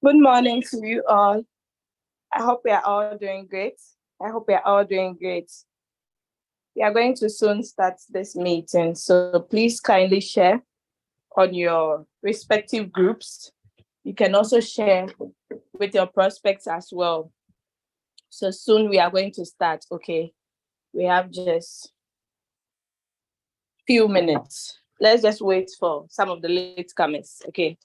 Good morning to you all. I hope we are all doing great. I hope we are all doing great. We are going to soon start this meeting, so please kindly share on your respective groups. You can also share with your prospects as well. So soon we are going to start, okay? We have just few minutes. Let's just wait for some of the latecomers, okay?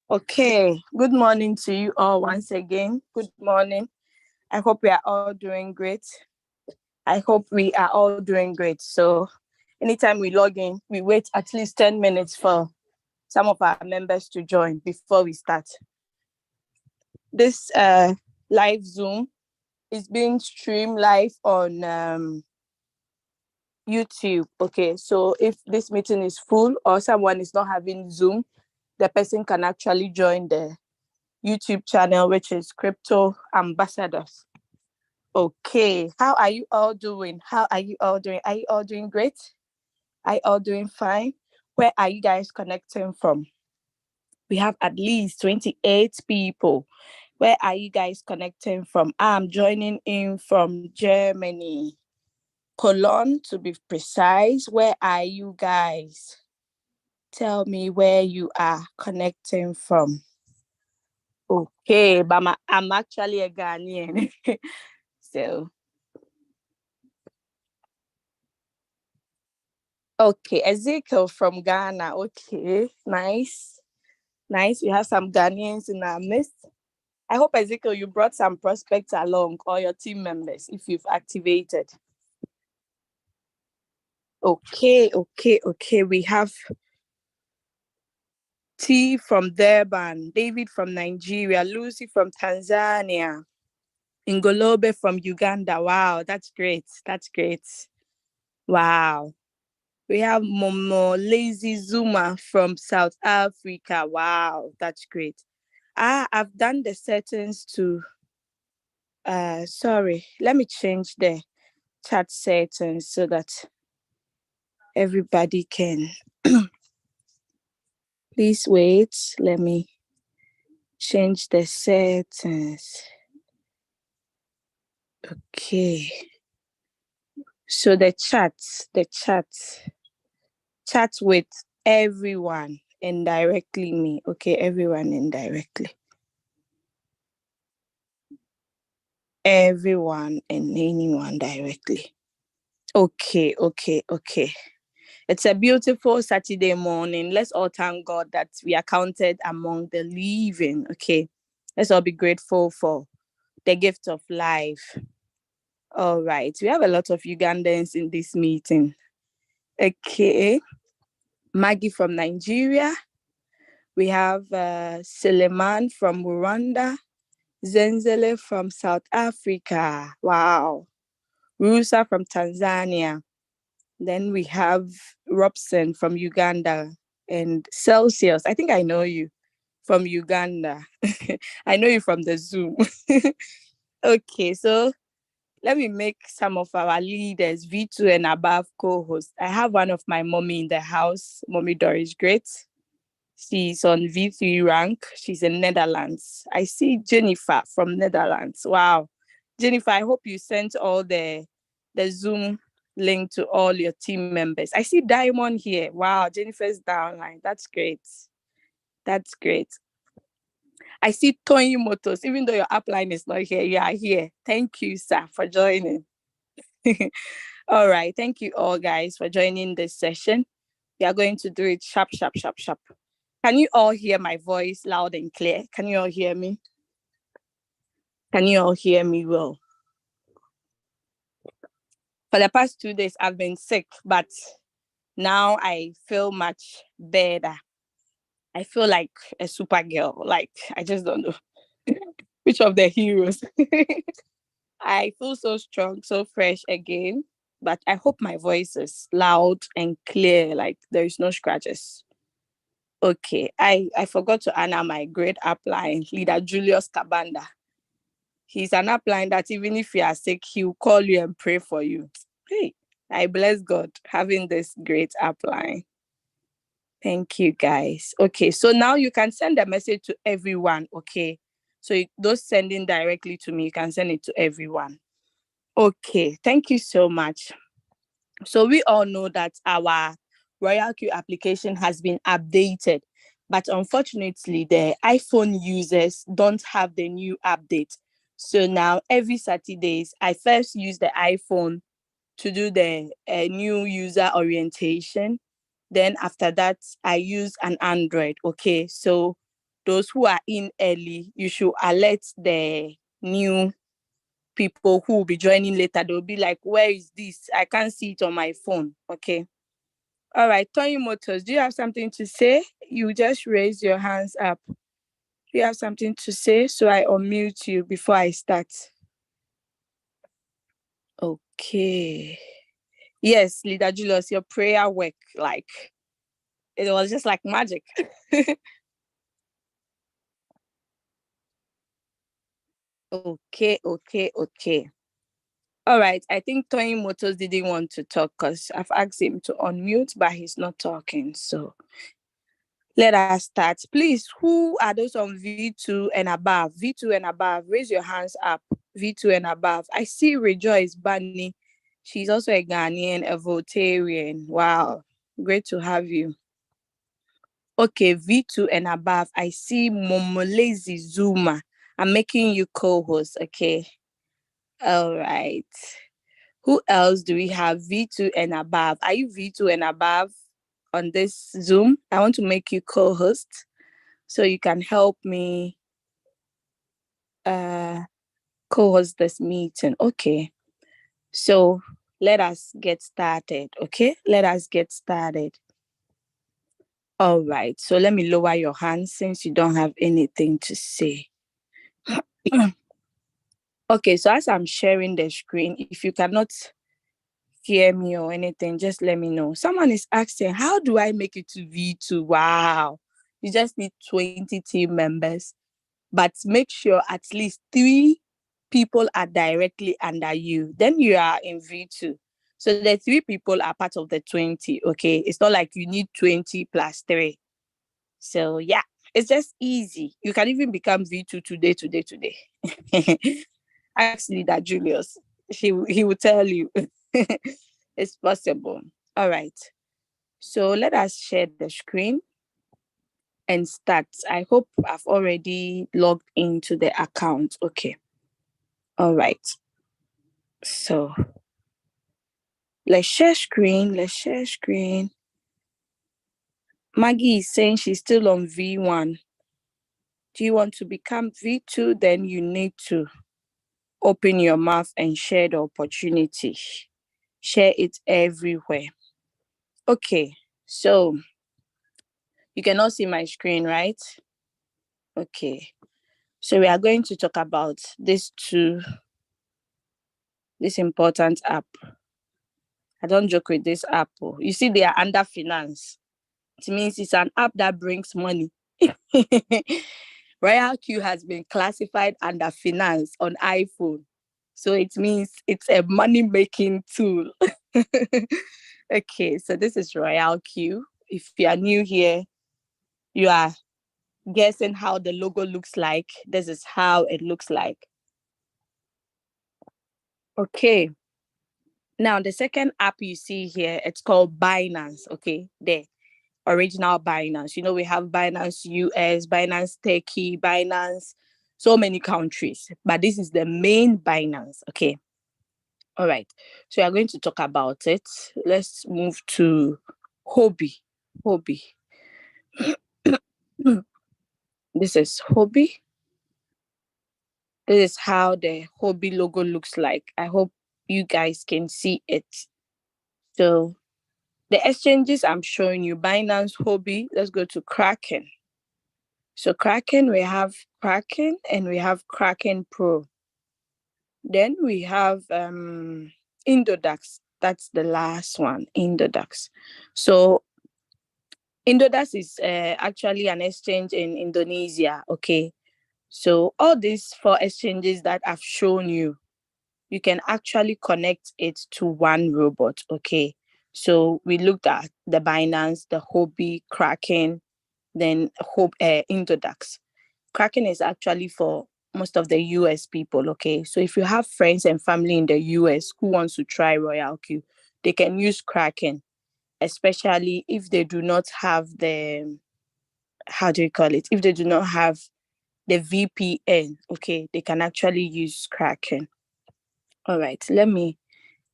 Okay, good morning to you all once again. Good morning. I hope we are all doing great. I hope we are all doing great. So, anytime we log in, we wait at least 10 minutes for some of our members to join before we start. This live Zoom is being streamed live on YouTube. Okay, so if this meeting is full or someone is not having Zoom, the person can actually join the YouTube channel, which is Crypto Ambassadors. Okay, how are you all doing? How are you all doing? Are you all doing great? Are you all doing fine? Where are you guys connecting from? We have at least 28 people. Where are you guys connecting from? I'm joining in from Germany. Cologne, to be precise. Where are you guys? Tell me where you are connecting from. Okay, but I'm actually a Ghanaian. So, okay, Ezekiel from Ghana. Okay, nice. Nice. We have some Ghanaians in our midst. I hope, Ezekiel, you brought some prospects along or your team members if you've activated. Okay, okay, okay. We have T from Durban, David from Nigeria, Lucy from Tanzania, Ingolobe from Uganda. Wow, that's great. That's great. Wow. We have Momo Lazy Zuma from South Africa. Wow, that's great. I've done the settings to sorry, let me change the chat settings so that everybody can please wait. Let me change the settings. Okay. So chat with everyone indirectly me. Okay, everyone indirectly. Everyone and anyone directly. Okay, okay, okay. It's a beautiful Saturday morning. Let's all thank God that we are counted among the living. Okay. Let's all be grateful for the gift of life. All right. We have a lot of Ugandans in this meeting. Okay. Maggie from Nigeria. We have Suleiman from Rwanda. Zenzele from South Africa. Wow. Rusa from Tanzania. Then we have Robson from Uganda and Celsius. I think I know you from Uganda. I know you from the Zoom. Okay, so let me make some of our leaders V2 and above co-hosts. I have one of my mommy in the house, Mommy Doris Great. She's on V3 rank. She's in Netherlands. I see Jennifer from Netherlands. Wow. Jennifer, I hope you sent all the Zoom link to all your team members. I see Diamond here. Wow, Jennifer's downline. That's great. That's great. I see Tony Motors. Even though your upline is not here, you are here. Thank you, sir, for joining. All right. Thank you all, guys, for joining this session. We are going to do it sharp, sharp, sharp, sharp. Can you all hear my voice loud and clear? Can you all hear me? Can you all hear me well? For the past 2 days, I've been sick, but now I feel much better. I feel like a super girl. Like, I just don't know which of the heroes. I feel so strong, so fresh again. But I hope my voice is loud and clear, like there is no scratches. Okay, I forgot to honor my great upline, leader Julius Kabanda. He's an upline that even if you are sick, he'll call you and pray for you. Hey, I bless God having this great upline. Thank you, guys. Okay, so now you can send a message to everyone. Okay, so those sending directly to me, you can send it to everyone. Okay, thank you so much. So we all know that our Royalq application has been updated, but unfortunately, the iPhone users don't have the new update. So now every Saturdays, I first use the iPhone to do the new user orientation. Then after that, I use an Android. Okay, so those who are in early, you should alert the new people who will be joining later. They'll be like, where is this? I can't see it on my phone. Okay. All right. Tony Motors, do you have something to say? You just raise your hands up. Do you have something to say? So I unmute you before I start. Okay. Yes, Leader Julius, your prayer work, like, it was just like magic. Okay, okay, okay. All right. I think Tony Motors didn't want to talk because I've asked him to unmute, but he's not talking. So let us start. Please, who are those on V2 and above? V2 and above, raise your hands up. V2 and above. I see Rejoice Bunny. She's also a Ghanaian, a Voltarian. Wow. Great to have you. Okay, V2 and above. I see Momolezi Zuma. I'm making you co-host, okay? All right. Who else do we have? V2 and above. Are you V2 and above on this Zoom? I want to make you co-host so you can help me uh co-host this meeting. Okay. So let us get started. Okay. Let us get started. All right. So let me lower your hand since you don't have anything to say. Okay. So as I'm sharing the screen, if you cannot hear me or anything, just let me know. Someone is asking, how do I make it to V2? Wow. You just need 20 team members, but make sure at least 3 people are directly under you. Then you are in V2. So the 3 people are part of the 20. Okay. It's not like you need 20 plus 3. So yeah, it's just easy. You can even become V2 today. Ask Leader Julius. He will tell you. It's possible. All right. So let us share the screen and start. I hope I've already logged into the account. Okay. All right. So let's share screen. Let's share screen. Maggie is saying she's still on V1. Do you want to become V2? Then you need to open your mouth and share the opportunity. Share it everywhere. Okay. So you cannot see my screen, right? Okay. So we are going to talk about this important app. I don't joke with this app. You see, they are under finance. It means it's an app that brings money. Royalq has been classified under finance on iPhone. So it means it's a money-making tool. Okay, so this is Royalq. If you are new here, you are guessing how the logo looks like. This is how it looks like. Okay. Now, the second app you see here, it's called Binance. Okay, there. Original Binance. You know, we have Binance US, Binance Turkey, Binance, so many countries. But this is the main Binance. Okay. All right. So we are going to talk about it. Let's move to Hobby. Hobby. This is Hobby. This is how the Hobby logo looks like. I hope you guys can see it. So the exchanges I'm showing you, Binance, Hobby. Let's go to Kraken. So Kraken, we have Kraken and we have Kraken Pro. Then we have Indodax. That's the last one, Indodax. So Indodax is actually an exchange in Indonesia. Okay. So all these 4 exchanges that I've shown you, you can actually connect it to one robot. Okay. So we looked at the Binance, the Hobby, Kraken, then Indodax. Kraken is actually for most of the US people. Okay. So if you have friends and family in the US who wants to try Royalq, they can use Kraken, especially if they do not have the, how do you call it? If they do not have the VPN, okay, they can actually use Kraken. All right, let me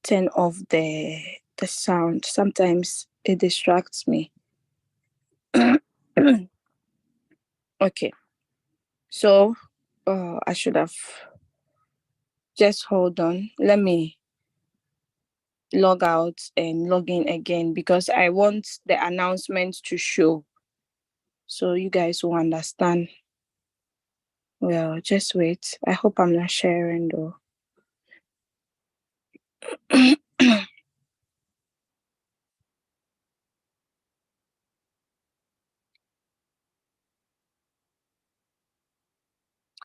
turn off the sound. Sometimes it distracts me. Okay, so I should have just hold on. Let me log out and log in again because I want the announcement to show so you guys will understand. Well, just wait. I hope I'm not sharing though.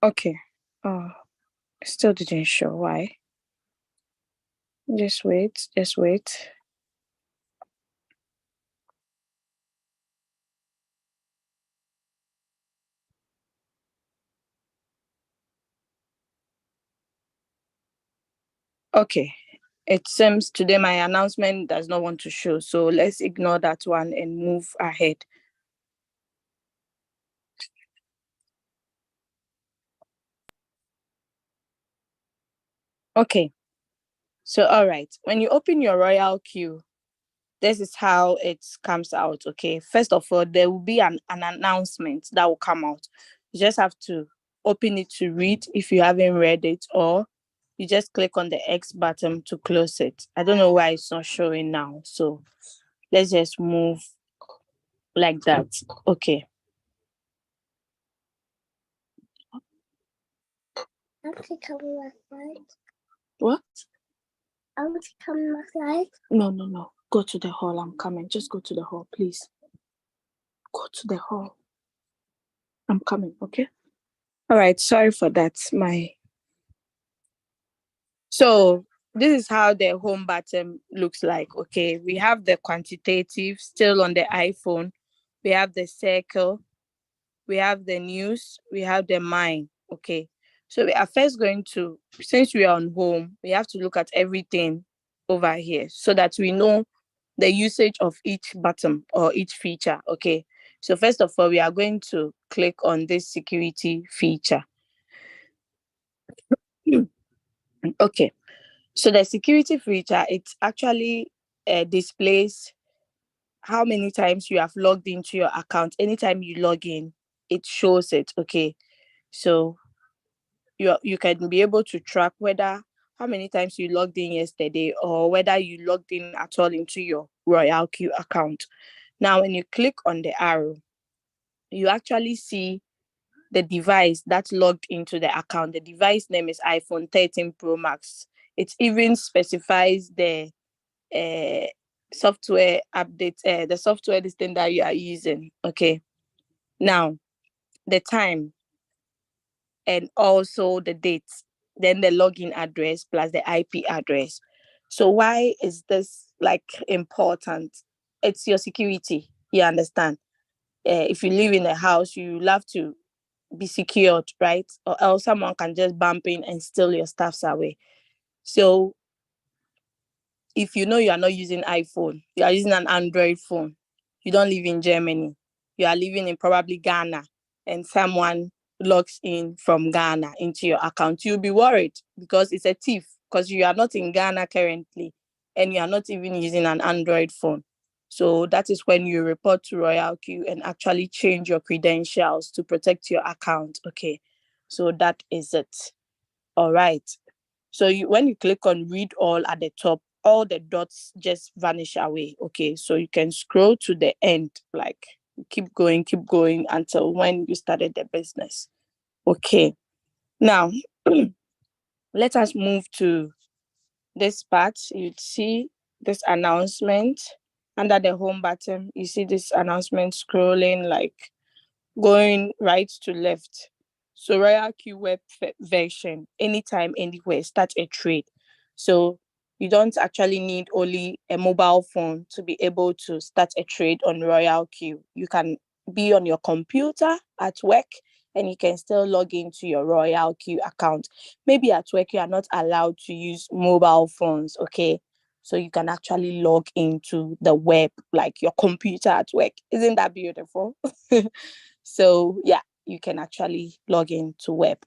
Okay. Oh, still didn't show. Why? Just wait. Just wait. Okay. It seems today my announcement does not want to show. So let's ignore that one and move ahead. Okay. So, all right. When you open your Royalq, this is how it comes out. Okay. First of all, there will be an announcement that will come out. You just have to open it to read if you haven't read it, or you just click on the X button to close it. I don't know why it's not showing now. So let's just move like that. Okay. What? I want to come outside. No, no, no. Go to the hall. I'm coming. Just go to the hall, please. Go to the hall. I'm coming, okay? All right. Sorry for that. So this is how the home button looks like. Okay. We have the quantitative still on the iPhone. We have the circle. We have the news. We have the mine. Okay. So we are first going to, since we are on home, we have to look at everything over here so that we know the usage of each button or each feature. Okay. So first of all, we are going to click on this security feature. Okay. So the security feature, it actually displays how many times you have logged into your account. Anytime you log in, it shows it. Okay. So you can be able to track whether how many times you logged in yesterday or whether you logged in at all into your Royalq account. Now, when you click on the arrow, you actually see the device that logged into the account. The device name is iPhone 13 Pro Max. It even specifies the software update, the software listing that you are using. Okay. Now, the time and also the date, then the login address plus the IP address. So why is this like important? It's your security. You understand? If you live in a house, you love to be secured, right? Or else someone can just bump in and steal your stuffs away. So if you know you are not using iPhone, you are using an Android phone, you don't live in Germany, you are living in probably Ghana, and someone logs in from Ghana into your account, you'll be worried because it's a thief, because you are not in Ghana currently and you are not even using an Android phone. So that is when you report to Royalq and actually change your credentials to protect your account. Okay. So that is it. All right. So when you click on read all at the top, all the dots just vanish away. Okay. So you can scroll to the end, like keep going until when you started the business. Okay. Now, let us move to this part. You'd see this announcement under the home button. You see this announcement scrolling like going right to left. So Royalq web version, anytime, anywhere, start a trade. So you don't actually need only a mobile phone to be able to start a trade on Royalq. You can be on your computer at work and you can still log into your Royalq account. Maybe at work you are not allowed to use mobile phones, okay? So you can actually log into the web, like your computer at work. Isn't that beautiful? So yeah, you can actually log into web.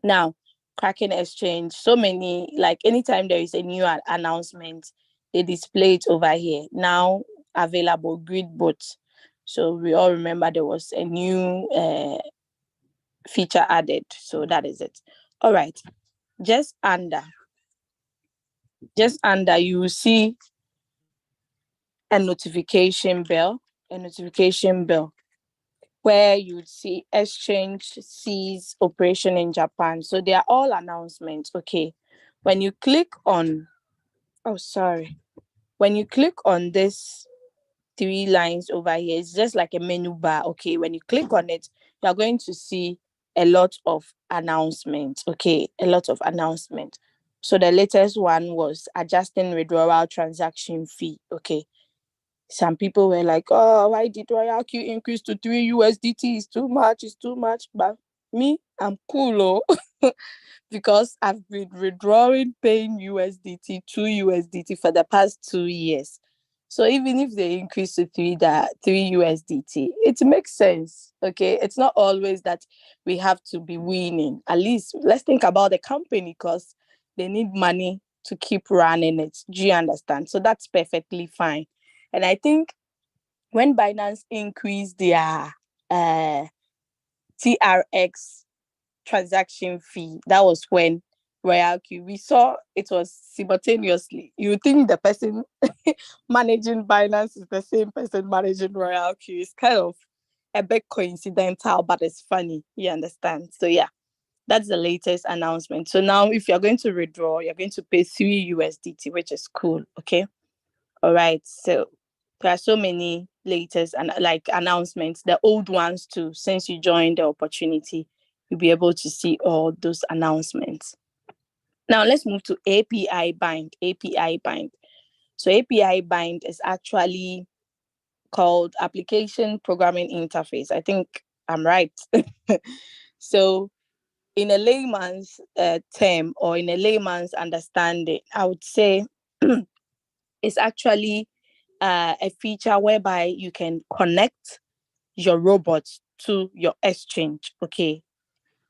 Now, Kraken Exchange, so many, like anytime there is a new announcement, they display it over here. Now available, grid bots. So we all remember there was a new feature added. So that is it. All right. Just under, you will see a notification bell, where you'd see exchange sees operation in Japan. So they are all announcements. Okay. When you click on, oh, sorry. When you click on this three lines over here, it's just like a menu bar. Okay. When you click on it, you're going to see a lot of announcements. Okay. A lot of announcements. So the latest one was adjusting withdrawal transaction fee. Okay. Some people were like, oh, why did Royalq increase to 3 USDT? It's too much, it's too much. But me, I'm cool, oh, because I've been withdrawing paying USDT, 2 USDT for the past 2 years. So even if they increase to 3 USDT, it makes sense. Okay. It's not always that we have to be winning. At least let's think about the company, because They need money to keep running it. Do you understand? So that's perfectly fine. And I think when Binance increased their TRX transaction fee, that was when Royalq, we saw it was simultaneously. You think the person managing Binance is the same person managing Royalq. It's kind of a bit coincidental, but it's funny. You understand? So yeah, that's the latest announcement. So now if you're going to withdraw, you're going to pay 3 USDT, which is cool. Okay. All right. So there are so many latest and like announcements, the old ones too. Since you joined the opportunity, you'll be able to see all those announcements. Now let's move to API bind. API bind. So API bind is actually called application programming interface. I think I'm right. So in a layman's term, or in a layman's understanding, I would say it's actually a feature whereby you can connect your robot to your exchange. Okay.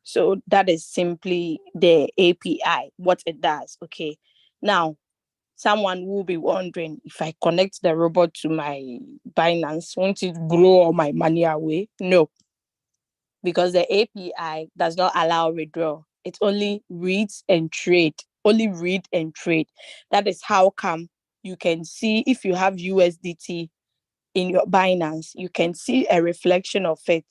So that is simply the API, what it does. Okay. Now, someone will be wondering, if I connect the robot to my Binance, won't it blow all my money away? No, because the API does not allow withdrawal. It only reads and trade. Only read and trade. That is how come you can see if you have USDT in your Binance, you can see a reflection of it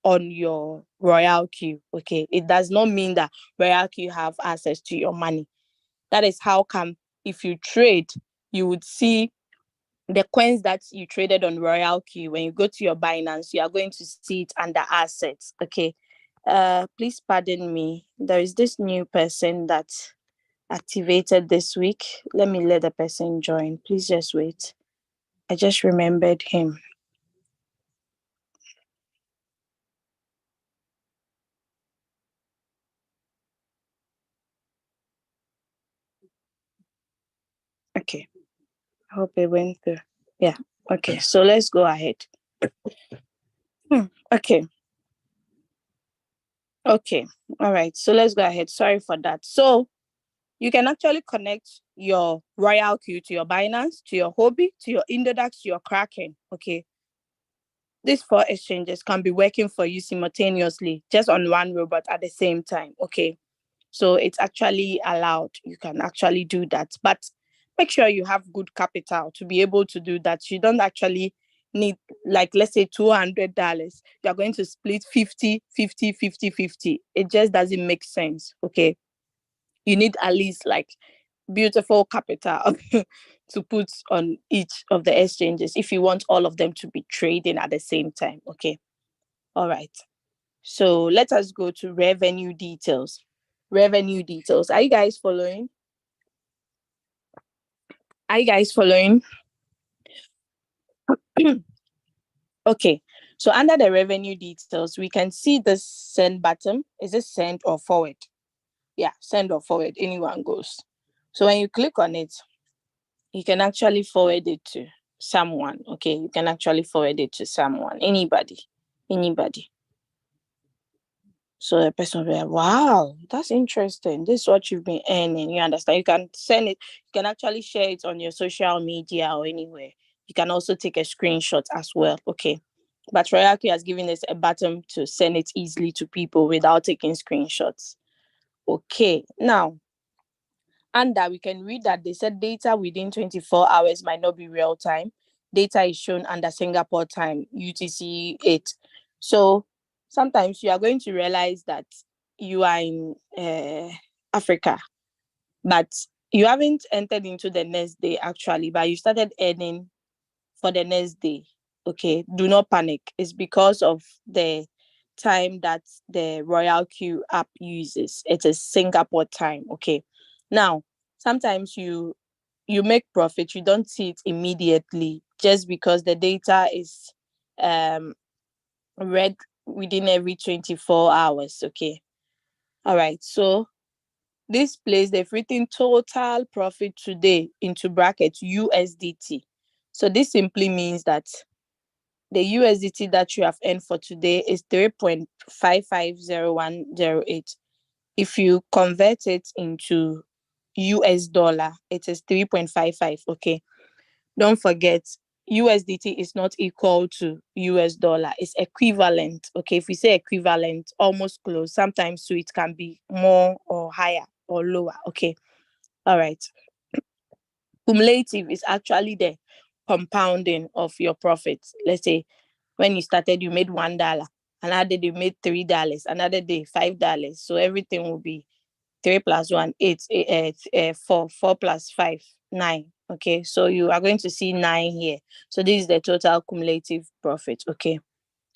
on your Royalq. Okay. It does not mean that Royalq have access to your money. That is how come if you trade, you would see the coins that you traded on Royalq. When you go to your Binance, you are going to see it under assets. Okay. Please pardon me. There is this new person that activated this week. Let me let the person join. Please just wait. I just remembered him. Okay. I hope it went through. Yeah. Okay. So let's go ahead. Okay. Okay. All right. So let's go ahead. Sorry for that. So you can actually connect your Royalq to your Binance, to your Hobby, to your Index, to your Kraken. Okay. These four exchanges can be working for you simultaneously, just on one robot at the same time. Okay. So it's actually allowed. You can actually do that. But make sure you have good capital to be able to do that. You don't actually need, like, let's say $200. You're going to split 50, 50, 50, 50. It just doesn't make sense. Okay. You need at least like beautiful capital to put on each of the exchanges if you want all of them to be trading at the same time. Okay. All right. So let us go to revenue details. Revenue details. Are you guys following? Are you guys following? Okay. So under the revenue details, we can see the send button. Is it send or forward? Yeah, send or forward. Anyone goes. So when you click on it, you can actually forward it to someone. Okay. You can actually forward it to someone. Anybody. Anybody. So the person will be like, wow, that's interesting. This is what you've been earning. You understand? You can send it, you can actually share it on your social media or anywhere. You can also take a screenshot as well. Okay. But Royalq has given us a button to send it easily to people without taking screenshots. Okay. Now, under we can read that they said data within 24 hours might not be real time. Data is shown under Singapore time, UTC 8. So sometimes you are going to realize that you are in Africa, but you haven't entered into the next day actually, but you started earning for the next day. Okay, do not panic. It's because of the time that the Royalq app uses. It is Singapore time. Okay. Now, sometimes you make profit, you don't see it immediately just because the data is read within every 24 hours. Okay. All right. So this place they've written total profit today into brackets USDT. So this simply means that the USDT that you have earned for today is 3.550108. If you convert it into US dollar, it is 3.55. Okay. Don't forget, USDT is not equal to US dollar. It's equivalent. Okay. If we say equivalent, almost close. Sometimes so it can be more or higher or lower. Okay. All right. Cumulative is actually the compounding of your profits. Let's say when you started, you made $1. Another day you made $3. Another day $5. So everything will be 3 plus 1, 8, 4, 4 plus 5, 9. Okay, so you are going to see 9 here. So this is the total cumulative profit. Okay,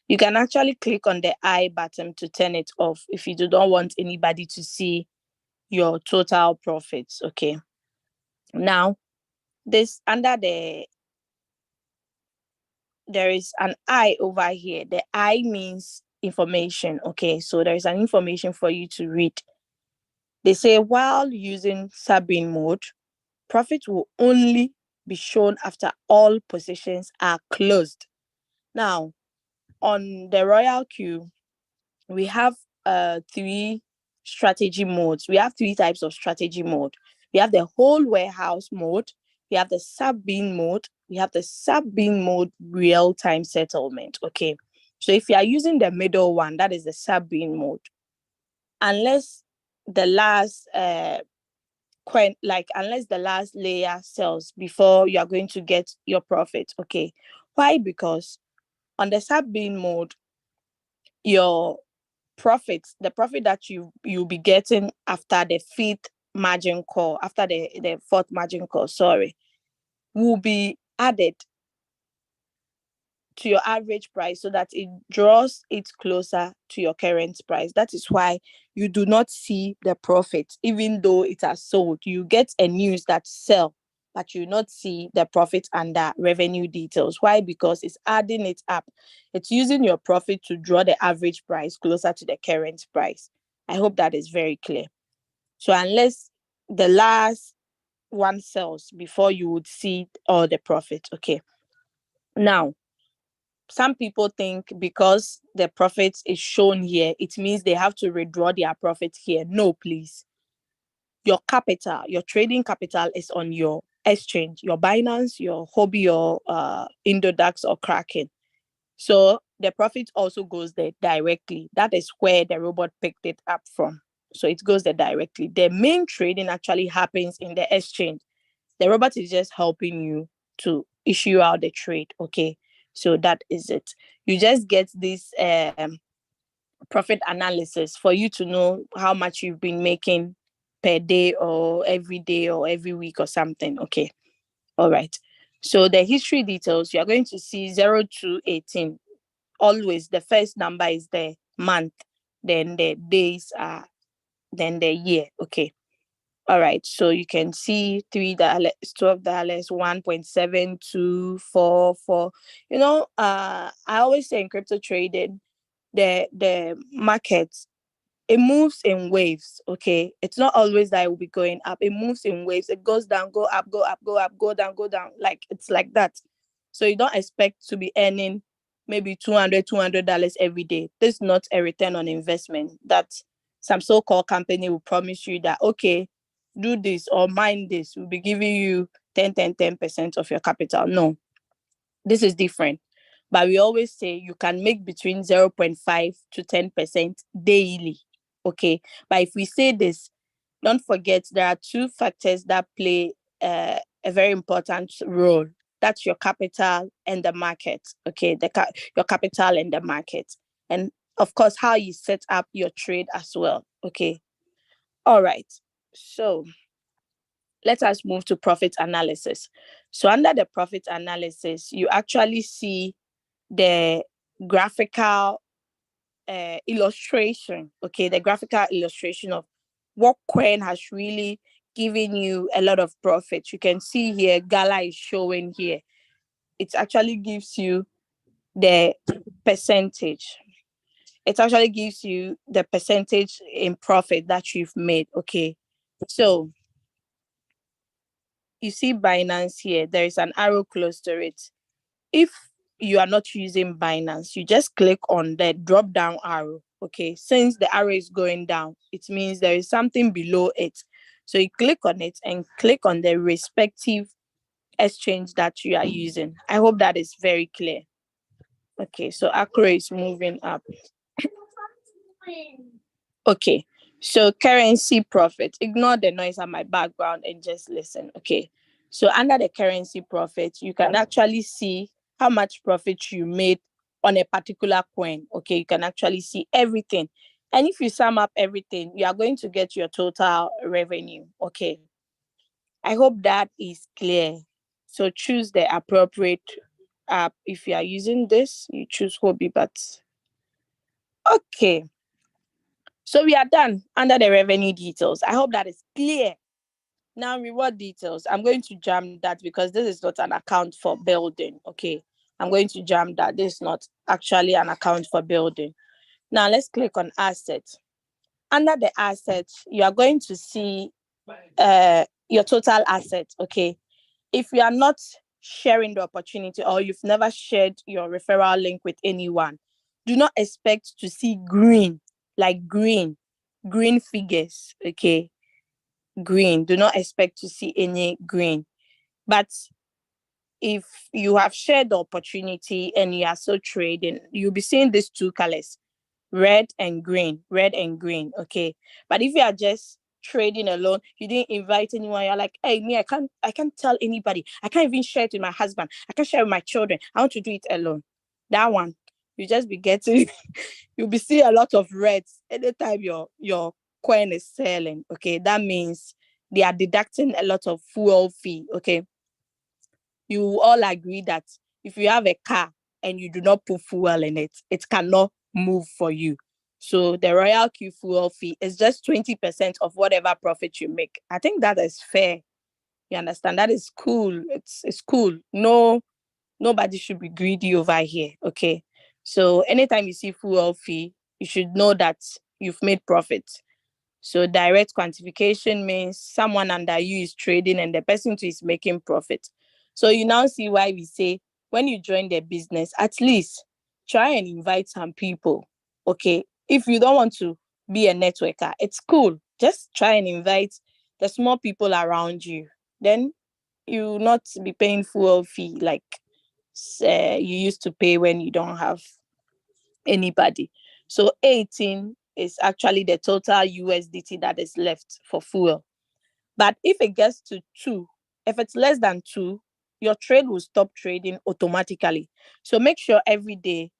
you can actually click on the I button to turn it off if you do not want anybody to see your total profits. Okay, now this under there is an I over here. The I means information. Okay, so there is an information for you to read. They say while using sub-bin mode, profit will only be shown after all positions are closed. Now, on the Royalq, we have three strategy modes. We have three types of strategy mode. We have the whole warehouse mode. We have the sub-bin mode. We have the sub-bin mode real-time settlement. Okay. So if you are using the middle one, that is the sub-bin mode. Unless the last unless the last layer sells before you are going to get your profit. Okay. Why? Because on the sub-bin mode, your profits, the profit that you'll be getting after the fifth margin call, after the fourth margin call, will be added to your average price so that it draws it closer to your current price. That is why you do not see the profit, even though it has sold. You get a news that sell, but you not see the profit under revenue details. Why? Because it's adding it up. It's using your profit to draw the average price closer to the current price. I hope that is very clear. So unless the last one sells before you would see all the profit. Okay. Now, some people think because the profit is shown here, it means they have to withdraw their profit here. No, please. Your capital, your trading capital is on your exchange, your Binance, your Hobby, or Indodax or Kraken. So the profit also goes there directly. That is where the robot picked it up from. So it goes there directly. The main trading actually happens in the exchange. The robot is just helping you to issue out the trade. Okay. So that is it. You just get this profit analysis for you to know how much you've been making per day or every day or every week or something. Okay. All right. So the history details, you are going to see 0 to 18. Always the first number is the month, then the days are, then the year. Okay. All right. So you can see $3, $12, 1.7244. I always say in crypto trading, the market, it moves in waves. Okay, it's not always that it will be going up. It moves in waves. It goes down, go up, go up, go up, go down, go down. Like it's like that. So you don't expect to be earning maybe $200 every day. This is not a return on investment that some so-called company will promise you that, okay, do this or mine this, we'll be giving you 10% of your capital. No, this is different. But we always say you can make between 0.5 to 10% daily. Okay. But if we say this, don't forget there are two factors that play a very important role. That's your capital and the market. Okay. Your capital and the market. And of course, how you set up your trade as well. Okay. All right. So let us move to profit analysis. So under the profit analysis, you actually see the graphical illustration. Okay, the graphical illustration of what coin has really given you a lot of profit. You can see here, Gala is showing here. It actually gives you the percentage. It actually gives you the percentage in profit that you've made. Okay, so you see Binance here. There is an arrow close to it. If you are not using Binance, you just click on the drop down arrow. Okay, since the arrow is going down, it means there is something below it. So you click on it and click on the respective exchange that you are using. I hope that is very clear. Okay, so Accra is moving up. Okay, so currency profit. Ignore the noise at my background and just listen. Okay, so under the currency profit, you can actually see how much profit you made on a particular coin. Okay, you can actually see everything. And if you sum up everything, you are going to get your total revenue. Okay, I hope that is clear. So choose the appropriate app. If you are using this, you choose Hobby, but okay. So we are done under the revenue details. I hope that is clear. Now, reward details. I'm going to jam that because this is not an account for building. Okay. I'm going to jam that. This is not actually an account for building. Now, let's click on assets. Under the assets, you are going to see your total assets. Okay. If you are not sharing the opportunity or you've never shared your referral link with anyone, do not expect to see green, like green figures. Okay, green. Do not expect to see any green. But if you have shared the opportunity and you are still trading, you'll be seeing these two colors, red and green. Okay, but if you are just trading alone, you didn't invite anyone, you're like, hey, me, I can't tell anybody, I can't even share it with my husband, I can't share it with my children, I want to do it alone. That one, you just be getting you'll be seeing a lot of reds anytime your coin is selling. Okay, that means they are deducting a lot of fuel fee. Okay, you all agree that if you have a car and you do not put fuel in it, it cannot move for you. So the Royalq fuel fee is just 20% of whatever profit you make. I think that is fair. You understand? That is cool. It's cool. No, nobody should be greedy over here. Okay. So anytime you see fuel fee, you should know that you've made profit. So direct quantification means someone under you is trading and the person too is making profit. So you now see why we say when you join the business, at least try and invite some people. Okay. If you don't want to be a networker, it's cool. Just try and invite the small people around you. Then you will not be paying full fee like you used to pay when you don't have anybody. So 18 is actually the total USDT that is left for fuel. But if it gets to 2, if it's less than 2, your trade will stop trading automatically. So make sure every day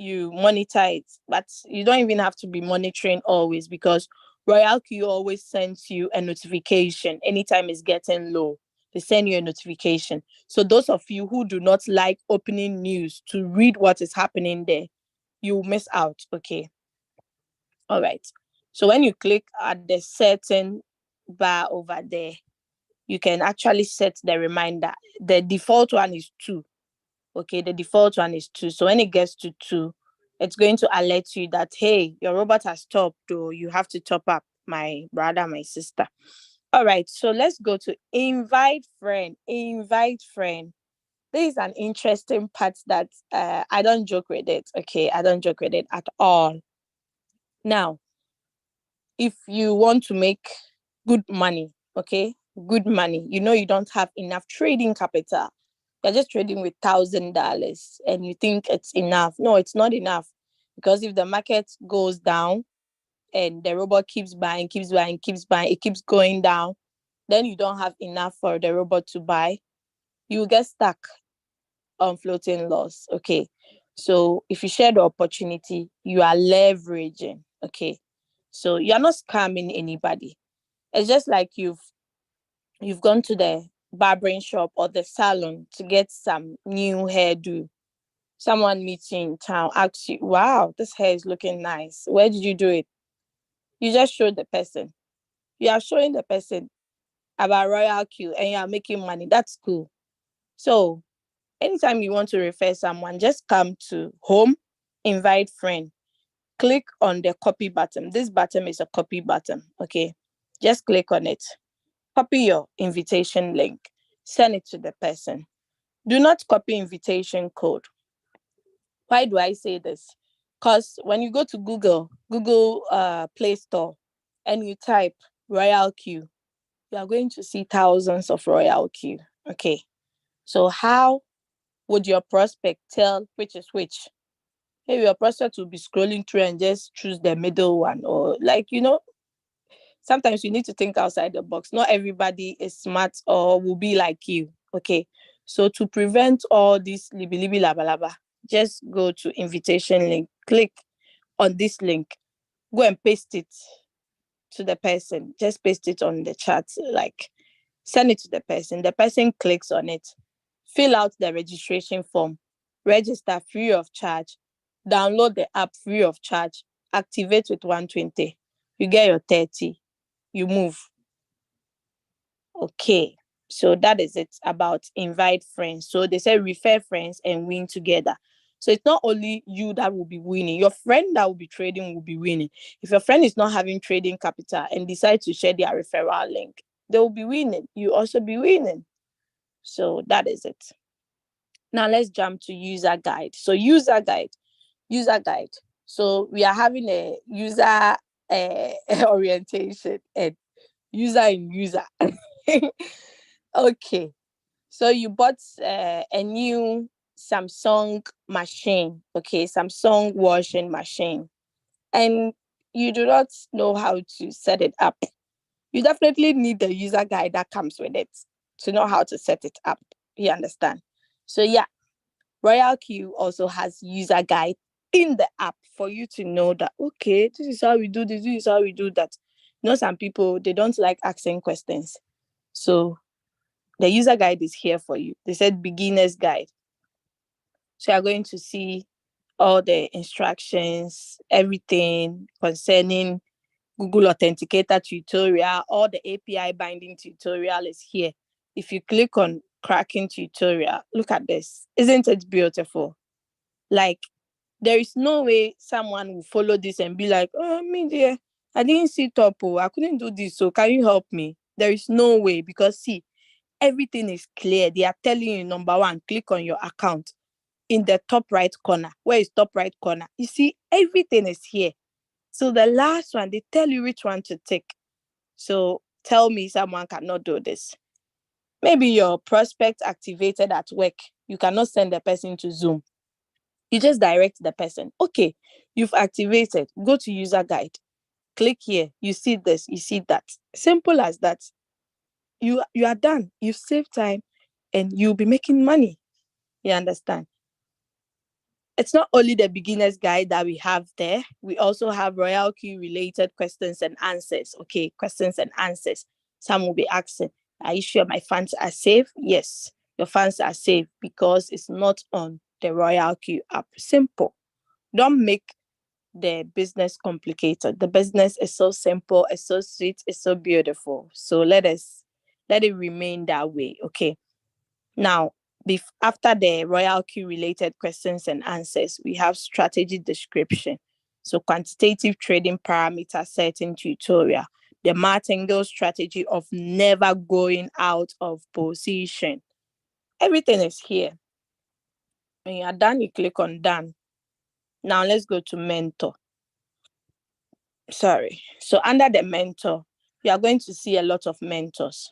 you monitor it, but you don't even have to be monitoring always because Royalq always sends you a notification anytime it's getting low. They send you a notification. So those of you who do not like opening news to read what is happening there, you miss out. Okay. All right. So when you click at the setting bar over there, you can actually set the reminder. The default one is 2. Okay, the default one is 2. So when it gets to 2, it's going to alert you that, hey, your robot has stopped, or you have to top up, my brother, my sister. All right, so let's go to invite friend. Invite friend. This is an interesting part that I don't joke with it. Okay, I don't joke with it at all. Now, if you want to make good money, okay, good money, you don't have enough trading capital. You're just trading with $1,000 and you think it's enough. No, it's not enough. Because if the market goes down and the robot keeps buying, keeps buying, keeps buying, it keeps going down, then you don't have enough for the robot to buy. You will get stuck on floating loss. Okay. So if you share the opportunity, you are leveraging. Okay. So you're not scamming anybody. It's just like you've gone to the barbering shop or the salon to get some new hairdo. Someone meets you in town, asks you, wow, this hair is looking nice. Where did you do it? You just show the person. You are showing the person about Royalq and you are making money. That's cool. So anytime you want to refer someone, just come to home, invite friend, click on the copy button. This button is a copy button. Okay. Just click on it. Copy your invitation link. Send it to the person. Do not copy invitation code. Why do I say this? Because when you go to Google Play Store, and you type Royalq, you are going to see thousands of Royalq. Okay. So how would your prospect tell which is which? Maybe your prospect will be scrolling through and just choose the middle one, or like, sometimes you need to think outside the box. Not everybody is smart or will be like you. Okay. So to prevent all this libi libi laba laba, just go to invitation link, click on this link, go and paste it to the person. Just paste it on the chat, like send it to the person. The person clicks on it, fill out the registration form, register free of charge, download the app free of charge, activate with 120. You get your 30, you move. Okay. So that is it about invite friends. So they say refer friends and win together. So it's not only you that will be winning, your friend that will be trading will be winning. If your friend is not having trading capital and decide to share their referral link, they will be winning. You also be winning. So that is it. Now let's jump to user guide. So user guide. So we are having a user orientation and user in user. Okay. So you bought a new Samsung machine, okay, Samsung washing machine, and you do not know how to set it up. You definitely need the user guide that comes with it to know how to set it up. You understand? So yeah, Royalq also has user guide in the app for you to know that, okay, this is how we do this is how we do that. Some people, they don't like asking questions. So the user guide is here for you. They said beginner's guide. So you're going to see all the instructions, everything concerning Google Authenticator tutorial, all the API binding tutorial is here. If you click on cracking tutorial, look at this. Isn't it beautiful? Like, there is no way someone will follow this and be like, oh, me dear, I didn't see top. Oh, I couldn't do this. So can you help me? There is no way, because see, everything is clear. They are telling you, number one, click on your account in the top right corner. Where is top right corner? You see, everything is here. So the last one, they tell you which one to take. So tell me someone cannot do this. Maybe your prospect activated at work. You cannot send the person to Zoom. You just direct the person. Okay, you've activated. Go to user guide. Click here. You see this, you see that. Simple as that. You are done. You've saved time and you'll be making money. You understand? It's not only the beginner's guide that we have there. We also have Royalq related questions and answers. Okay, questions and answers. Some will be asking, are you sure my funds are safe? Yes, your funds are safe because it's not on the Royalq app. Simple. Don't make the business complicated. The business is so simple, it's so sweet, it's so beautiful. So let it remain that way. Okay. Now, after the Royalq related questions and answers, we have strategy description. So quantitative trading parameter setting tutorial, the martingale strategy of never going out of position. Everything is here. When you are done, you click on done. Now let's go to mentor. Sorry. So under the mentor, you are going to see a lot of mentors.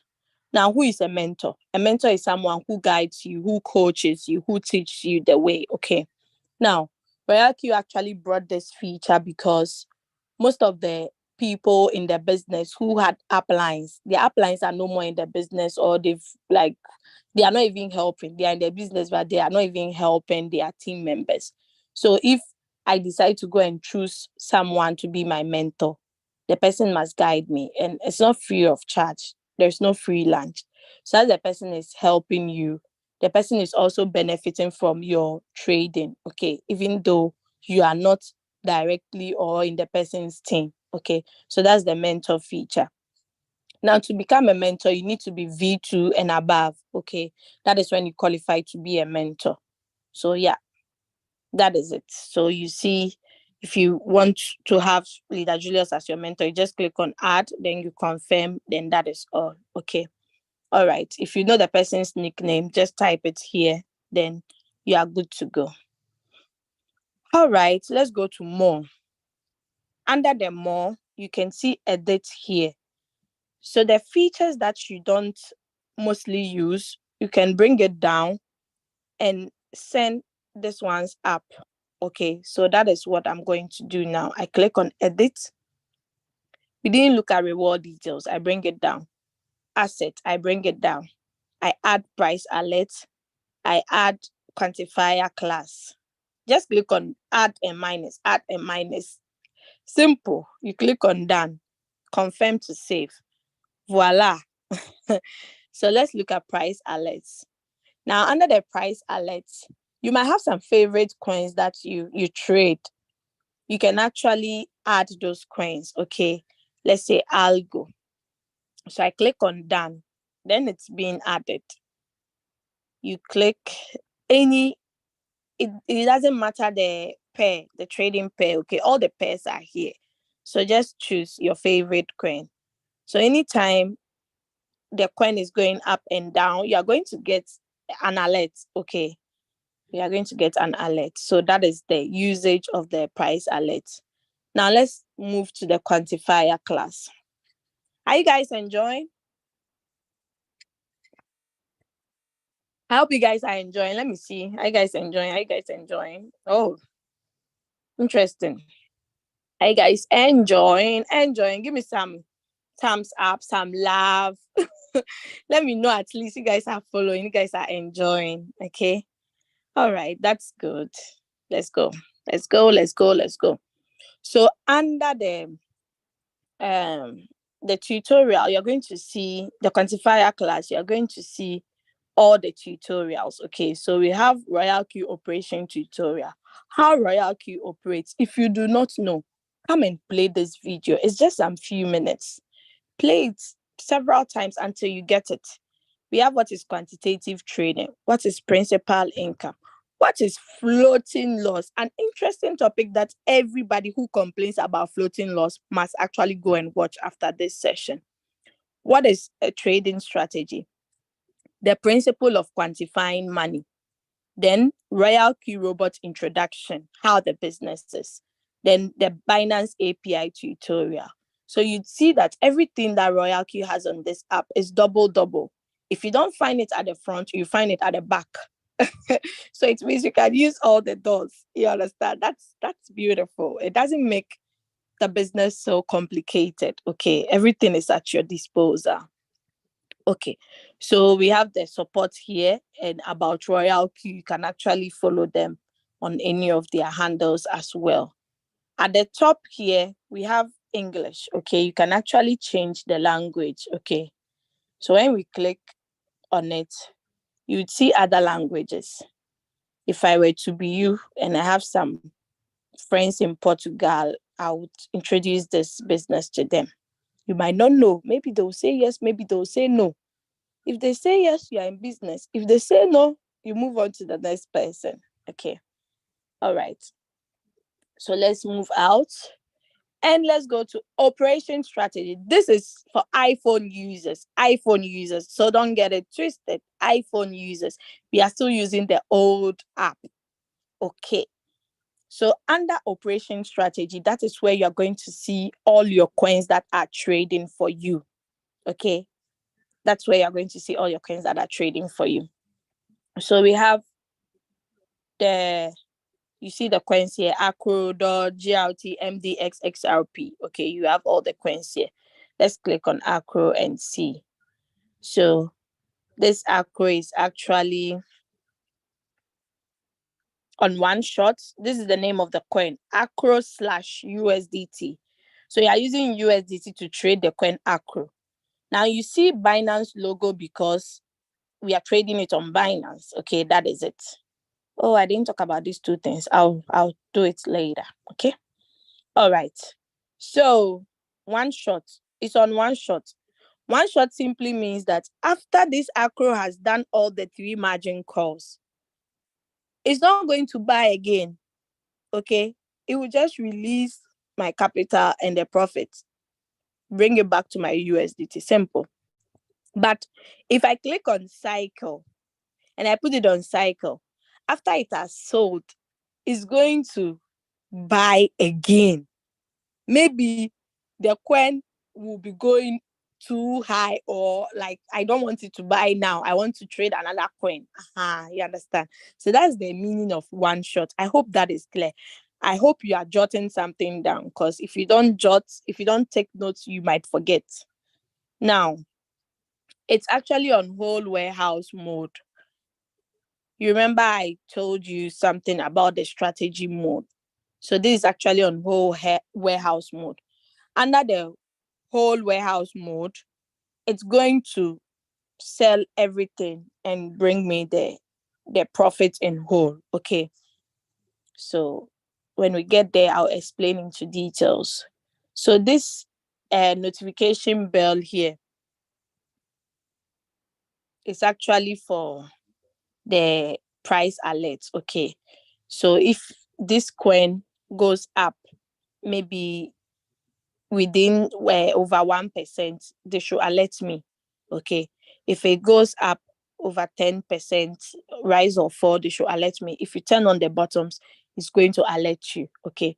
Now, who is a mentor? A mentor is someone who guides you, who coaches you, who teaches you the way. Okay. Now, Royalq actually brought this feature because most of the people in the business who had uplines, their uplines are no more in the business, or they are not even helping. They are in the business, but they are not even helping their team members. So if I decide to go and choose someone to be my mentor, the person must guide me, and it's not free of charge. There's no free lunch. So as the person is helping you, the person is also benefiting from your trading. Okay, even though you are not directly or in the person's team. Okay, so that's the mentor feature. Now, to become a mentor, you need to be V2 and above. Okay, that is when you qualify to be a mentor. So yeah, that is it. So you see, if you want to have Leader Julius as your mentor, you just click on add, then you confirm, then that is all. Okay. All right. If you know the person's nickname, just type it here, then you are good to go. All right, let's go to more. Under the more, you can see edit here. So the features that you don't mostly use, you can bring it down and send this one's up. Okay, so that is what I'm going to do now. I click on edit. We didn't look at reward details. I bring it down. Asset, I bring it down. I add price alert. I add quantifier class. Just click on add and minus, add and minus. Simple. You click on done. Confirm to save. Voila. So let's look at price alerts. Now, under the price alerts, you might have some favorite coins that you trade. You can actually add those coins. Okay, let's say algo. So I click on done. Then it's being added. You click any, it doesn't matter the pair, the trading pair. Okay, all the pairs are here. So just choose your favorite coin. So anytime the coin is going up and down, you are going to get an alert. Okay, you are going to get an alert. So that is the usage of the price alert. Now let's move to the quantifier class. Are you guys enjoying? I hope you guys are enjoying. Let me see. Are you guys enjoying? Are you guys enjoying? Oh, interesting. Are you guys enjoying? Enjoying. Give me some thumbs up, some love. Let me know at least you guys are following. You guys are enjoying. Okay. All right. That's good. Let's go. Let's go. Let's go. Let's go. So under the tutorial, you're going to see the quantifier class. You're going to see all the tutorials. Okay, so we have Royalq operation tutorial. How Royalq operates. If you do not know, come and play this video. It's just some few minutes. Play it several times until you get it. We have what is quantitative trading, what is principal income, what is floating loss, an interesting topic that everybody who complains about floating loss must actually go and watch after this session. What is a trading strategy? The principle of quantifying money. Then Royalq robot introduction, how the business is. Then the Binance API tutorial. So you'd see that everything that Royalq has on this app is double. If you don't find it at the front, you find it at the back. So it means you can use all the doors. You understand? That's beautiful. It doesn't make the business so complicated. Okay, everything is at your disposal. Okay, so we have the support here, and about Royalq, you can actually follow them on any of their handles as well. At the top here, we have English. Okay, you can actually change the language. Okay, so when we click on it, you'd see other languages. If I were to be you and I have some friends in Portugal, I would introduce this business to them. You might not know. Maybe they'll say yes, maybe they'll say no. If they say yes, you are in business. If they say no, you move on to the next person. Okay. All right. So let's move out and let's go to operation strategy. This is for iPhone users. iPhone users. So don't get it twisted. iPhone users. We are still using the old app. Okay. So under operation strategy, that is where you're going to see all your coins that are trading for you. Okay. That's where you're going to see all your coins that are trading for you. So we have you see the coins here, Acro, GLT, MDX, XRP. Okay, you have all the coins here. Let's click on Acro and see. So this Acro is actually on one shot. This is the name of the coin, Acro /USDT. So you are using USDT to trade the coin Acro. Now you see Binance logo because we are trading it on Binance. Okay, that is it. Oh, I didn't talk about these two things. I'll do it later. Okay. All right. So one shot. It's on one shot. One shot simply means that after this Acro has done all the 3 margin calls, it's not going to buy again. Okay. It will just release my capital and the profit, bring it back to my USDT. Simple. But if I click on cycle and I put it on cycle, after it has sold, it's going to buy again. Maybe the coin will be going too high, or like I don't want it to buy now, I want to trade another coin. You understand? So that's the meaning of one shot. I hope that is clear. I hope you are jotting something down, because if you don't take notes, you might forget. Now, it's actually on whole warehouse mode. You remember I told you something about the strategy mode. So this is actually on whole warehouse mode. Under the whole warehouse mode, it's going to sell everything and bring me the profit in whole. Okay. So when we get there, I'll explain into details. So this notification bell here is actually for the price alerts. Okay. So if this coin goes up, maybe within over 1%, they should alert me. Okay. If it goes up over 10%, rise or fall, they should alert me. If you turn on the bottoms, it's going to alert you. Okay.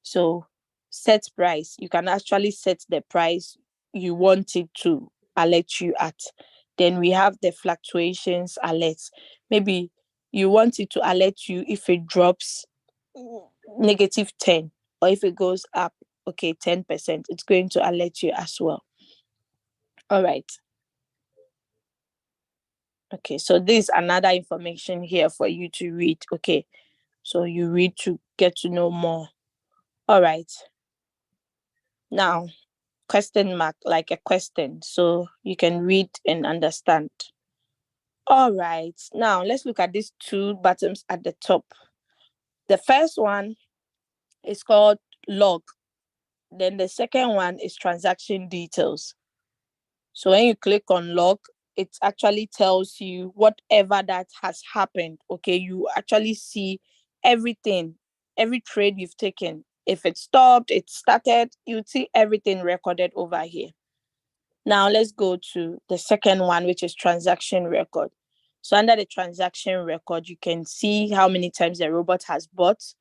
So set price. You can actually set the price you want it to alert you at. Then we have the fluctuations alerts. Maybe you want it to alert you if it drops -10, or if it goes up, okay, 10%, it's going to alert you as well. All right. Okay, so this is another information here for you to read. Okay, so you read to get to know more. All right. Now, question mark, like a question, so you can read and understand. All right. Now, let's look at these two buttons at the top. The first one is called log. Then the second one is transaction details. So when you click on log, it actually tells you whatever that has happened. Okay, you actually see everything, every trade you've taken. If it stopped, it started, you see everything recorded over here. Now let's go to the second one, which is transaction record. So under the transaction record, you can see how many times the robot has bought.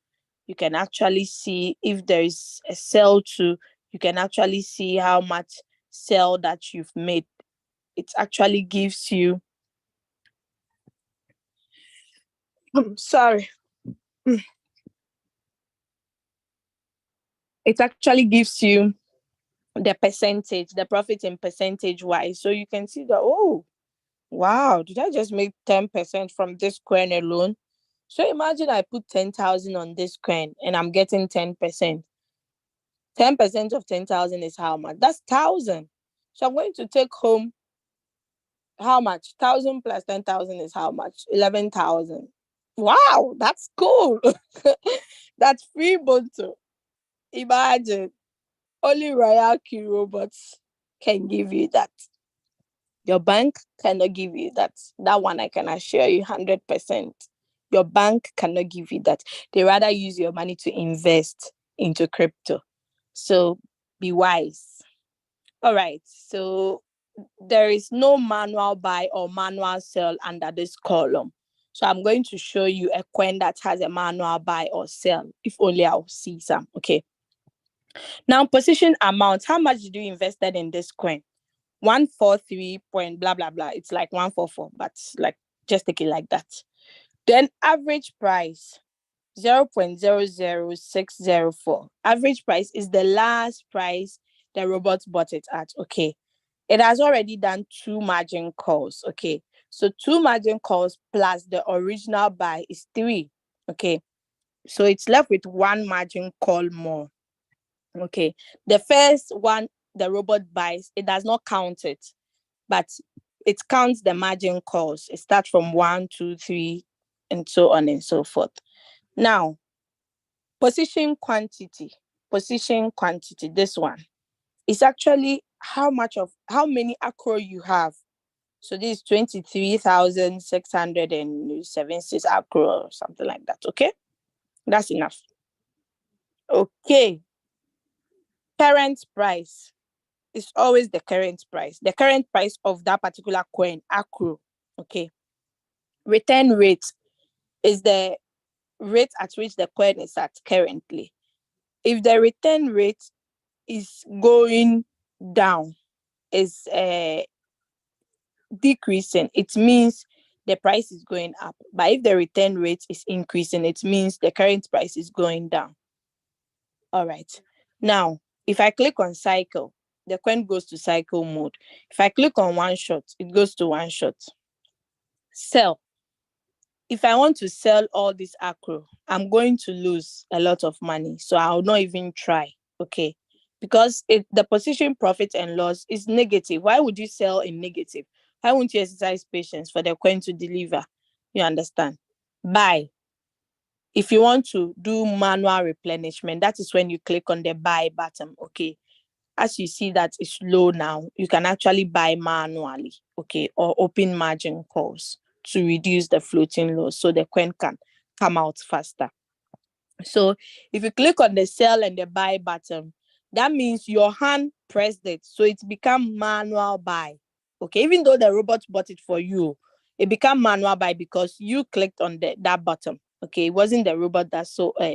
You can actually see if there is a sell to, you can actually see how much sell that you've made. It actually gives you, sorry. It actually gives you the percentage, the profit in percentage wise. So you can see that, oh, wow, did I just make 10% from this coin alone? So imagine I put 10,000 on this coin and I'm getting 10%. 10% of 10,000 is how much? That's 1,000. So I'm going to take home how much? 1,000 plus 10,000 is how much? 11,000. Wow, that's cool. That's free Bonto. Imagine only Royalq robots can give you that. Your bank cannot give you that. That one I can assure you 100%. Your bank cannot give you that. They rather use your money to invest into crypto. So be wise. All right. So there is no manual buy or manual sell under this column. So I'm going to show you a coin that has a manual buy or sell. If only I'll see some. Okay. Now, position amount. How much did you invested in this coin? 143 point blah blah blah. It's like 144, but like just take it like that. Then average price 0.00604. Average price is the last price the robot bought it at. Okay. It has already done 2 margin calls. Okay. So 2 margin calls plus the original buy is 3. Okay. So it's left with 1 margin call more. Okay. The first one the robot buys, it does not count it, but it counts the margin calls. It starts from 1, 2, 3, and so on and so forth. Now, position quantity, this one is actually how many accro you have. So this is 23,676 accro or something like that. Okay, that's enough. Okay, current price is always the current price of that particular coin, accro. Okay, return rate is the rate at which the coin is at currently. If the return rate is going down, is decreasing, it means the price is going up. But if the return rate is increasing, it means the current price is going down. All right. Now, if I click on cycle, the coin goes to cycle mode. If I click on one shot, it goes to one shot. Sell. If I want to sell all this acro, I'm going to lose a lot of money. So I'll not even try. Okay. Because the position profit and loss is negative. Why would you sell in negative? Why won't you exercise patience for the coin to deliver? You understand? Buy. If you want to do manual replenishment, that is when you click on the buy button. Okay. As you see that it's low now, you can actually buy manually. Okay. Or open margin calls to reduce the floating loss so the coin can come out faster. So if you click on the sell and the buy button, that means your hand pressed it. So it's become manual buy. Okay. Even though the robot bought it for you, it became manual buy because you clicked on that button. Okay. It wasn't the robot that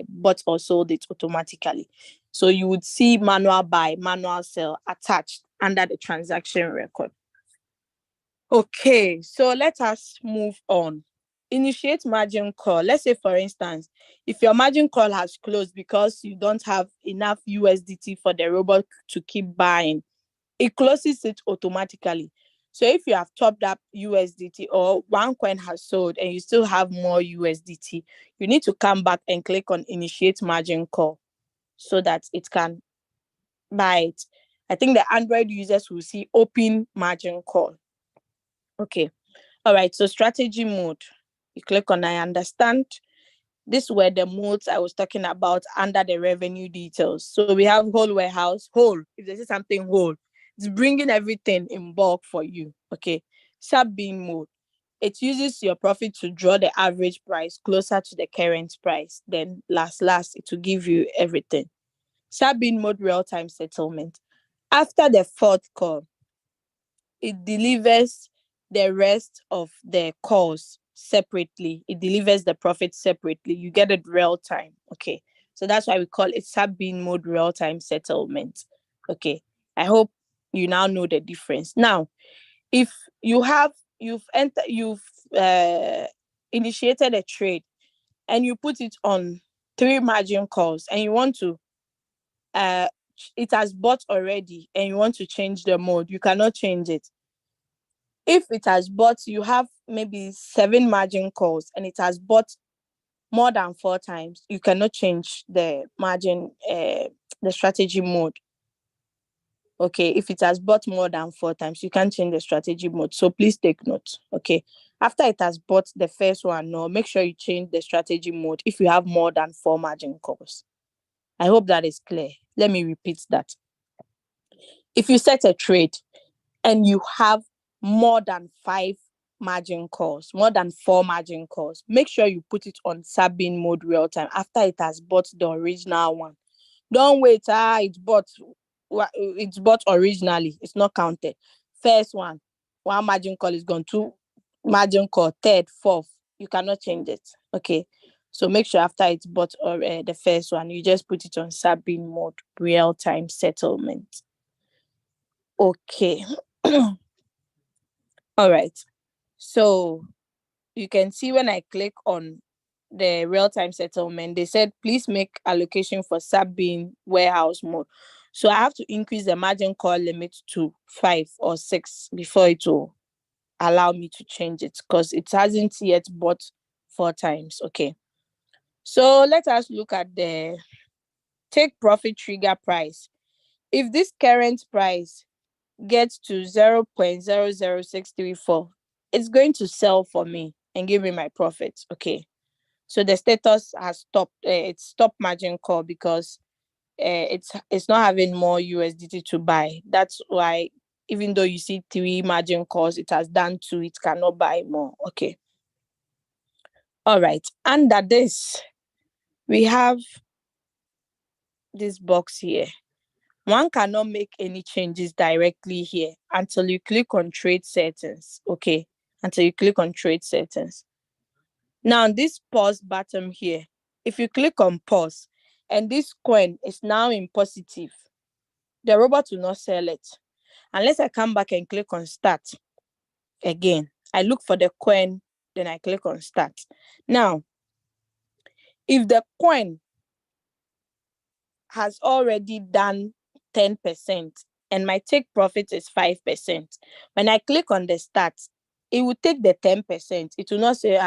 bought or sold it automatically. So you would see manual buy, manual sell attached under the transaction record. Okay, so let us move on. Initiate margin call. Let's say, for instance, if your margin call has closed because you don't have enough USDT for the robot to keep buying, it closes it automatically. So if you have topped up USDT or one coin has sold and you still have more USDT, you need to come back and click on initiate margin call so that it can buy it. I think the Android users will see open margin call. Okay. All right. So strategy mode. You click on I understand. These were the modes I was talking about under the revenue details. So we have whole warehouse, whole. If there's something whole, it's bringing everything in bulk for you. Okay. Sub-bin mode. It uses your profit to draw the average price closer to the current price. Then last, it will give you everything. Sub-bin mode real-time settlement. After the fourth call, it delivers the rest of the calls separately. It delivers the profit separately. You get it real time. Okay. So that's why we call it sub-bin mode real time settlement. Okay. I hope you now know the difference. Now, if you've initiated a trade and you put it on 3 margin calls and you want to it has bought already and you want to change the mode, you cannot change it. If it has bought, you have maybe 7 margin calls and it has bought more than 4 times, you cannot change the margin, the strategy mode. Okay, if it has bought more than 4 times, you can't change the strategy mode. So please take note. Okay, after it has bought the first one, no, make sure you change the strategy mode if you have more than 4 margin calls. I hope that is clear. Let me repeat that. If you set a trade and you have more than 5 margin calls, more than 4 margin calls, make sure you put it on sub-bin mode real time after it has bought the original one. Don't wait, it's bought originally, it's not counted. First one margin call is gone, 2 margin call, third, fourth, you cannot change it. Okay, so make sure after it's bought or the first one, you just put it on sub-bin mode real time settlement. Okay. All right. So you can see when I click on the real-time settlement, they said, please make allocation for sub-bin warehouse mode. So I have to increase the margin call limit to 5 or 6 before it will allow me to change it because it hasn't yet bought 4 times. Okay. So let us look at the take profit trigger price. If this current price gets to 0.00634, it's going to sell for me and give me my profit. Okay, so the status has stopped. It's stopped margin call because it's not having more USDT to buy. That's why even though you see 3 margin calls, it has done 2. It cannot buy more. Okay. All right. Under this, we have this box here. One cannot make any changes directly here until you click on trade settings. Okay, until you click on trade settings. Now, this pause button here, if you click on pause and this coin is now in positive, the robot will not sell it. Unless I come back and click on start again. I look for the coin, then I click on start. Now, if the coin has already done 10% and my take profit is 5%, when I click on the start, it will take the 10%. It will not say,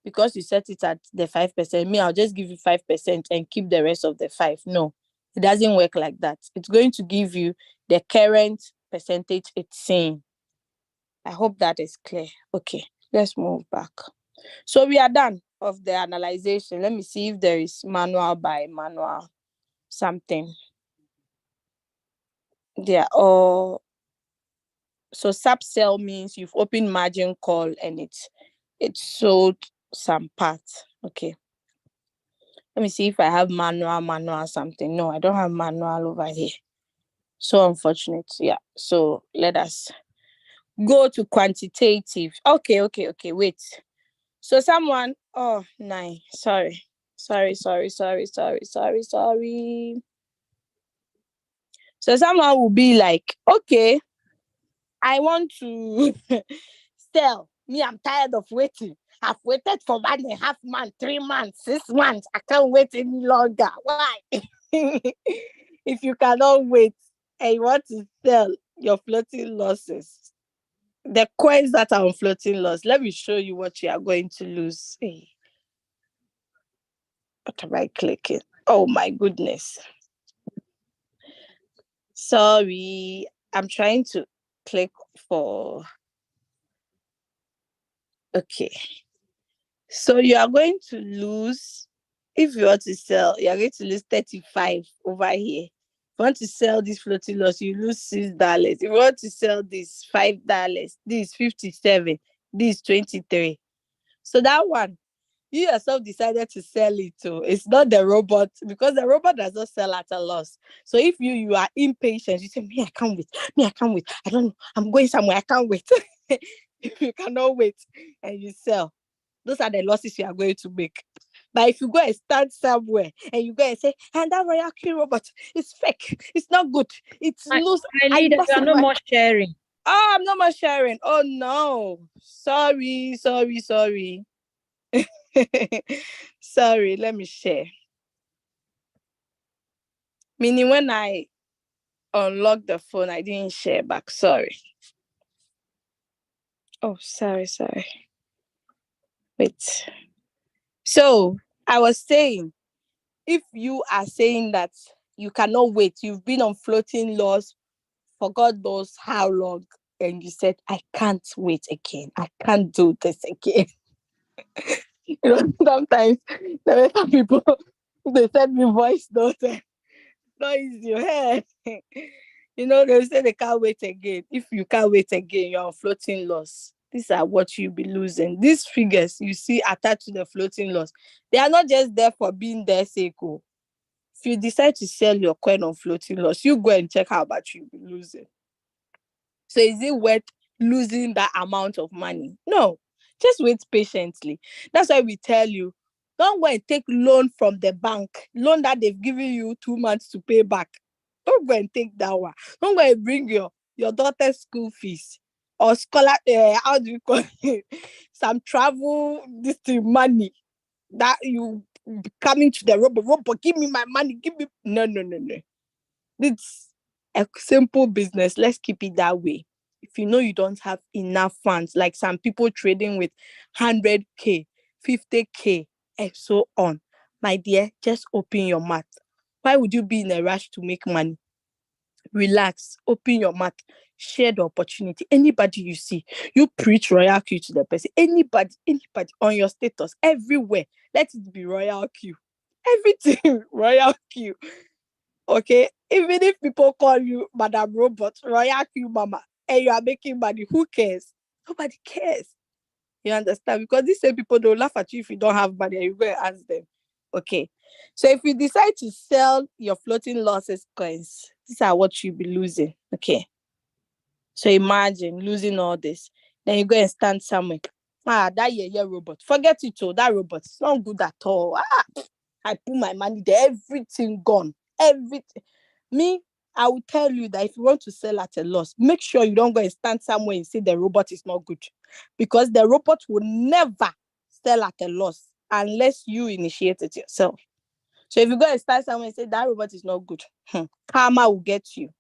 because you set it at the 5%, me, I'll just give you 5% and keep the rest of the 5. No, it doesn't work like that. It's going to give you the current percentage it's saying. I hope that is clear. Okay, let's move back. So we are done of the analyzation. Let me see if there is manual by manual something. They are all. So sub-sell means you've opened margin call and it's sold some parts. Okay. Let me see if I have manual something. No, I don't have manual over here. So unfortunate. Yeah. So let us go to quantitative. Okay. Wait. So someone, nine. Sorry. So someone will be like, okay, I want to sell. Me, I'm tired of waiting. I've waited for 1.5 months, 3 months, 6 months. I can't wait any longer. Why? If you cannot wait and you want to sell your floating losses, the coins that are on floating loss, let me show you what you are going to lose. Hey. What am I clicking? Oh my goodness. Sorry. I'm trying to click for. Okay. So you are going to lose, if you want to sell, you are going to lose 35 over here. If you want to sell this floating loss, you lose $6. If you want to sell this $5, this 57, this 23. So that one, you yourself decided to sell it too. It's not the robot, because the robot does not sell at a loss. So if you are impatient, you say, me, I can't wait. I don't know. I'm going somewhere. I can't wait. If you cannot wait and you sell, those are the losses you are going to make. But if you go and stand somewhere and you go and say, and that Royalq robot is fake, it's not good, it's loose. My leader, you are no more sharing. Oh, I'm not more sharing. Oh no. Sorry. Sorry, let me share. Meaning when I unlocked the phone, I didn't share back. Sorry. Oh, sorry. Wait. So I was saying, if you are saying that you cannot wait, you've been on floating loss for God knows how long, and you said, I can't wait again. I can't do this again. Sometimes there are some people, they send me voice notes. Not easy. Hey. They say they can't wait again. If you can't wait again, you're on floating loss. These are what you'll be losing. These figures you see attached to the floating loss, they are not just there for being there sake. If you decide to sell your coin on floating loss, you go and check how much you'll be losing. So is it worth losing that amount of money? No. Just wait patiently. That's why we tell you, don't go and take loan from the bank, loan that they've given you 2 months to pay back. Don't go and take that one. Don't go and bring your daughter's school fees or scholar, how do you call it? Some travel, this thing, money that you coming to the robot, give me my money, give me. No. It's a simple business. Let's keep it that way. If you know you don't have enough funds, like some people trading with 100K, 50K, and so on, my dear, just open your mouth. Why would you be in a rush to make money? Relax, open your mouth, share the opportunity. Anybody you see, you preach Royalq to the person. Anybody on your status, everywhere, let it be Royalq. Everything Royalq. Okay, even if people call you Madam Robot, Royalq Mama, and you are making money, who cares? Nobody cares. You understand? Because these same people, they'll laugh at you if you don't have money and you go and ask them. Okay. So if you decide to sell your floating losses coins, these are what you'll be losing. Okay. So imagine losing all this. Then you go and stand somewhere. That robot. Forget it all. That robot. It's not good at all. I put my money there. Everything gone. Everything. Me, I will tell you that if you want to sell at a loss, make sure you don't go and stand somewhere and say the robot is not good, because the robot will never sell at a loss unless you initiate it yourself. So if you go and start somewhere and say that robot is not good, karma will get you.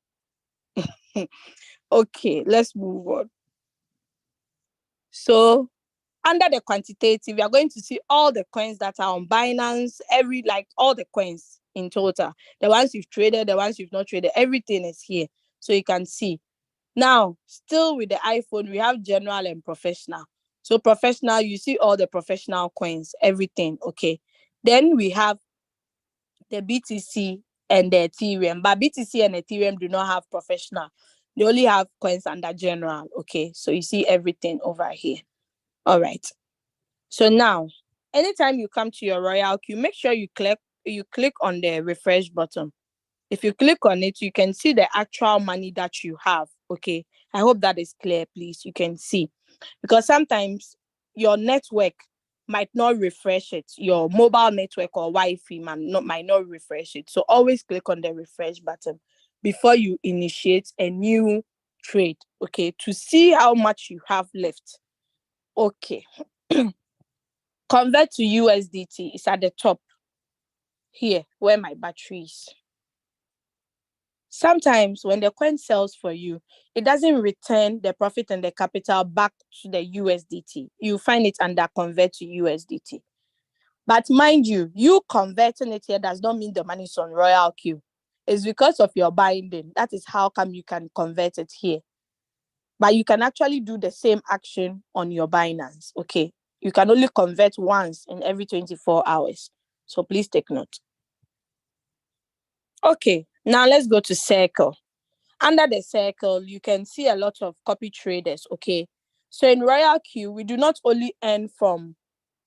Okay, let's move on. So under the quantitative, you are going to see all the coins that are on Binance, all the coins in total. The ones you've traded, the ones you've not traded, everything is here. So you can see. Now, still with the iPhone, we have general and professional. So professional, you see all the professional coins, everything. Okay. Then we have the BTC and the Ethereum. But BTC and Ethereum do not have professional. They only have coins under general. Okay. So you see everything over here. All right. So now, anytime you come to your Royalq, you make sure you click on the refresh button. If you click on it, you can see the actual money that you have. Okay. I hope that is clear, please. You can see. Because sometimes your network might not refresh it. Your mobile network or Wi-Fi might not refresh it. So always click on the refresh button before you initiate a new trade. Okay. To see how much you have left. Okay. Convert to USDT. It's at the top here where my battery is. Sometimes when the coin sells for you, it doesn't return the profit and the capital back to the USDT. You find it under convert to USDT. But mind you, you converting it here does not mean the money is on Royalq. It's because of your binding. That is how come you can convert it here. But you can actually do the same action on your Binance. Okay. You can only convert once in every 24 hours. So please take note. Okay, now let's go to Circle. Under the Circle, you can see a lot of copy traders. Okay. So in Royalq, we do not only earn from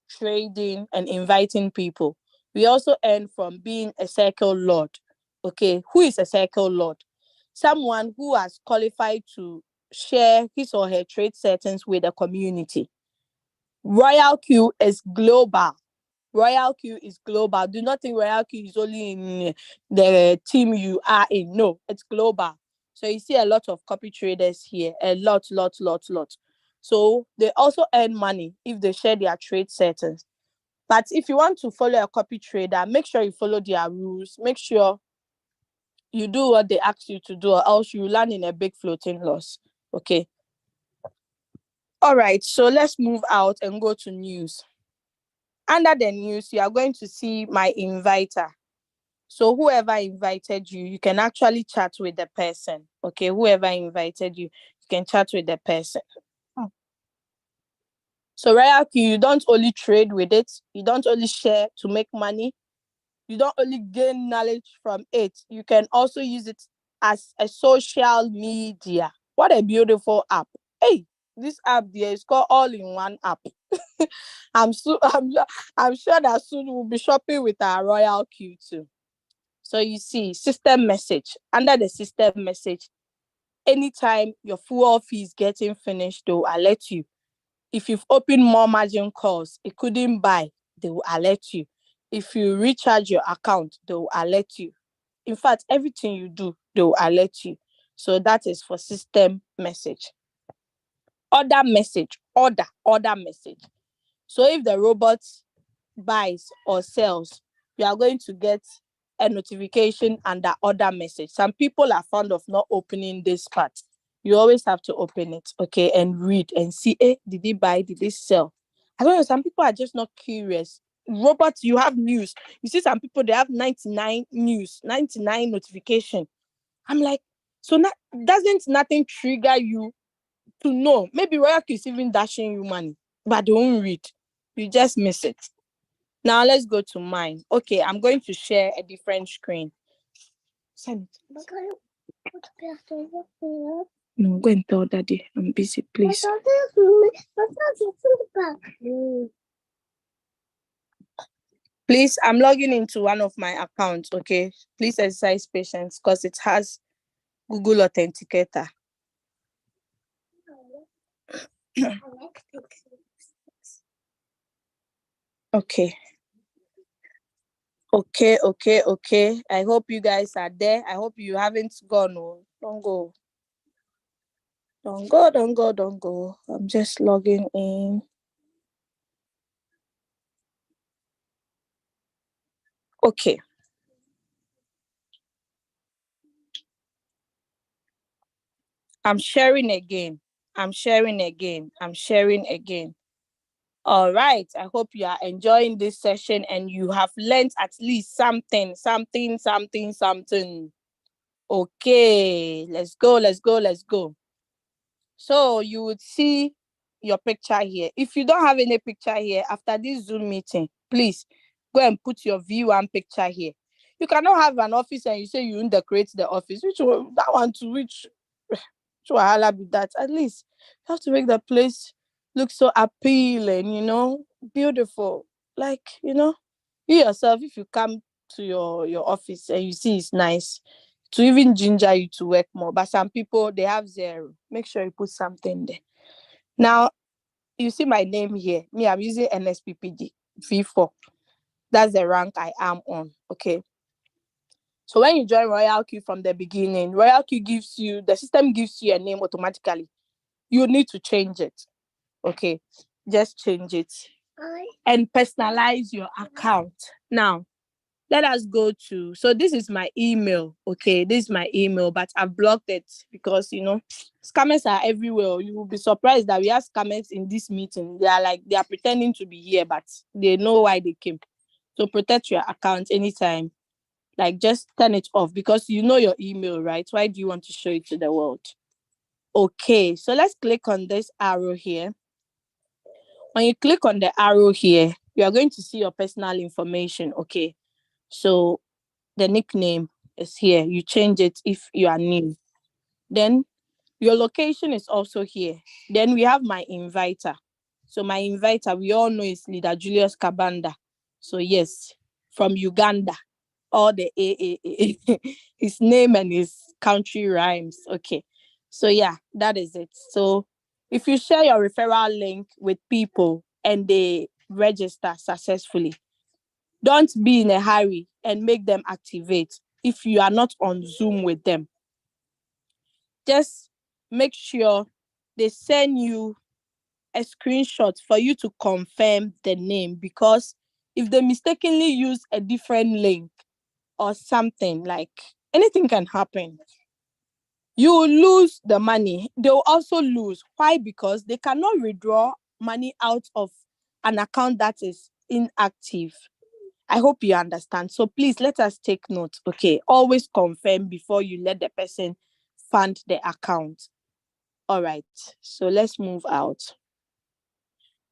trading and inviting people, we also earn from being a Circle Lord. Okay. Who is a Circle Lord? Someone who has qualified to share his or her trade settings with the community. Royalq is global. Royalq is global. Do not think Royalq is only in the team you are in. No, it's global. So you see a lot of copy traders here. A lot. So they also earn money if they share their trade settings. But if you want to follow a copy trader, make sure you follow their rules. Make sure you do what they ask you to do, or else you land in a big floating loss. Okay. All right. So let's move out and go to news. Under the news, you are going to see my inviter. So whoever invited you, you can actually chat with the person. Okay, whoever invited you, you can chat with the person. So Royalq, you don't only trade with it, you don't only share to make money, you don't only gain knowledge from it, you can also use it as a social media. What a beautiful app. Hey, this app there is called all in one app. I'm sure that soon we'll be shopping with our Royalq too. So you see, system message. Under the system message, anytime your fuel fee is getting finished, they will alert you. If you've opened more margin calls, it couldn't buy, they will alert you. If you recharge your account, they will alert you. In fact, everything you do, they will alert you. So that is for system message. Order message. Order message. So if the robot buys or sells, you are going to get a notification and the order message. Some people are fond of not opening this part. You always have to open it, okay, and read and see, did he buy, did he sell? I don't know, some people are just not curious. Robots, you have news. You see some people, they have 99 news, 99 notification. I'm like, so doesn't nothing trigger you to know? Maybe Royalq is even dashing you money, but don't read. You just miss it. Now let's go to mine. Okay, I'm going to share a different screen. Send it. No, go and tell daddy. I'm busy, please. Please, I'm logging into one of my accounts, okay? Please exercise patience because it has Google Authenticator. Okay. Okay. I hope you guys are there. I hope you haven't gone. Oh, don't go. Don't go. I'm just logging in. Okay. I'm sharing again. I'm sharing again. All right. I hope you are enjoying this session and you have learned at least something. Okay. Let's go. So you would see your picture here. If you don't have any picture here after this Zoom meeting, please go and put your V1 picture here. You cannot have an office and you say you won't decorate the office. Which one, that one to which wahala be that? At least you have to make the place look so appealing, beautiful. Like, you yourself, if you come to your office and you see it's nice, to even ginger you to work more. But some people, they have zero. Make sure you put something there. Now, you see my name here. Me, I'm using NSPPD V4. That's the rank I am on. Okay. So when you join Royalq from the beginning, Royalq the system gives you a name automatically. You need to change it. Okay. Just change it and personalize your account. Now, let us go to, so this is my email. Okay, this is my email, but I've blocked it because scammers are everywhere. You will be surprised that we have scammers in this meeting. They are pretending to be here, but they know why they came. So protect your account anytime. Like, just turn it off because you know your email, right? Why do you want to show it to the world? Okay, so let's click on this arrow here. When you click on the arrow here, you are going to see your personal information. Okay, so the nickname is here. You change it if you are new. Then your location is also here. Then we have my inviter. So my inviter, we all know is Leader Julius Kabanda. So yes, from Uganda. All the A. His name and his country rhymes. Okay. So yeah, that is it. So if you share your referral link with people and they register successfully, don't be in a hurry and make them activate if you are not on Zoom with them. Just make sure they send you a screenshot for you to confirm the name, because if they mistakenly use a different link or something, like, anything can happen. You will lose the money. They will also lose. Why? Because they cannot withdraw money out of an account that is inactive. I hope you understand. So please let us take note. Okay. Always confirm before you let the person fund the account. All right. So let's move out.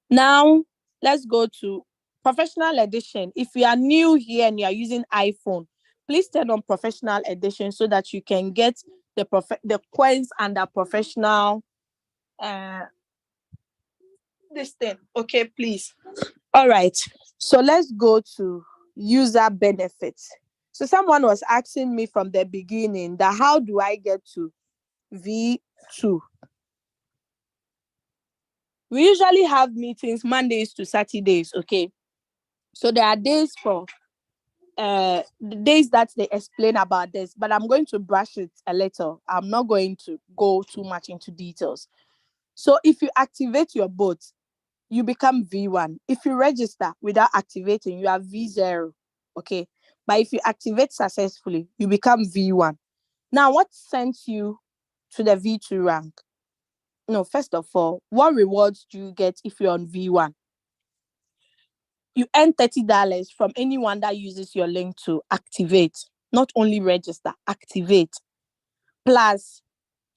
Now, let's go to professional edition. If you are new here and you are using iPhone, please turn on professional edition so that you can get the coins under professional uh this thing. Okay, please. All right. So let's go to user benefits. So someone was asking me from the beginning that how do I get to V2? We usually have meetings Mondays to Saturdays, okay? So there are days for the days that they explain about this, but I'm going to brush it a little. I'm not going to go too much into details. So if you activate your bot, you become V1. If you register without activating, you are V0. Okay. But if you activate successfully, you become V1. Now, what sends you to the V2 rank? No, first of all, what rewards do you get if you're on V1? You earn $30 from anyone that uses your link to activate, not only register, activate, plus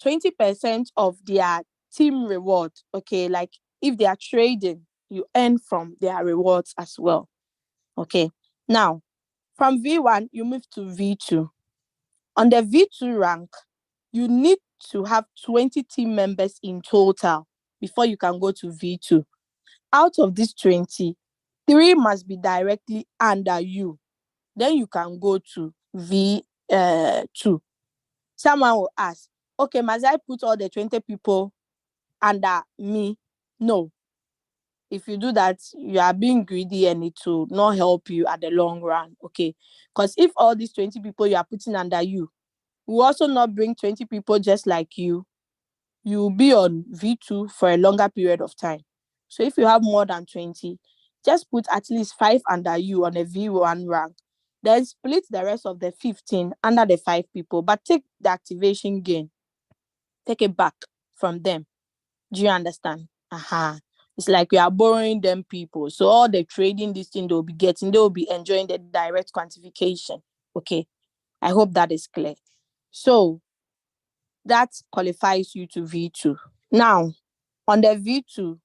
20% of their team reward. Okay, like if they are trading, you earn from their rewards as well. Okay, now from V1, you move to V2. On the V2 rank, you need to have 20 team members in total before you can go to V2. Out of these 20, 3 must be directly under you. Then you can go to V2. Someone will ask, okay, must I put all the 20 people under me? No. If you do that, you are being greedy and it will not help you at the long run. Okay. Because if all these 20 people you are putting under you will also not bring 20 people just like you will be on V2 for a longer period of time. So if you have more than 20, just put at least 5 under you on a V1 rank. Then split the rest of the 15 under the 5 people, but take the activation gain. Take it back from them. Do you understand? It's like we are borrowing them people. So all the trading this thing they'll be getting, they'll be enjoying the direct quantification. Okay. I hope that is clear. So that qualifies you to V2. Now, on the V2,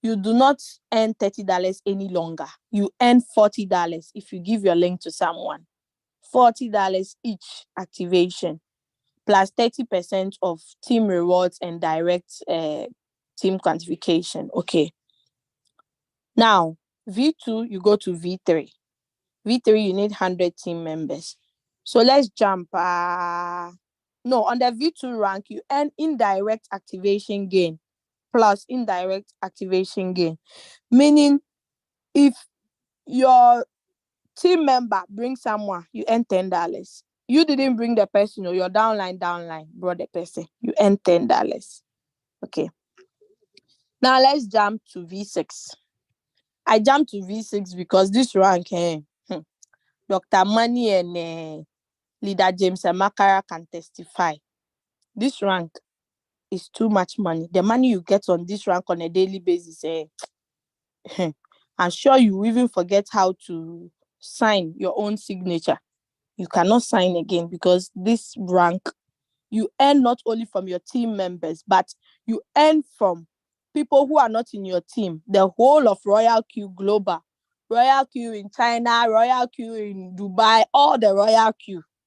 you do not earn $30 any longer. You earn $40 if you give your link to someone. $40 each activation, plus 30% of team rewards and direct team quantification. Okay. Now, V2, you go to V3. V3, you need 100 team members. So let's jump. No, on the V2 rank, you earn indirect activation gain plus indirect activation gain. Meaning, if your team member brings someone, you earn $10. You didn't bring the person, or your downline brought the person, you earn $10. Okay. Now let's jump to V6. I jumped to V6 because this rank, Dr. Money and Leader James Amakara can testify. This rank is too much money. The money you get on this rank on a daily basis, I'm sure you even forget how to sign your own signature. You cannot sign again because this rank, you earn not only from your team members, but you earn from people who are not in your team. The whole of Royalq Global, Royalq in China, Royalq in Dubai, all the Royalq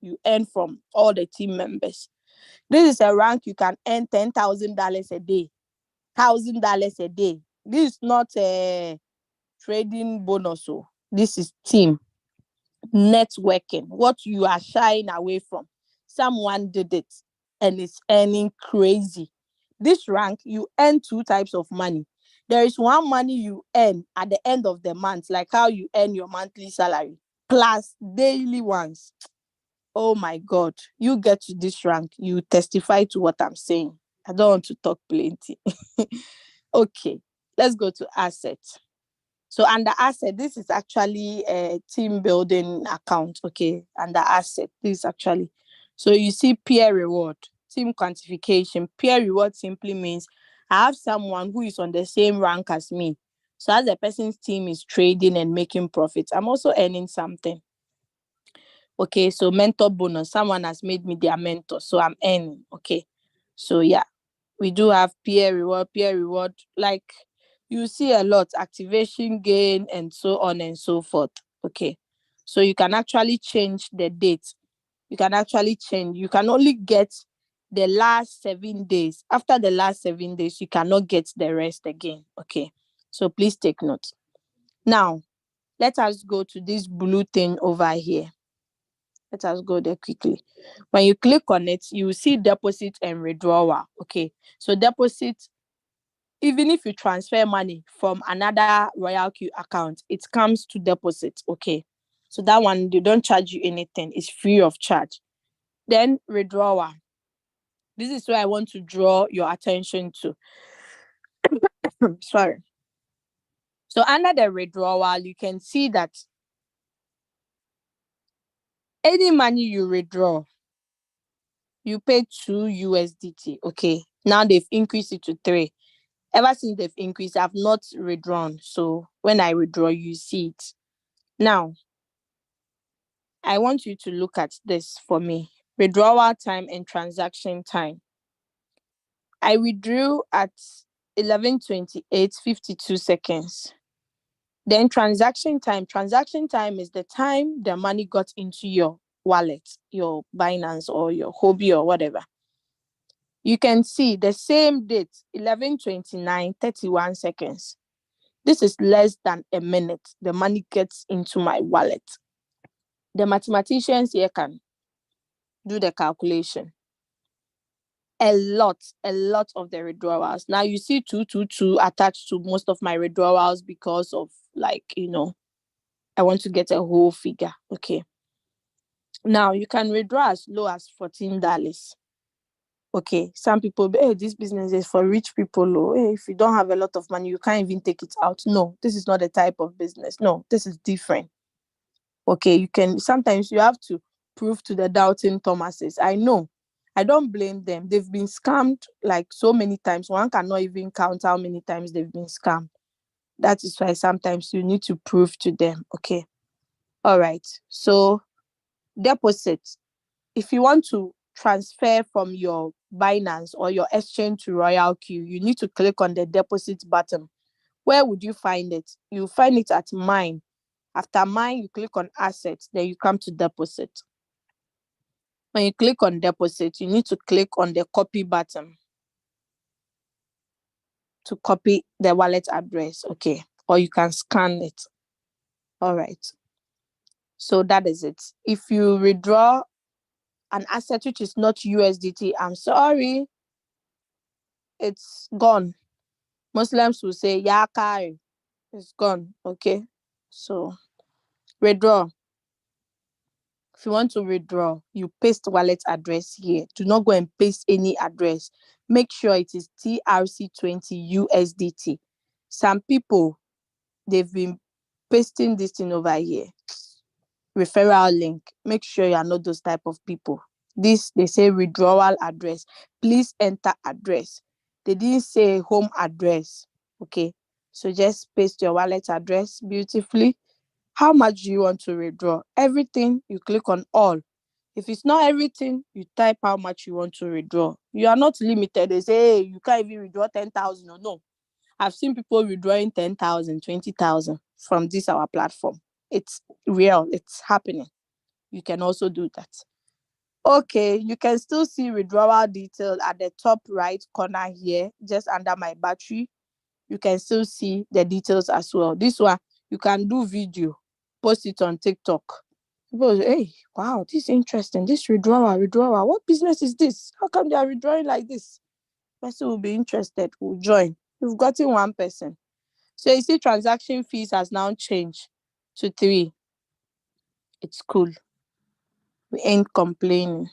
you earn from all the team members. This is a rank you can earn $10,000 a day, $1,000 a day. This is not a trading bonus. So this is team networking. What you are shying away from, someone did it and is earning crazy. This rank, you earn 2 types of money. There is one money you earn at the end of the month, like how you earn your monthly salary, plus daily ones. Oh my God, you get to this rank, you testify to what I'm saying. I don't want to talk plenty. Okay, let's go to assets. So under asset, this is actually a team building account. Okay, under asset, this is actually. So you see peer reward, team quantification. Peer reward simply means I have someone who is on the same rank as me. So as the person's team is trading and making profits, I'm also earning something. Okay, so mentor bonus. Someone has made me their mentor, so I'm earning. Okay, so yeah, we do have peer reward, like you see a lot, activation gain and so on and so forth. Okay, so you can actually change the date. You can only get the last 7 days. After the last 7 days, you cannot get the rest again. Okay, so please take note. Now let us go to this blue thing over here. Let us go there quickly. When you click on it, you will see deposit and withdrawal. Okay, so deposit, even if you transfer money from another Royalq account, it comes to deposit. Okay, so that one, they don't charge you anything. It's free of charge. Then withdrawal. This is where I want to draw your attention to. Sorry. So under the withdrawal, you can see that any money you withdraw, you pay 2 USDT. Okay, now they've increased it to 3. Ever since they've increased, I've not withdrawn. So when I withdraw, you see it. Now, I want you to look at this for me. Withdrawal time and transaction time. I withdrew at 11:28:52. Then transaction time. Transaction time is the time the money got into your wallet, your Binance or your Hobby or whatever. You can see the same date, 11:29:31. This is less than a minute. The money gets into my wallet. The mathematicians here can do the calculation. a lot of the withdrawals. Now you see 222 attached to most of my withdrawals because of, like, I want to get a whole figure. Okay. Now you can withdraw as low as $14. Okay. Some people, hey, this business is for rich people. Oh, hey, if you don't have a lot of money, you can't even take it out. No, this is not the type of business. No, this is different. Okay. Sometimes you have to prove to the doubting Thomases. I know. I don't blame them. They've been scammed like so many times. One cannot even count how many times they've been scammed. That is why sometimes you need to prove to them. Okay. All right. So deposit. If you want to transfer from your Binance or your exchange to Royalq, you need to click on the deposit button. Where would you find it? You find it at mine. After mine, you click on assets, then you come to deposit. When you click on deposit, you need to click on the copy button to copy the wallet address. Okay. Or you can scan it. All right. So that is it. If you withdraw an asset which is not USDT, I'm sorry, it's gone. Muslims will say, "Ya kari," it's gone. Okay. So withdraw. If you want to withdraw, you paste wallet address here. Do not go and paste any address. Make sure it is TRC20 USDT. Some people, they've been pasting this thing over here. Referral link. Make sure you are not those type of people. This, they say withdrawal address. Please enter address. They didn't say home address. Okay. So just paste your wallet address beautifully. How much do you want to withdraw? Everything, you click on all. If it's not everything, you type how much you want to withdraw. You are not limited. They say, hey, you can't even withdraw 10,000 or no. I've seen people withdrawing 10,000, 20,000 from this our platform. It's real. It's happening. You can also do that. Okay, you can still see withdrawal detail at the top right corner here, just under my battery. You can still see the details as well. This one, you can do video, post it on TikTok. People say, hey, wow, this is interesting. This withdrawal. What business is this? How come they are withdrawing like this? Person will be interested, will join. You've gotten one person. So you see, transaction fees has now changed to 3. It's cool. We ain't complaining.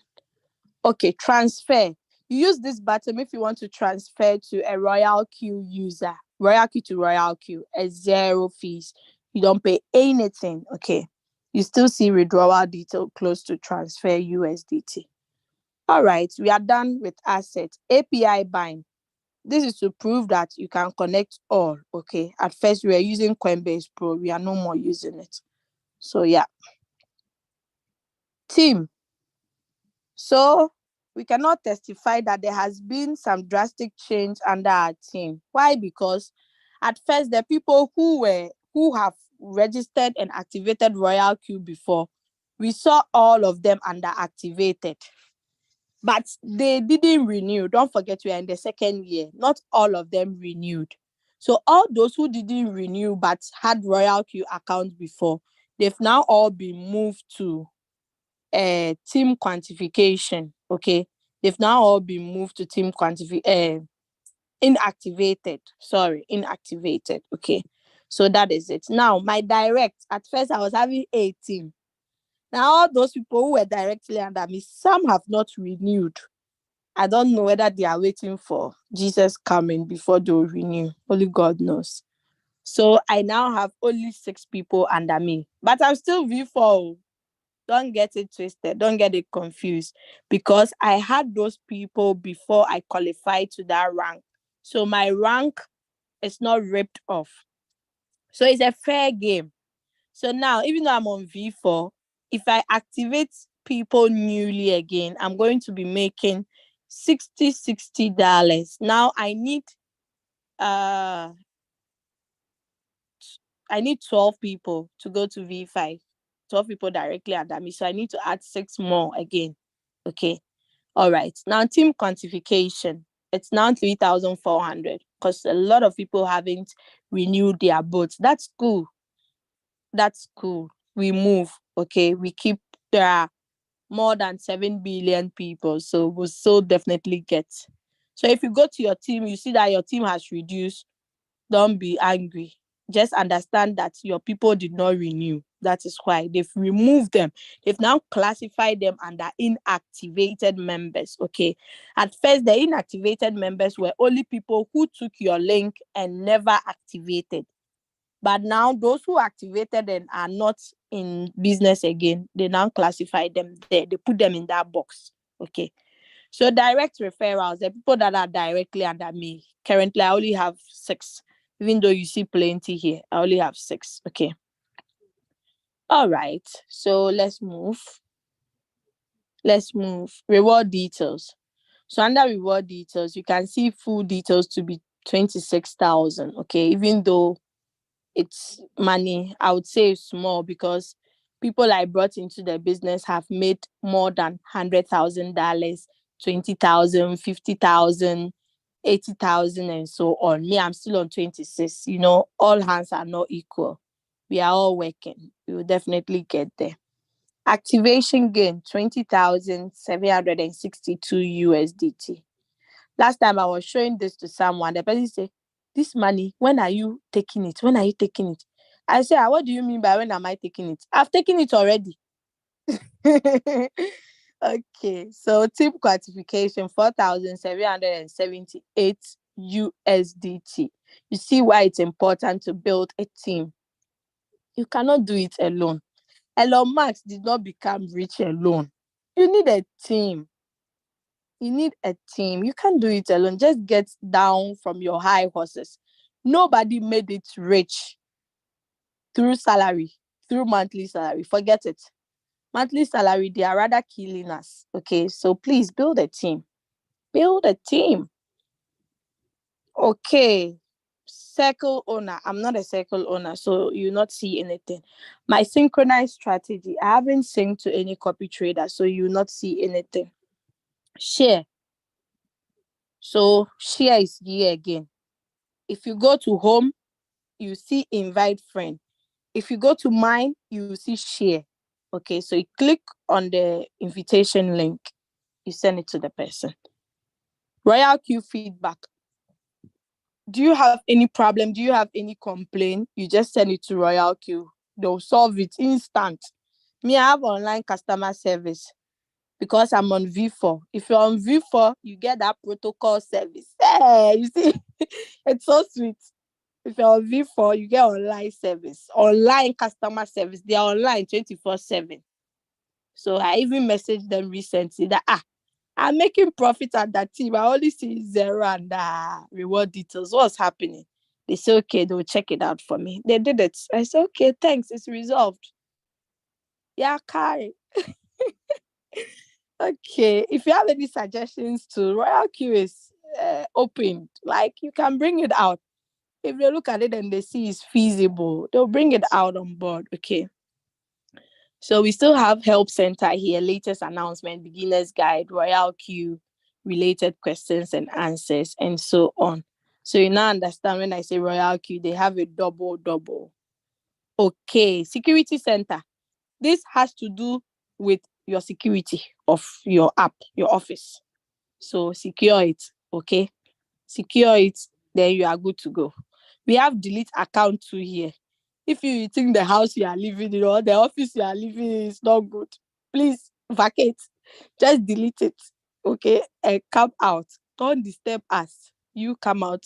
Okay, transfer. You use this button if you want to transfer to a Royalq user. Royalq to Royalq, a 0 fees. You don't pay anything. Okay. You still see withdrawal detail close to transfer USDT. All right, we are done with assets. API bind. This is to prove that you can connect all. Okay. At first, we were using Coinbase Pro. We are no more using it. So, yeah. Team. So, we cannot testify that there has been some drastic change under our team. Why? Because at first, the people who have registered and activated Royalq before, we saw all of them under activated. But they didn't renew. Don't forget, we are in the second year. Not all of them renewed. So all those who didn't renew but had Royalq accounts before, they've now all been moved to team quantification. Okay. They've now all been moved to team inactivated. Sorry, inactivated. Okay. So that is it. Now, my direct, at first I was having 18. Now, all those people who were directly under me, some have not renewed. I don't know whether they are waiting for Jesus coming before they will renew. Only God knows. So I now have only 6 people under me. But I'm still V4. Don't get it twisted. Don't get it confused. Because I had those people before I qualified to that rank. So my rank is not ripped off. So it's a fair game. So now, even though I'm on V4, if I activate people newly again, I'm going to be making $60. Now I need 12 people to go to V5. 12 people directly under me. So I need to add 6 more again. Okay. All right. Now team quantification. It's now 3,400 because a lot of people haven't renewed their boats. That's cool. We move. Okay. We keep the more than 7 billion people. So we'll so definitely get. So if you go to your team, you see that your team has reduced, don't be angry. Just understand that your people did not renew. That is why they've removed them. They've now classified them under inactivated members. Okay. At first, the inactivated members were only people who took your link and never activated. But now those who activated and are not in business again, they now classify them there. They put them in that box. Okay. So direct referrals, the people that are directly under me. Currently, I only have 6. Even though you see plenty here, I only have 6. Okay. All right. So let's move. Reward details. So under reward details, you can see full details to be 26,000. Okay. Even though it's money, I would say it's small because people I brought into the business have made more than $100,000, 20,000, 50,000, 80,000, and so on. Me, I'm still on 26. All hands are not equal. We are all working. We will definitely get there. Activation gain 20,762 USDT. Last time I was showing this to someone, the person said, "This money, when are you taking it? When are you taking it?" I said, "What do you mean by when am I taking it? I've taken it already." Okay, so team quantification 4,778 USDT. You see why it's important to build a team. You cannot do it alone. Elon Musk did not become rich alone. You need a team. You can't do it alone. Just get down from your high horses. Nobody made it rich through salary, through monthly salary. Forget it. Monthly salary, they are rather killing us. Okay, so please build a team. Build a team. Okay. Circle owner. I'm not a circle owner, so you not see anything. My synchronized strategy. I haven't synced to any copy trader, so you not see anything. Share. So share is here again. If you go to home, you see invite friend. If you go to mine, you see share. Okay, so you click on the invitation link, you send it to the person. Royalq feedback. Do you have any problem? Do you have any complaint? You just send it to Royalq. They'll solve it instant. Me, I have online customer service because I'm on V4. If you're on V4, you get that protocol service. Hey, you see, it's so sweet. If you're on V4, you get online service, online customer service. They are online 24/7. So I even messaged them recently that I'm making profit at that team. I only see 0 and reward details. What's happening? They say, okay, they'll check it out for me. They did it. I said, okay, thanks. It's resolved. Yeah, Kai. Okay. If you have any suggestions to Royalq is open. Like you can bring it out. If they look at it and they see it's feasible, they'll bring it out on board. Okay. So we still have help center here, latest announcement, beginner's guide, Royalq, related questions and answers, and so on. So you now understand when I say Royalq, they have a double. Okay, security center. This has to do with your security of your app, your office. So secure it, okay? Secure it, then you are good to go. We have delete account too here. If you think the house you are living in or the office you are living in is not good, please vacate. Just delete it, okay? And come out. Don't disturb us. You come out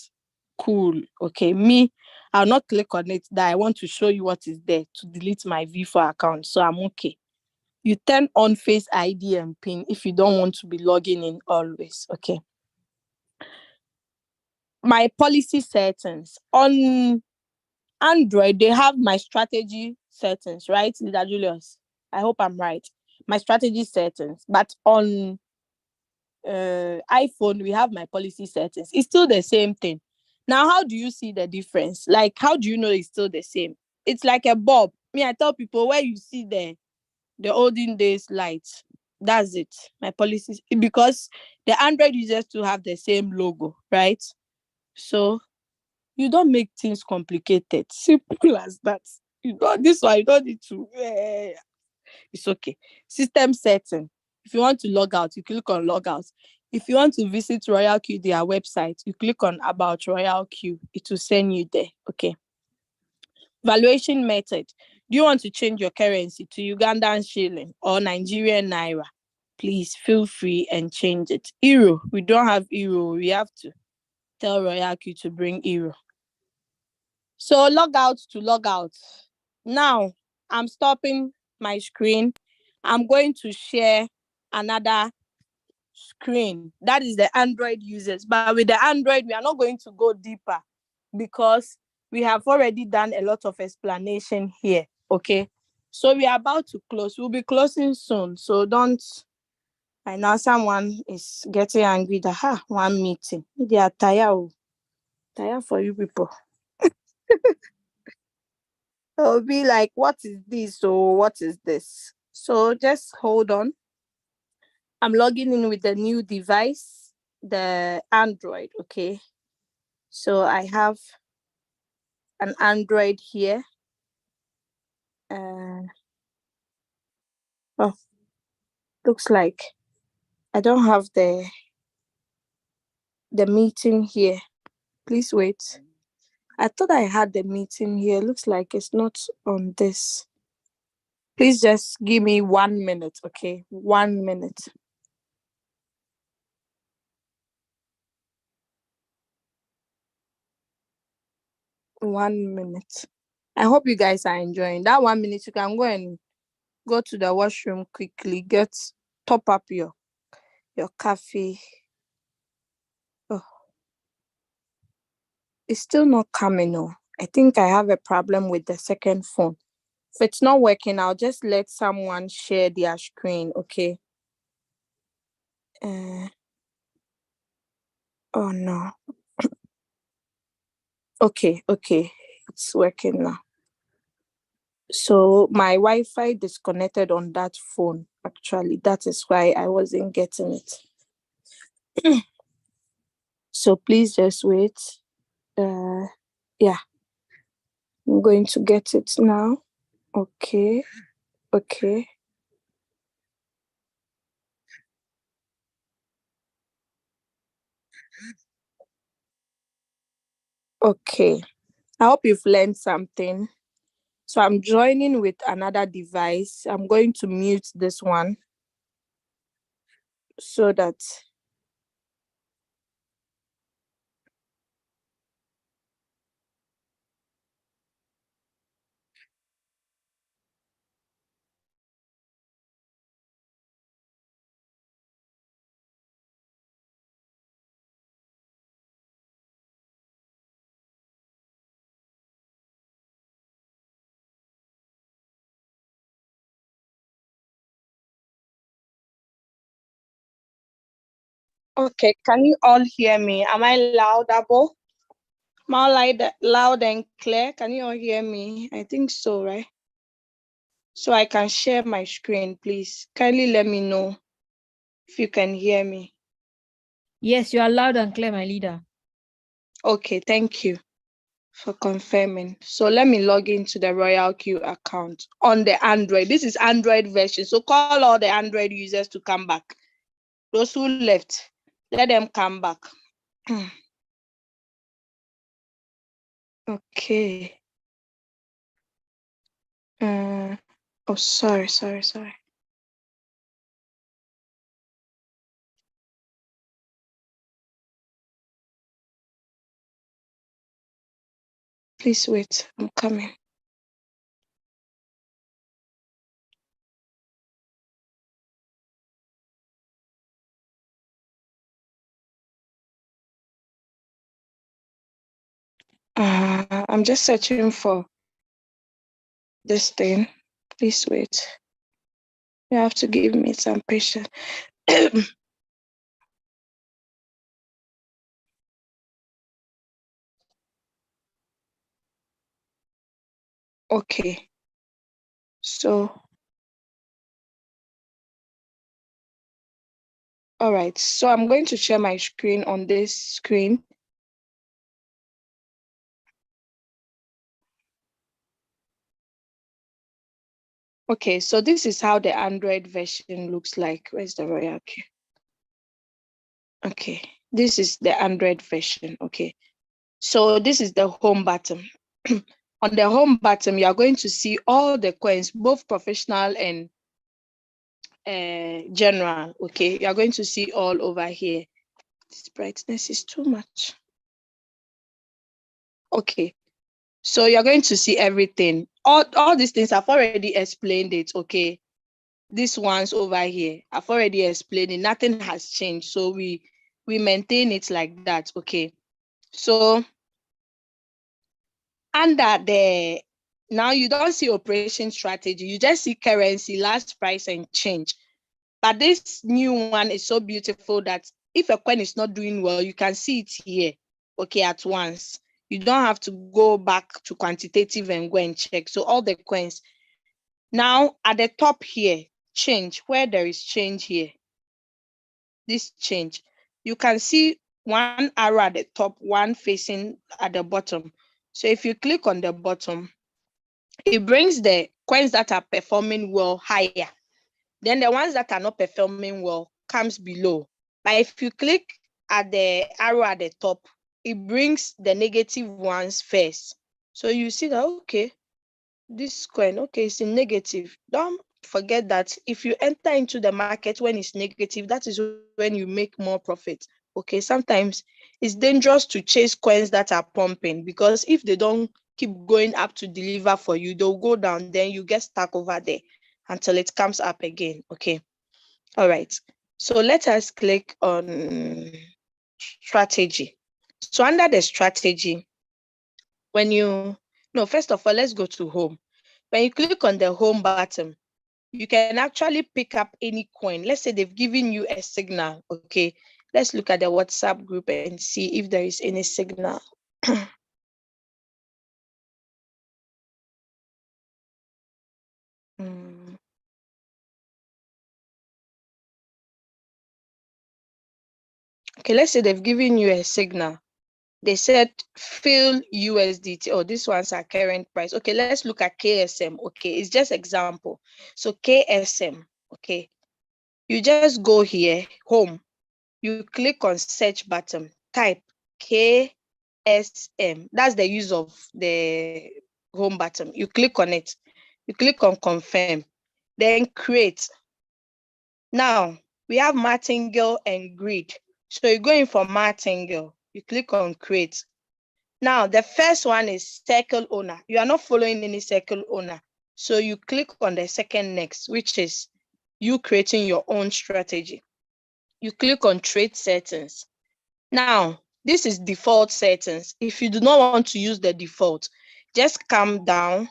cool, okay? Me, I'll not click on it that I want to show you what is there to delete my V4 account, so I'm okay. You turn on Face ID and PIN if you don't want to be logging in always, okay? My policy settings on Android, they have my strategy settings, right, Leader Julius? I hope I'm right. My strategy settings. But on iPhone, we have my policy settings. It's still the same thing. Now, how do you see the difference? Like, how do you know it's still the same? It's like a bulb. Me, I tell people where you see the olden days lights, that's it. My policies, because the Android users to have the same logo, right? So you don't make things complicated. Simple as that. You don't. This one you don't need to. It's okay. System setting. If you want to log out, you click on log out. If you want to visit Royalq, their website, you click on about Royalq. It will send you there. Okay. Valuation method. Do you want to change your currency to Ugandan shilling or Nigerian naira? Please feel free and change it. Euro. We don't have euro. We have to tell Royalq to bring euro. So log out to log out. Now, I'm stopping my screen. I'm going to share another screen. That is the Android users. But with the Android, we are not going to go deeper because we have already done a lot of explanation here. Okay. So we are about to close. We'll be closing soon. So don't. I know someone is getting angry that one meeting. They are tired. Tired for you people. They'll be like, what is this? Or what is this? So just hold on. I'm logging in with the new device, the Android. Okay. So I have an Android here. Oh, looks like I don't have the meeting here. Please wait. I thought I had the meeting here. Looks like it's not on this. Please just give me 1 minute, okay? 1 minute. One minute. I hope you guys are enjoying that 1 minute. You can go to the washroom quickly, top up your coffee. Oh, it's still not coming. No, I think I have a problem with the second phone. If it's not working, I'll just let someone share their screen, okay? Oh no. Okay, it's working now. So my Wi-Fi disconnected on that phone. Actually, that is why I wasn't getting it. So please just wait. Yeah, I'm going to get it now. Okay. Okay. Okay. I hope you've learned something. So I'm joining with another device. I'm going to mute this one so that okay, can you all hear me? Am I laudable? More loud and clear? Can you all hear me? I think so, right? So I can share my screen, please. Kindly let me know if you can hear me. Yes, you are loud and clear, my leader. Okay, thank you for confirming. So let me log into the Royalq account on the Android. This is Android version. So call all the Android users to come back. Those who left, let them come back. Okay. Oh, sorry. Please wait. I'm coming. I'm just searching for this thing. Please wait. You have to give me some patience. Okay. So, all right. So I'm going to share my screen on this screen. Okay, so this is how the Android version looks like. Where's the Royalq? Okay, this is the Android version. Okay, so this is the home button. On the home button, you are going to see all the coins, both professional and general. Okay, you are going to see all over here. This brightness is too much. Okay, so you're going to see everything. All these things I've already explained it. Okay, these ones over here I've already explained it. Nothing has changed, so we maintain it like that. Okay, so under the now you don't see operation strategy, you just see currency, last price, and change. But this new one is so beautiful that if a coin is not doing well, you can see it here, okay, at once. You don't have to go back to quantitative and go and check. So all the coins. Now at the top here, change, where there is change here, this change, you can see one arrow at the top, one facing at the bottom. So if you click on the bottom, it brings the coins that are performing well higher. Then the ones that are not performing well comes below. But if you click at the arrow at the top, it brings the negative ones first. So you see that, okay, this coin, okay, it's in negative. Don't forget that if you enter into the market when it's negative, that is when you make more profit. Okay, sometimes it's dangerous to chase coins that are pumping, because if they don't keep going up to deliver for you, they'll go down, then you get stuck over there until it comes up again. Okay, all right, so let us click on strategy. So under the strategy, when you no first of all, let's go to home. When you click on the home button, you can actually pick up any coin. Let's say they've given you a signal. Okay, let's look at the WhatsApp group and see if there is any signal. Mm. Okay, let's say they've given you a signal. They said fill USDT. Oh, these ones are current price. Okay, let's look at KSM. Okay, it's just example. So KSM, okay, you just go here, home. You click on search button, type KSM. That's the use of the home button. You click on it. You click on confirm, then create. Now, we have martingale and grid. So you're going for martingale. You click on create. Now, the first one is circle owner. You are not following any circle owner. So you click on the second next, which is you creating your own strategy. You click on trade settings. Now, this is default settings. If you do not want to use the default, just come down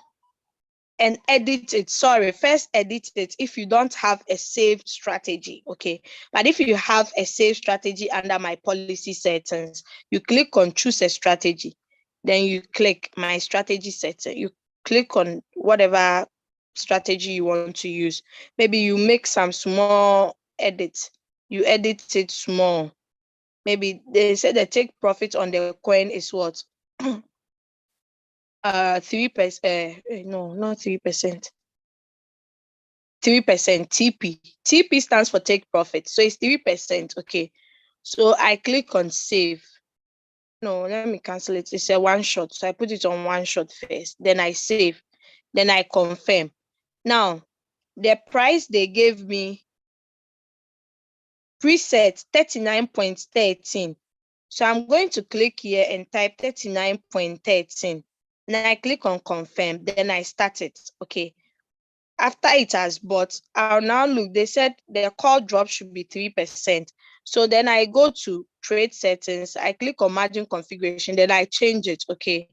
and edit it. Sorry, first edit it if you don't have a saved strategy. Okay, but if you have a saved strategy under my policy settings, you click on choose a strategy, then you click my strategy setting. You click on whatever strategy you want to use. Maybe you make some small edits. You edit it small. Maybe they said the take profit on the coin is what? 3%. No, not 3%. 3% TP. TP stands for take profit. So it's 3%. Okay. So I click on save. No, let me cancel it. It's a one shot. So I put it on one shot first. Then I save. Then I confirm. Now, the price they gave me preset 39.13. So I'm going to click here and type 39.13. Then I click on confirm. Then I start it. Okay. After it has bought, I'll now look. They said the call drop should be 3%. So then I go to trade settings. I click on margin configuration. Then I change it. Okay.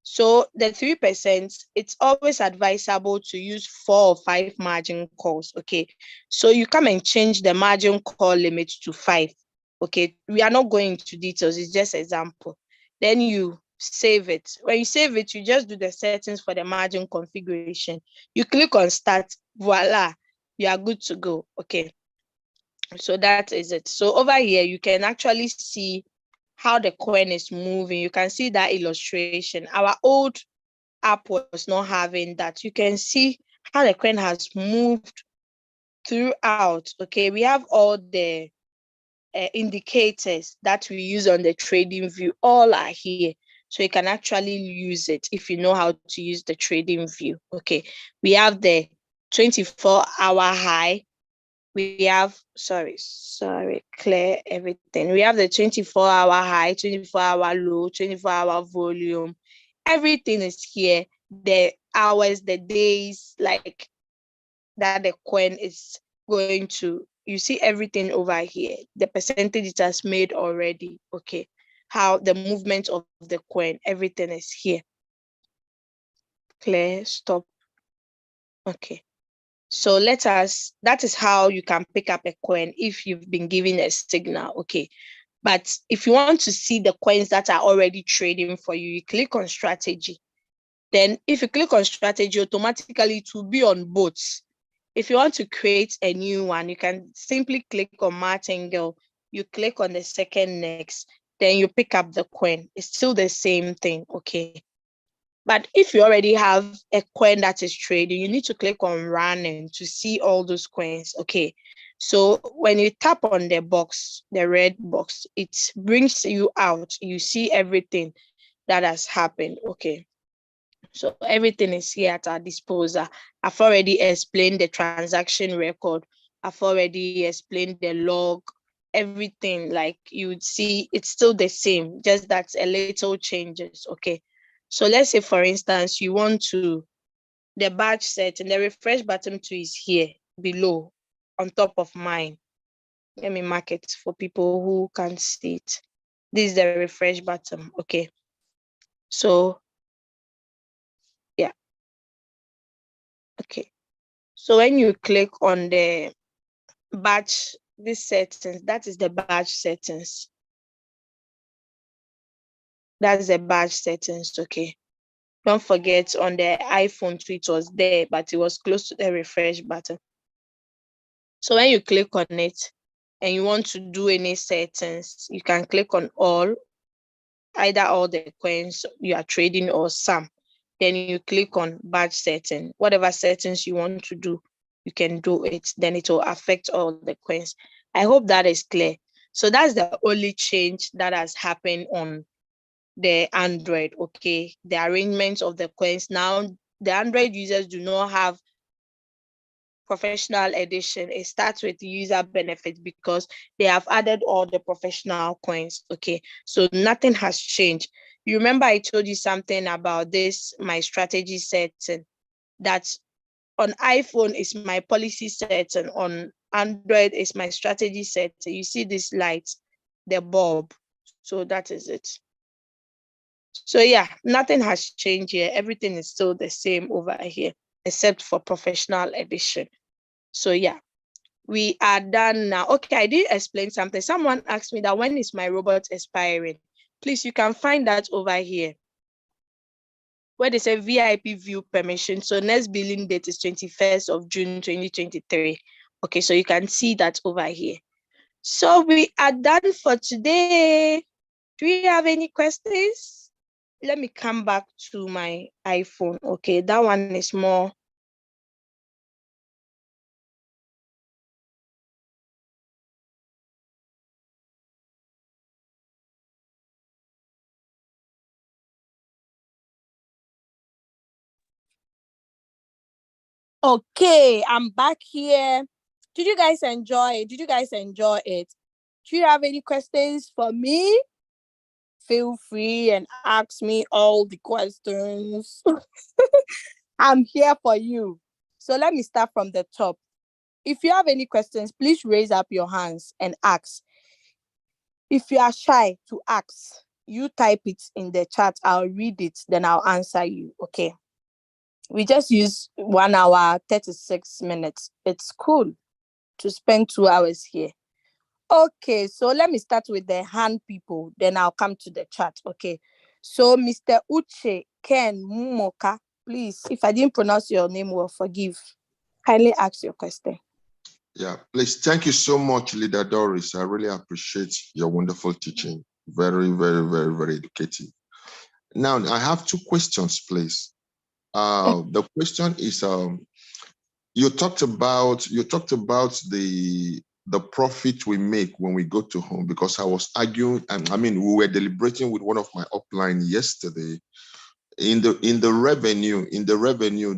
So the 3%, it's always advisable to use 4 or 5 margin calls. Okay. So you come and change the margin call limit to 5. Okay. We are not going into details. It's just example. Then you save it. When you save it, you just do the settings for the margin configuration. You click on start. Voila. You are good to go. Okay. So that is it. So over here, you can actually see how the coin is moving. You can see that illustration. Our old app was not having that. You can see how the coin has moved throughout. Okay, we have all the indicators that we use on the trading view. All are here, so you can actually use it if you know how to use the trading view. Okay, we have the 24-hour high. We have clear everything. We have the 24-hour high, 24-hour low, 24-hour volume. Everything is here. The hours, the days, like that the coin is going to, you see everything over here, the percentage it has made already. Okay, how the movement of the coin, everything is here. Clear, stop. Okay, so that is how you can pick up a coin if you've been given a signal. Okay, but if you want to see the coins that are already trading for you, you click on strategy. Then if you click on strategy, automatically it will be on both. If you want to create a new one, you can simply click on martingale. You click on the second next, then you pick up the coin. It's still the same thing, okay? But if you already have a coin that is trading, you need to click on running to see all those coins, okay? So when you tap on the box, the red box, it brings you out. You see everything that has happened, okay? So everything is here at our disposal. I've already explained the transaction record. I've already explained the log, everything. Like you would see, it's still the same, just that a little changes. Okay. So let's say, for instance, you want to, the batch set and the refresh button too is here below on top of mine. Let me mark it for people who can't see it. This is the refresh button. Okay. So, yeah. Okay. So when you click on the batch, this settings, that is the batch settings. That's the batch settings, okay. Don't forget on the iPhone too, it was there, but it was close to the refresh button. So when you click on it and you want to do any settings, you can click on all, either all the coins you are trading or some. Then you click on batch setting. Whatever settings you want to do, you can do it. Then it will affect all the coins. I hope that is clear. So that's the only change that has happened on the Android. Okay, the arrangement of the coins. Now the Android users do not have professional edition. It starts with user benefits because they have added all the professional coins. Okay, so nothing has changed. You remember I told you something about this, my strategy setting, that on iPhone is my policy setting, on Android is my strategy setting. You see this light, the bulb. So that is it. So yeah, nothing has changed here. Everything is still the same over here, except for professional edition. So yeah, we are done now. Okay, I did explain something. Someone asked me that when is my robot expiring? Please, you can find that over here where they say VIP view permission. So next billing date is 21st of June 2023. Okay, so you can see that over here. So we are done for today. Do you have any questions? Let me come back to my iPhone. Okay, that one is more. Okay, I'm back here. Did you guys enjoy it? Did you guys enjoy it? Do you have any questions for me? Feel free and ask me all the questions. I'm here for you. So let me start from the top. If you have any questions, please raise up your hands and ask. If you are shy to ask, you type it in the chat. I'll read it, then I'll answer you. Okay. We just use 1 hour, 36 minutes. It's cool to spend 2 hours here. Okay, so let me start with the hand people, then I'll come to the chat. Okay, so Mr. Uche Ken Mumoka, please, if I didn't pronounce your name well, forgive. Kindly ask your question. Yeah, please. Thank you so much, Leader Doris. I really appreciate your wonderful teaching. Very, very, very, very educative. Now, I have two questions, please. The question is, you talked about the profit we make when we go to home, because I was arguing, I mean, we were deliberating with one of my upline yesterday in the revenue,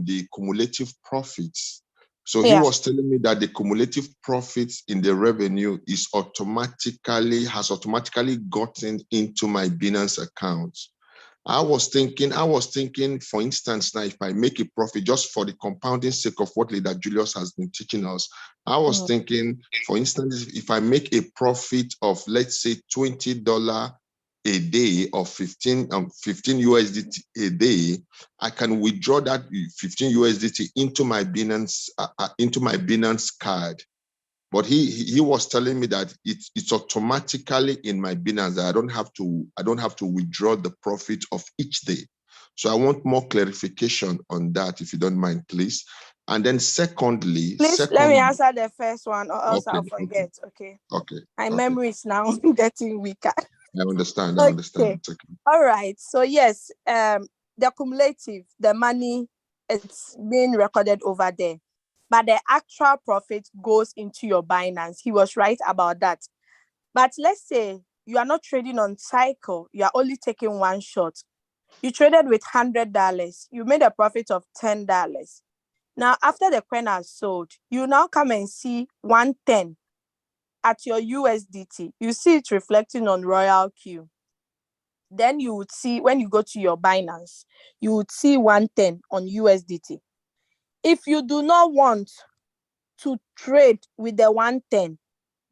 the cumulative profits. So he Yeah. was telling me that the cumulative profits in the revenue has automatically gotten into my Binance account. I was thinking, for instance, now if I make a profit, just for the compounding sake of what Leader Julius has been teaching us, I was thinking, for instance, if I make a profit of, let's say, $20 a day or 15 USDT a day, I can withdraw that 15 USDT into my Binance card. But he was telling me that it's automatically in my Binance. I don't have to withdraw the profit of each day. So I want more clarification on that, if you don't mind, please. And then secondly, Please let me answer the first one, or else okay, I'll forget. Okay. okay, My okay. memory is now getting weaker. I understand. Okay. It's okay. All right. So yes, the cumulative, the money, it's being recorded over there, but the actual profit goes into your Binance. He was right about that. But let's say you are not trading on cycle, you are only taking one shot. You traded with $100, you made a profit of $10. Now, after the coin has sold, you now come and see 110 at your USDT. You see it reflecting on Royalq. Then you would see, when you go to your Binance, you would see 110 on USDT. If you do not want to trade with the 110,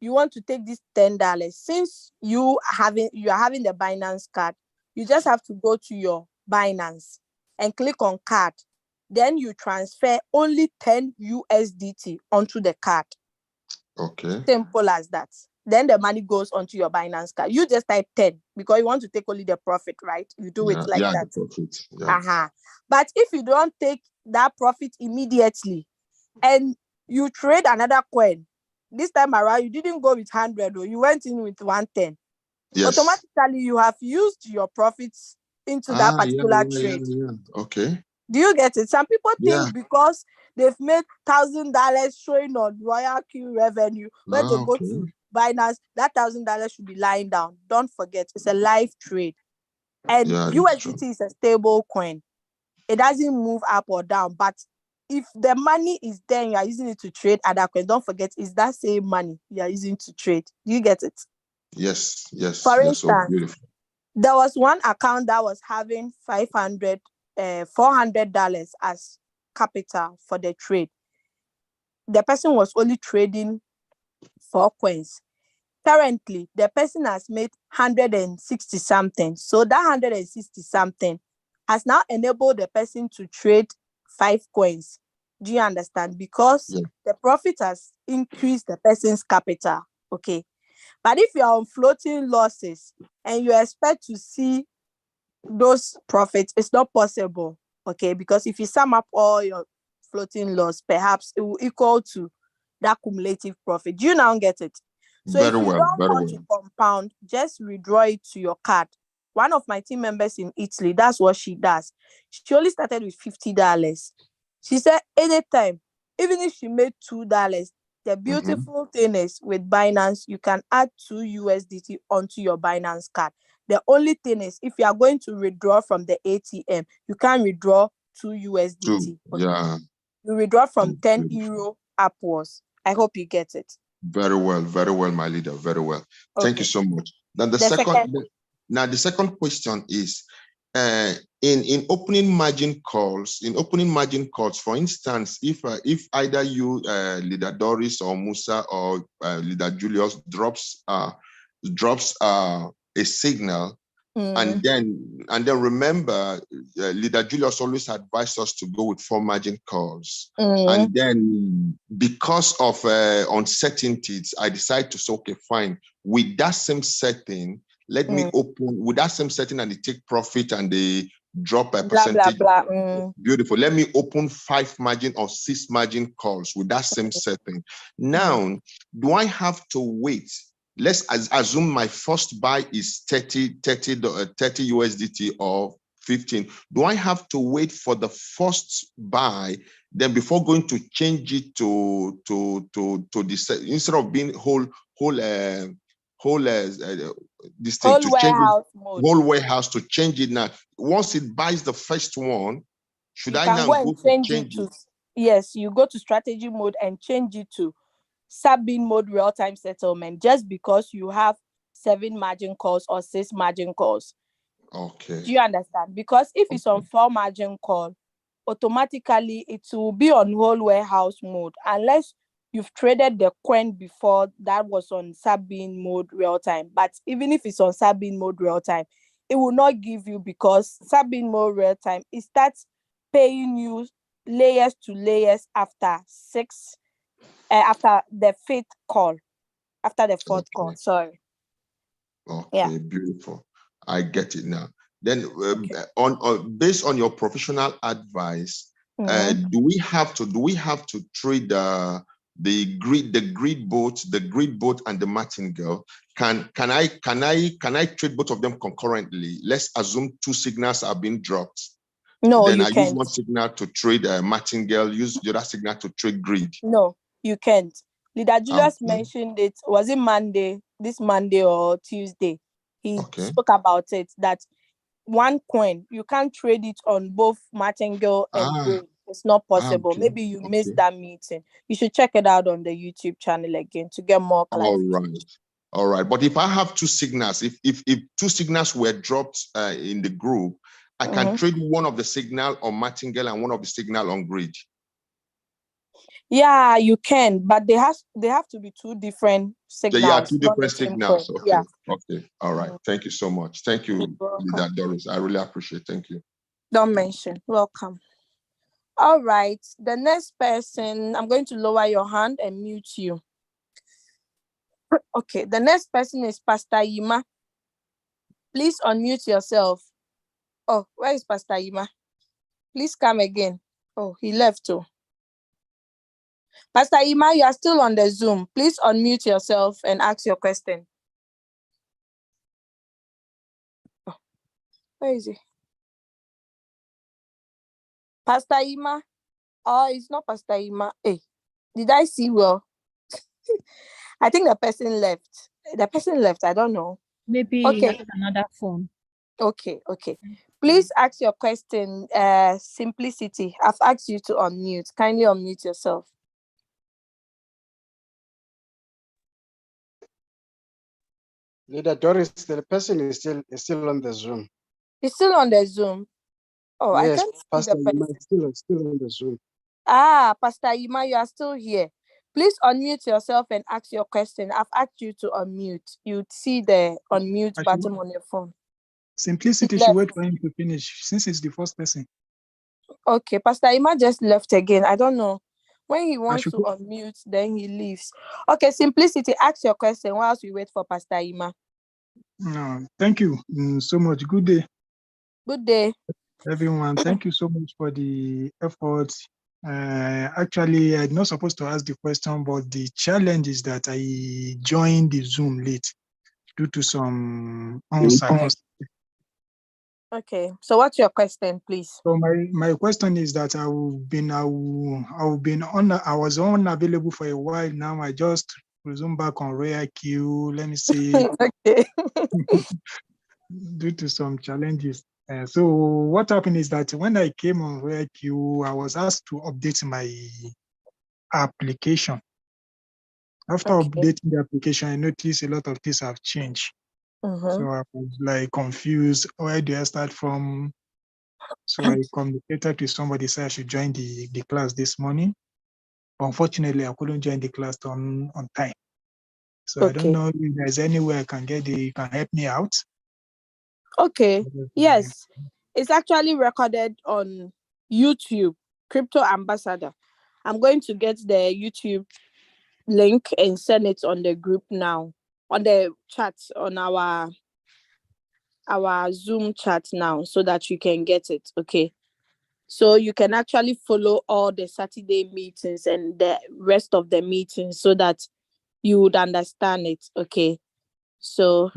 you want to take this $10, since you are having the Binance card, you just have to go to your Binance and click on card. Then you transfer only 10 USDT onto the card. Okay. Simple as that. Then the money goes onto your Binance card. You just type 10 because you want to take only the profit, right? You do it like that. The profit. Yeah. But if you don't take that profit immediately and you trade another coin, this time around you didn't go with 100, or you went in with 110. Yes. Automatically you have used your profits into that particular trade. Okay. Do you get it? Some people think because they've made $1,000 showing on Royalq revenue, when they go to Binance, that $1,000 should be lying down. Don't forget, it's a live trade. And USDT is a stable coin. It doesn't move up or down. But if the money is there and you are using it to trade other coins, don't forget, it's that same money you are using to trade. Do you get it? Yes. For instance, So beautiful. There was one account that was having $400 as capital for the trade. The person was only trading 4 coins. Currently, the person has made 160 something. So that 160 something has now enabled the person to trade 5 coins. Do you understand? Because the profit has increased the person's capital. Okay. But if you are on floating losses and you expect to see those profits, it's not possible. Okay. Because if you sum up all your floating loss, perhaps it will equal to that cumulative profit. Do you now get it? So if you don't want to compound, just withdraw it to your card. One of my team members in Italy, that's what she does. She only started with $50. She said anytime, even if she made $2, the beautiful thing is with Binance, you can add 2 USDT onto your Binance card. The only thing is, if you are going to withdraw from the ATM, you can't withdraw 2 USDT. Yeah. You withdraw from 10 euro upwards. I hope you get it. Very well, my leader. Very well. Okay. Thank you so much. Then the second question is, in opening margin calls, for instance, if either you, Leader Doris or Musa or Leader Julius drops a signal, and then remember, Leader Julius always advised us to go with 4 margin calls. And then because of uncertainties, I decided to say, okay, fine. With that same setting, let me open with that same setting, and they take profit and they drop a percentage. Beautiful. Let me open 5 margin or 6 margin calls with that same setting. Now, do I have to wait? Let's assume my first buy is 30 USDT or 15. Do I have to wait for the first buy, then before going to change it to this, instead of being this thing, Whole to change it, warehouse mode. whole warehouse, to change it now? Once it buys the first one, should You I can now go go and to change it change to, it? yes, you go to strategy mode and change it to sub-bin mode real-time settlement, just because you have 7 margin calls or 6 margin calls. Okay. Do you understand? Because if it's on 4 margin call, automatically it will be on whole warehouse mode, unless you've traded the coin before that was on sub-bin mode real-time. But even if it's on sub-bin mode real-time, it will not give you, because sub-bin mode real-time, it starts paying you layers to layers after the 5th call, after the 4th call. Okay. Sorry. Okay, Yeah. beautiful. I get it now. Then, Okay. based on your professional advice, do we have to trade the grid boat and the martingale? Can I trade both of them concurrently? Let's assume 2 signals are being dropped. No, Then you I use can't. one signal to trade martingale, use the other signal to trade grid. No, you can't. Leader Julius Okay. mentioned it. Was it this Monday or Tuesday? He Okay. spoke about it, that one coin, you can't trade it on both martingale and grid. It's not possible. Okay. Maybe you missed Okay. that meeting. You should check it out on the YouTube channel again to get more clarification. All right. But if I have 2 signals, if 2 signals were dropped in the group, I can trade one of the signal on martingale and one of the signal on grid. Yeah, you can, but they have to be 2 different signals. Yeah, 2 not different the same signals. coin. Okay. Yeah. Okay. All right. Thank you so much. Thank you, You're welcome. Leader Doris. I really appreciate it. Thank you. Don't mention. Welcome. All right. The next person, I'm going to lower your hand and mute you. Okay. The next person is Pastor Yima. Please unmute yourself. Oh, where is Pastor Yima? Please come again. Oh, he left too. Pastor Yima, you are still on the Zoom. Please unmute yourself and ask your question. Oh, where is he? Pastor Yima? Oh, it's not Pastor Yima. Hey, did I see well? I think the person left. I don't know. Maybe he has another phone. Okay. Please ask your question. Simplicity, I've asked you to unmute. Kindly unmute yourself. Leader Doris, the person is still on the Zoom. He's still on the Zoom. Oh, yes, I can't see Pastor the person. Still on the Zoom. Pastor Yima, you are still here. Please unmute yourself and ask your question. I've asked you to unmute. You see the unmute button on your phone. Simplicity should wait for him to finish, since it's the first person. Okay, Pastor Yima just left again. I don't know. When he wants to unmute, then he leaves. Okay, Simplicity, ask your question whilst we wait for Pastor Yima. No, thank you so much. Good day. Good day, everyone. Thank you so much for the effort. Actually, I'm not supposed to ask the question, but the challenge is that I joined the Zoom late due to some uncircumstances. Okay, so what's your question, please? So my question is that I was unavailable for a while now. I just resumed back on Royalq. Let me see. Okay. Due to some challenges. So what happened is that when I came on Royalq, I was asked to update my application. After updating the application, I noticed a lot of things have changed. So I was like confused. Where do I start from? So I communicated with somebody, said I should join the class this morning. Unfortunately, I couldn't join the class on time. So I don't know if there's any way I can can help me out. Okay. Yes. It's actually recorded on YouTube, Crypto Ambassador. I'm going to get the YouTube link and send it on the group now, on the chat, on our Zoom chat now, so that you can get it. Okay. So you can actually follow all the Saturday meetings and the rest of the meetings so that you would understand it. Okay. So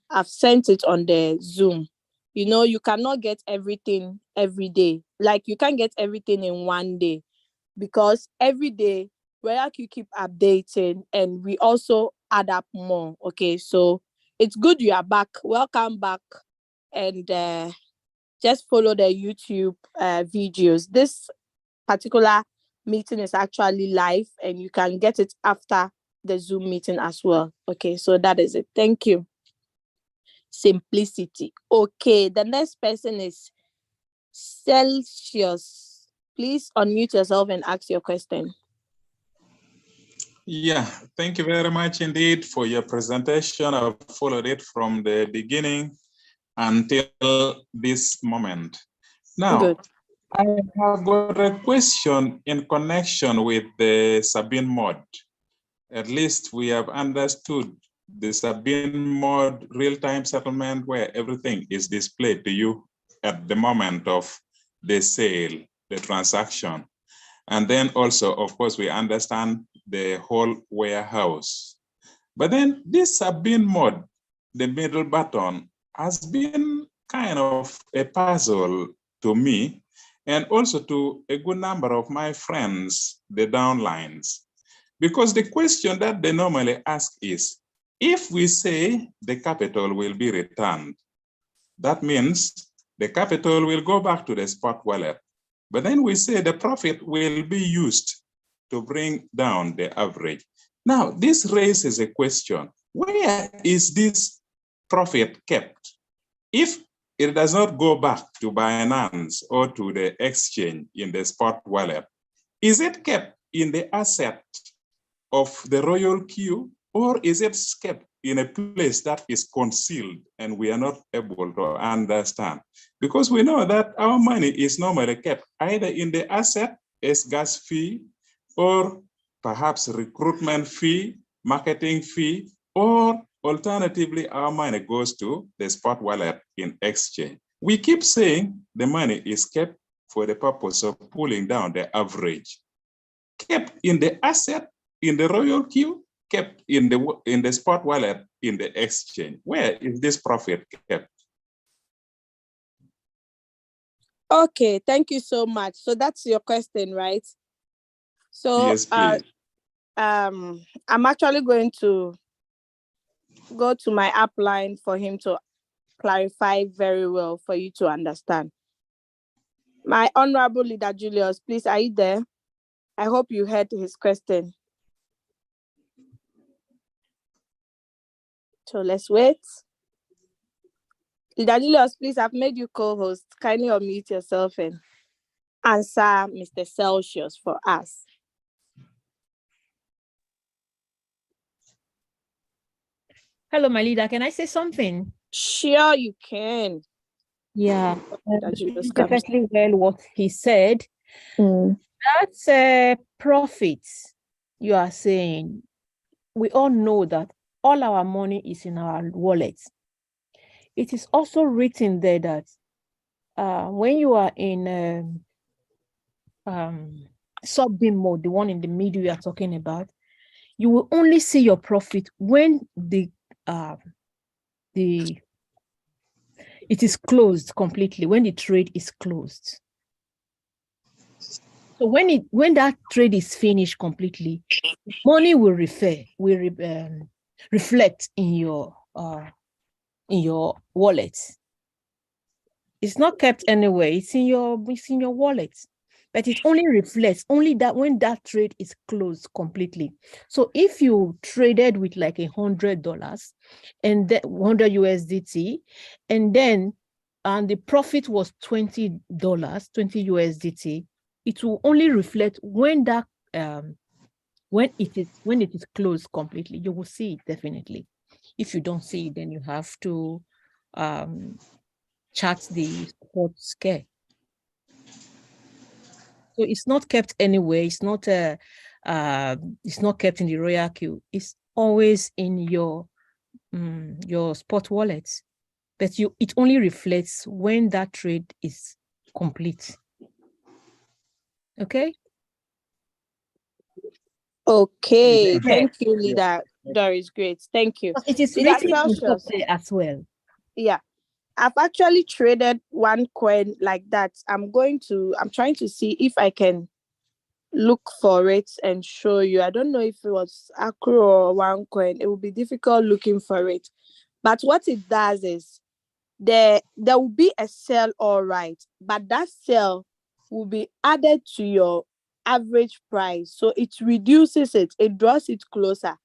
I've sent it on the Zoom. You know, you cannot get everything every day. Like, you can't get everything in one day, because every day Royalq keep updating, and we also add up more. Okay, so it's good you are back. Welcome back, and just follow the YouTube videos. This particular meeting is actually live, and you can get it after the Zoom meeting as well. Okay, so that is it. Thank you. Simplicity. Okay, the next person is Celsius. Please unmute yourself and ask your question. Yeah, thank you very much indeed for your presentation. I've followed it from the beginning until this moment. Now, good. I have got a question in connection with the Sabine mode. At least we have understood the Sabine mode real-time settlement, where everything is displayed to you at the moment of the sale, the transaction. And then also, of course, we understand the whole warehouse. But then this Sabine mode, the middle button, has been kind of a puzzle to me, and also to a good number of my friends, the downlines. Because the question that they normally ask is, if we say the capital will be returned, that means the capital will go back to the spot wallet. But then we say the profit will be used to bring down the average. Now, this raises a question. Where is this profit kept? If it does not go back to Binance or to the exchange in the spot wallet, is it kept in the asset of the Royalq, or is it kept in a place that is concealed and we are not able to understand? Because we know that our money is normally kept either in the asset as gas fee, or perhaps recruitment fee, marketing fee, or alternatively, our money goes to the spot wallet in exchange. We keep saying the money is kept for the purpose of pulling down the average. Kept in the asset, in the Royalq, kept in the spot wallet, in the exchange. Where is this profit kept? Okay, thank you so much. So that's your question, right? So yes, please. I'm actually going to go to my upline for him to clarify very well for you to understand. My honorable leader Julius, please, are you there? I hope you heard his question. So let's wait. Leader Julius, please, I've made you co-host. Kindly unmute yourself and answer Mr. Celsius for us. Hello, my leader. Can I say something? Sure, you can. Yeah, perfectly well what he said. That's profits you are saying. We all know that all our money is in our wallets. It is also written there that when you are in sub-bin mode, the one in the middle you are talking about, you will only see your profit when it is closed completely, when the trade is closed. So when that trade is finished completely, money will reflect in your wallet. It's not kept anywhere. It's in your wallet, but it only reflects that when that trade is closed completely. So if you traded with like $100 and then 100 USDT, and the profit was $20, 20 USDT, it will only reflect when that when it is closed completely. You will see it definitely. If you don't see it, then you have to chart the spot scale. So it's not kept anywhere. It's not kept in the Royalq. It's always in your spot wallet, but it only reflects when that trade is complete. Okay. Okay. Thank you, leader. Doris. Great. Thank you. It is written as well. Yeah. I've actually traded one coin like that. I'm trying to see if I can look for it and show you. I don't know if it was Accru or one coin. It will be difficult looking for it. But what it does is there will be a sell, all right, but that sell will be added to your average price. So it reduces it, it draws it closer.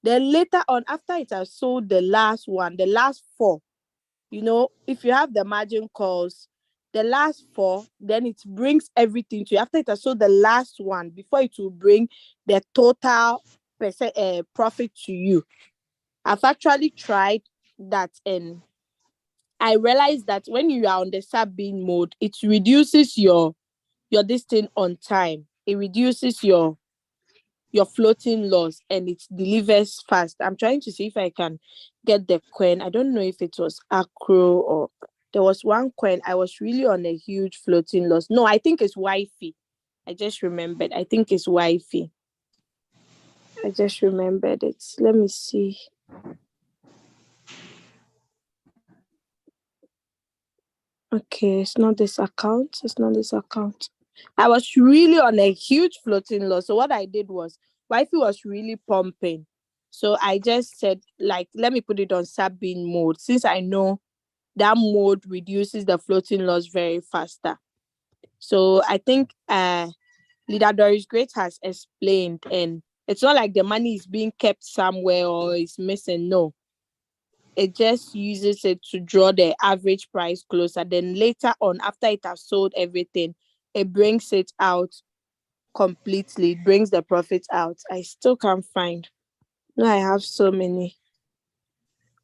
Then later on, after it has sold the last one, the last 4, if you have the margin calls, the last 4, then it brings everything to you. After it has sold the last one, before it will bring the total profit to you. I've actually tried that, and I realized that when you are on the sub-bin mode, it reduces your this thing on time. It reduces your floating loss, and it delivers fast. I'm trying to see if I can get the coin. I don't know if it was Accro or there was one coin. I was really on a huge floating loss. No, I think it's Wi-Fi. I just remembered. I think it's Wi-Fi. I just remembered it. Let me see. Okay, it's not this account. It's not this account. I was really on a huge floating loss. So what I did was, Wi-Fi was really pumping. So I just said, like, let me put it on sub-bin mode, since I know that mode reduces the floating loss very faster. So I think Leader Doris Great has explained, and it's not like the money is being kept somewhere or is missing. No. It just uses it to draw the average price closer. Then later on, after it has sold everything, it brings it out completely. It brings the profit out. I still can't find. No, I have so many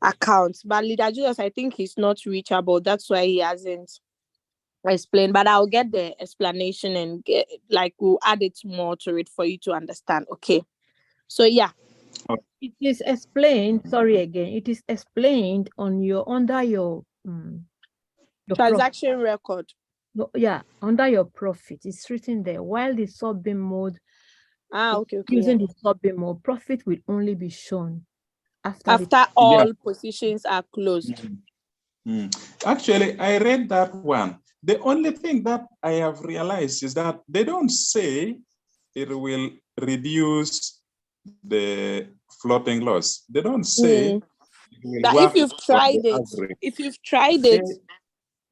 accounts. But Leader Julius, I think he's not reachable. That's why he hasn't explained. But I'll get the explanation and we'll add it more to it for you to understand. Okay. So yeah. It is explained, sorry again, it is explained on under your transaction record. No, yeah, under your profit. It's written there. While the sub-bin mode, okay. Using the sub-bin mode, profit will only be shown after all positions are closed. Actually, I read that one. The only thing that I have realized is that they don't say it will reduce the floating loss. They don't say that if you've tried it,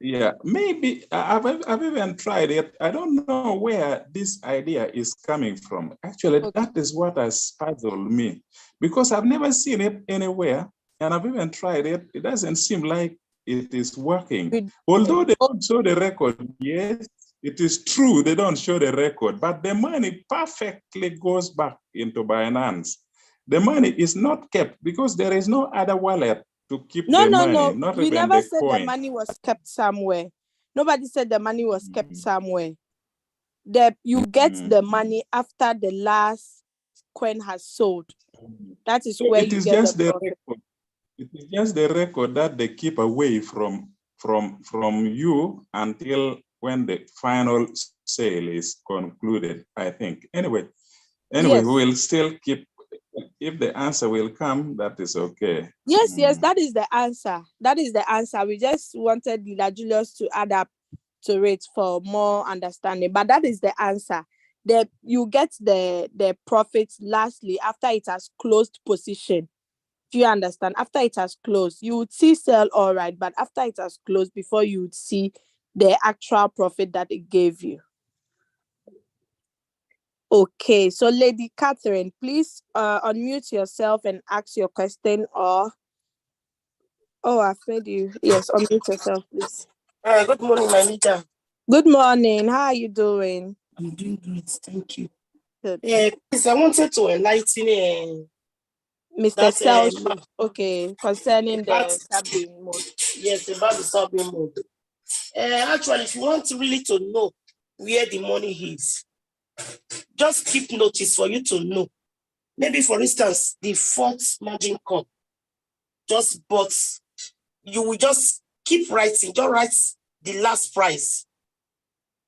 yeah, maybe I've even tried it. I don't know where this idea is coming from. Actually, that is what has puzzled me, because I've never seen it anywhere, and I've even tried it. It doesn't seem like it is working. Although they don't show the record, yes, it is true, they don't show the record, but the money perfectly goes back into Binance. The money is not kept because there is no other wallet to keep the money. No. We never said the money was kept somewhere. Nobody said the money was kept somewhere. You get the money after the last coin has sold. That is where you get the profit. It is just the record that they keep away from you until when the final sale is concluded, I think. Anyway, yes. We will still keep. If the answer will come, that is okay. Yes, that is the answer. That is the answer. We just wanted Leader Julius to add up to it for more understanding. But that is the answer. You get the profits lastly after it has closed position. Do you understand? After it has closed, you would see sell all right, but after it has closed, before you would see the actual profit that it gave you. Okay, so Lady Catherine, please unmute yourself and ask your question. I've made you. Yes, unmute yourself, please. Good morning, my leader. Good morning. How are you doing? I'm doing great, thank you. Good. Please, I wanted to enlighten Mr. Selsh, okay, concerning the sub-bin mode. Yes, about the sub-bin mode. Actually, if you want really to know where the money is, just keep notice for you to know. Maybe, for instance, the 4th margin call, you will just keep writing, just write the last price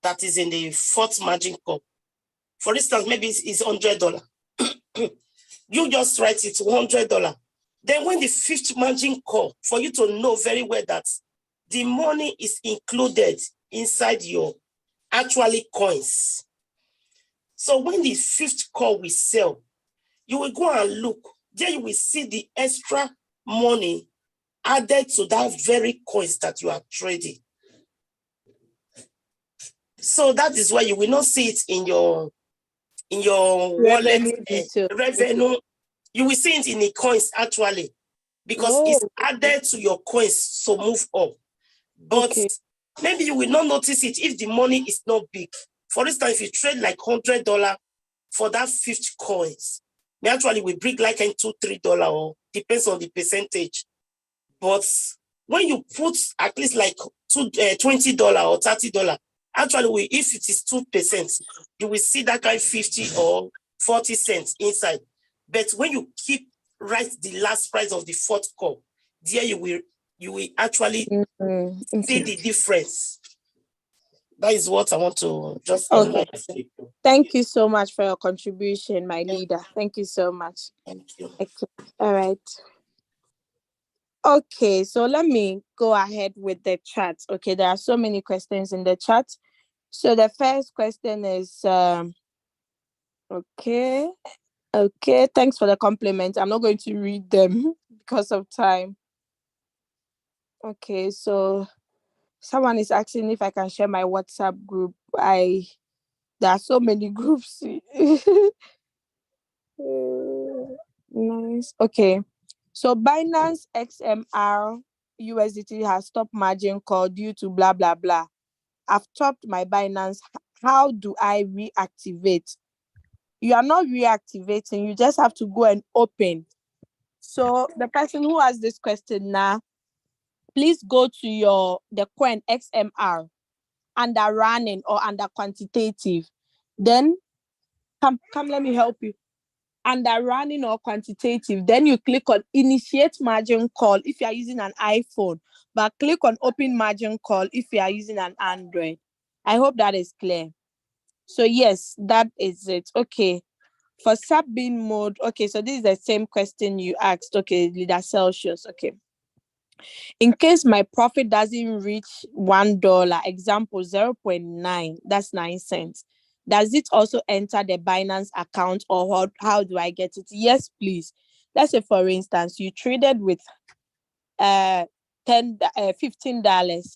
that is in the 4th margin call. For instance, maybe it's $100. You just write it $100. Then when the 5th margin call, for you to know very well that the money is included inside your actually coins. So when the fifth call will sell, you will go and look. There you will see the extra money added to that very coins that you are trading. So that is why you will not see it in your wallet revenue. You will see it in the coins actually, because it's added to your coins to move up. But maybe you will not notice it if the money is not big. For instance, if you trade like $100 for that 50 coins, they actually will bring like $2-3 or depends on the percentage. But when you put at least like $20 or $30, actually, if it is 2%, you will see that kind of 50 or 40 cents inside. But when you keep right the last price of the fourth call, there you will actually see the difference. That is what I want to just say. Thank you so much for your contribution, my leader. Thank you so much. Thank you. Okay. All right. Okay, so let me go ahead with the chat. Okay, there are so many questions in the chat. So the first question is, okay, thanks for the compliment. I'm not going to read them because of time. Okay, so someone is asking if I can share my WhatsApp group. There are so many groups. Nice. Okay, so Binance XMR USDT has stopped margin call due to blah blah blah. I've topped my Binance. How do I reactivate? You are not reactivating. You just have to go and open. So the person who asked this question now, please go to the coin XMR under running or under quantitative. Then come, let me help you. Under running or quantitative, then you click on initiate margin call if you are using an iPhone, but click on open margin call if you are using an Android. I hope that is clear. So yes, that is it. Okay. For sub-bin mode, okay, so this is the same question you asked. Okay, leader Celsius. Okay. In case my profit doesn't reach $1, example 0.9, that's 9 cents. Does it also enter the Binance account, or how do I get it? Yes, please. Let's say, for instance, you traded with $15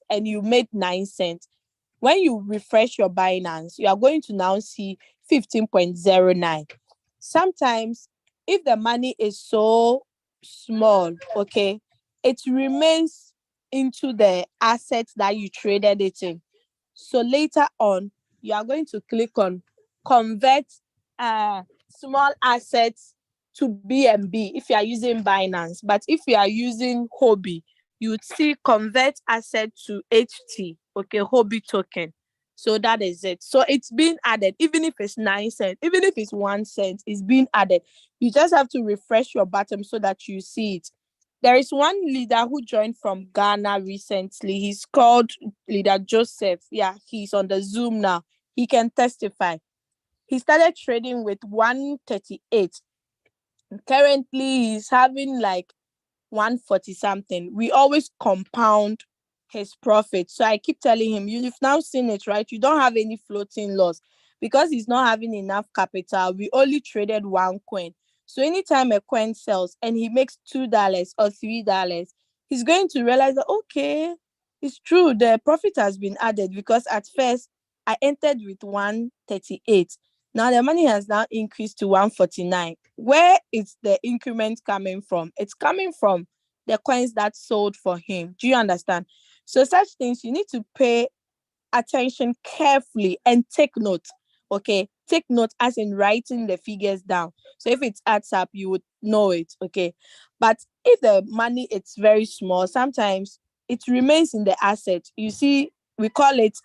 and you made 9 cents. When you refresh your Binance, you are going to now see 15.09. Sometimes, if the money is so small, okay, it remains into the assets that you traded it in. So later on, you are going to click on convert small assets to BNB if you are using Binance. But if you are using Hobby, you would see convert asset to HT, okay, Hobby token. So that is it. So it's being added, even if it's 9 cents, even if it's 1 cent, it's being added. You just have to refresh your bottom so that you see it. There is one leader who joined from Ghana recently. He's called Leader Joseph. Yeah, he's on the Zoom now. He can testify. He started trading with 138. Currently, he's having like 140 something. We always compound his profit. So I keep telling him, you've now seen it, right? You don't have any floating loss because he's not having enough capital. We only traded one coin. So anytime a coin sells and he makes $2 or $3, he's going to realize that, okay, it's true, the profit has been added, because at first I entered with 138. Now the money has now increased to 149. Where is the increment coming from? It's coming from the coins that sold for him. Do you understand? So such things, you need to pay attention carefully and take note. Okay, take note as in writing the figures down. So if it adds up, you would know it. Okay, but if the money it's very small, sometimes it remains in the asset. You see, we call it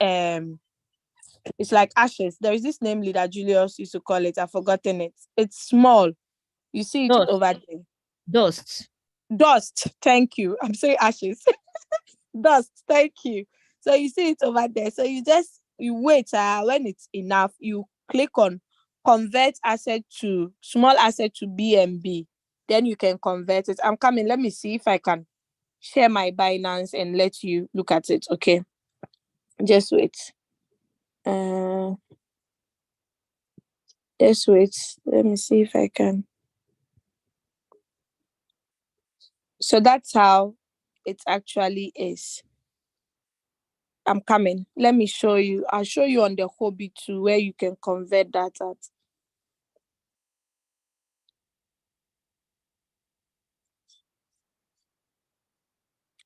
it's like ashes. There is this name Leader Julius used to call it. I've forgotten it. It's small. You see it over there. Dust. Thank you. I'm saying ashes. Dust. Thank you. So you see it over there. So you wait. When it's enough, you click on convert small asset to BNB. Then you can convert it. I'm coming. Let me see if I can share my Binance and let you look at it. Okay, just wait. Just wait. Let me see if I can. So that's how it actually is. I'm coming. Let me show you. I'll show you on the hobby too, where you can convert that at.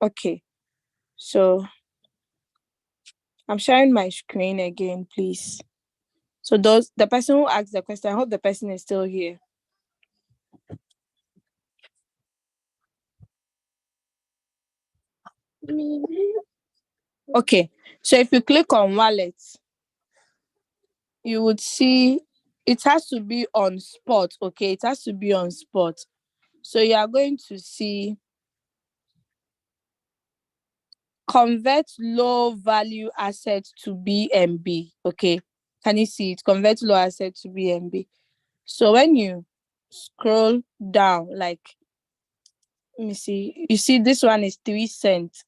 Okay. So I'm sharing my screen again, please. So the person who asked the question, I hope the person is still here. Okay. So if you click on wallet, you would see it has to be on spot. Okay, it has to be on spot. So you are going to see convert low value asset to BNB. Okay, can you see it? Convert low asset to BNB. So when you scroll down, like, let me see, you see this one is 3 cents.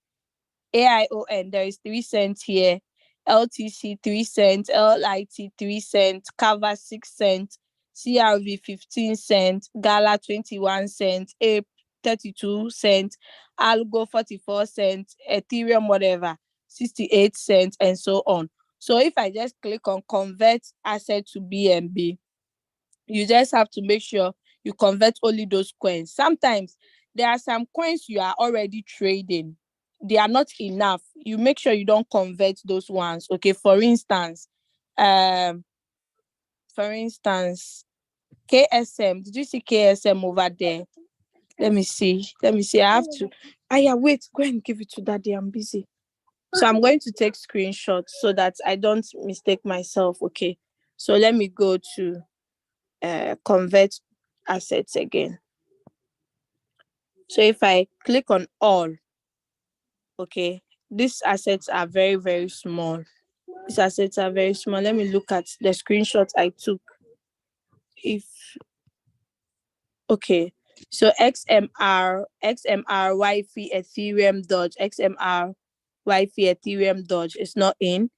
AION, there is 3 cents here. LTC 3 cents, LIT 3 cents, Cover 6 cents, CRV 15 cents, Gala 21 cents, APE 32 cents, Algo 44 cents, Ethereum whatever 68 cents, and so on. So if I just click on convert asset to BNB, you just have to make sure you convert only those coins. Sometimes there are some coins you are already trading, they are not enough. You make sure you don't convert those ones. Okay, for instance, KSM. Did you see KSM over there? Let me see. I have to. Yeah, wait. Go and give it to daddy. I'm busy. So I'm going to take screenshots so that I don't mistake myself. Okay. So let me go to convert assets again. So if I click on all, okay, these assets are very, very small. These assets are very small. Let me look at the screenshots I took. Okay, so XMR, YFI, Ethereum, Dodge, XMR, YFI, Ethereum, Dodge is not in.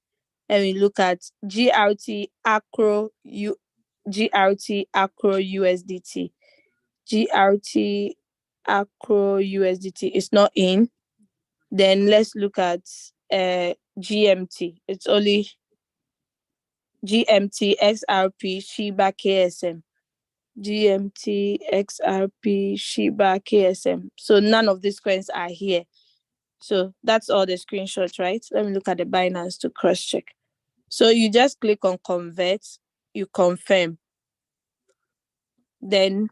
And we look at GRT, GRT, Acro, USDT. GRT, Acro, USDT is not in. Then let's look at GMT. It's only GMT, XRP, Shiba, KSM. GMT, XRP, Shiba, KSM. So none of these coins are here. So that's all the screenshots, right? Let me look at the Binance to cross-check. So you just click on convert, you confirm. Then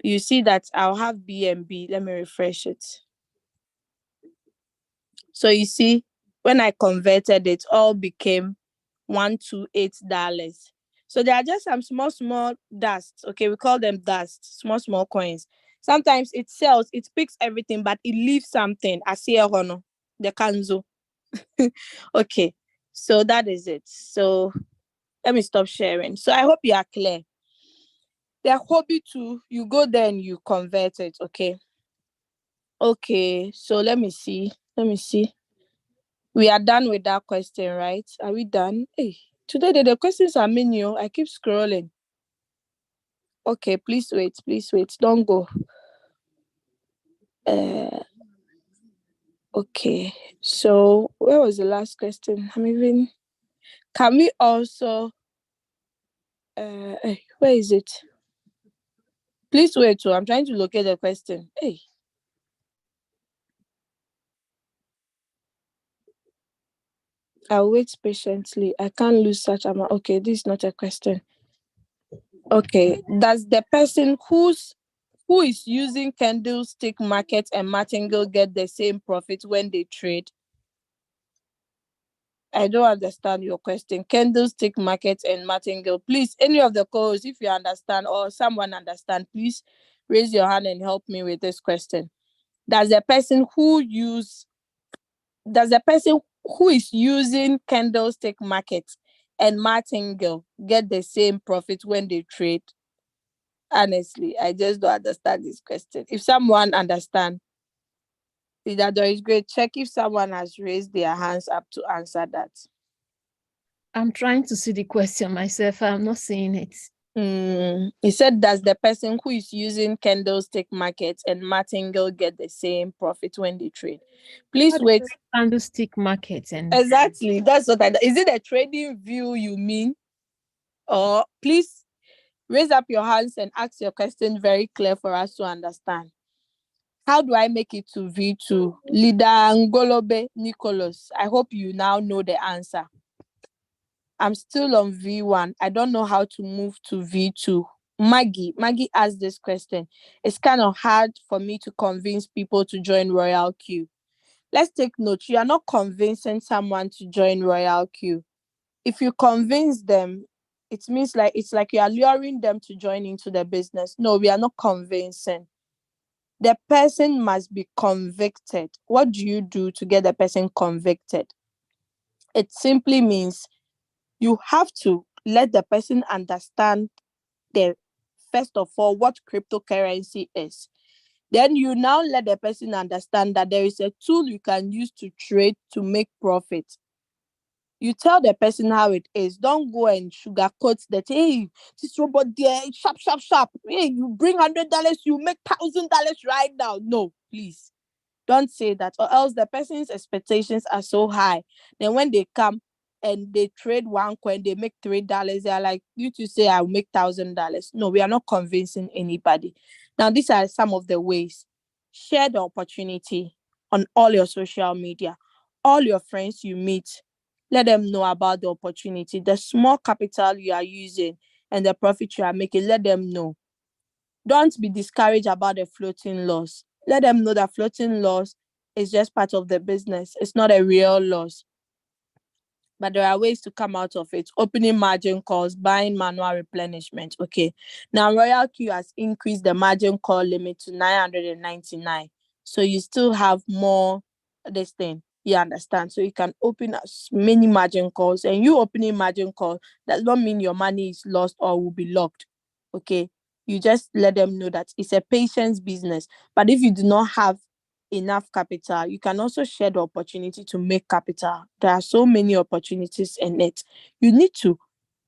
you see that I'll have BNB. Let me refresh it. So you see, when I converted, it all became $128. So there are just some small dusts. Okay, we call them dust, small coins. Sometimes it sells, it picks everything, but it leaves something. I see a honor, the kanzo. Okay, so that is it. So let me stop sharing. So I hope you are clear. The hobby too, you go there and you convert it. Okay. Okay, so let me see. We are done with that question, right? Are we done? Hey, today the questions are many. I keep scrolling. Okay, please wait. Don't go. Okay, so where was the last question? Can we also, hey, where is it? Please wait, I'm trying to locate the question. Hey. I'll wait patiently. I can't lose such amount. Okay, this is not a question. Okay, does the person who is using candlestick market and martingale get the same profit when they trade? I don't understand your question. Candlestick market and martingale. Please, any of the calls, if you understand or someone understand, please raise your hand and help me with this question. Does the person who is using candlestick market and martingale get the same profit when they trade? Honestly, I just don't understand this question. If someone understand, That is great. Check if someone has raised their hands up to answer that. I'm trying to see the question myself. I'm not seeing it. He said, does the person who is using candlestick markets and martingale get the same profit when they trade? Please wait. Candlestick markets and exactly. That's what is it a trading view you mean? Or please raise up your hands and ask your question very clear for us to understand. How do I make it to V2? Leader Ngolobe Nicholas, I hope you now know the answer. I'm still on V1. I don't know how to move to V2. Maggie asked this question. It's kind of hard for me to convince people to join Royalq. Let's take note. You are not convincing someone to join Royalq. If you convince them, it means it's like you are luring them to join into the business. No, we are not convincing. The person must be convicted. What do you do to get the person convicted? It simply means you have to let the person understand first of all, what cryptocurrency is. Then you now let the person understand that there is a tool you can use to trade to make profit. You tell the person how it is. Don't go and sugarcoat that, hey, this robot there, sharp. Hey, you bring $100, you make $1,000 right now. No, please. Don't say that, or else the person's expectations are so high. Then when they come and they trade one coin, they make $3. They're like, you to say I'll make $1,000. No, we are not convincing anybody. Now, these are some of the ways. Share the opportunity on all your social media. All your friends you meet, let them know about the opportunity. The small capital you are using and the profit you are making, let them know. Don't be discouraged about the floating loss. Let them know that floating loss is just part of the business. It's not a real loss. But there are ways to come out of it. Opening margin calls, buying manual replenishment. Okay. Now, Royalq has increased the margin call limit to 999. So you still have more this thing. You understand? So you can open as many margin calls. And you opening margin call does not mean your money is lost or will be locked. Okay. You just let them know that it's a patience business. But if you do not have enough capital, you can also share the opportunity to make capital. There are so many opportunities in it. You need to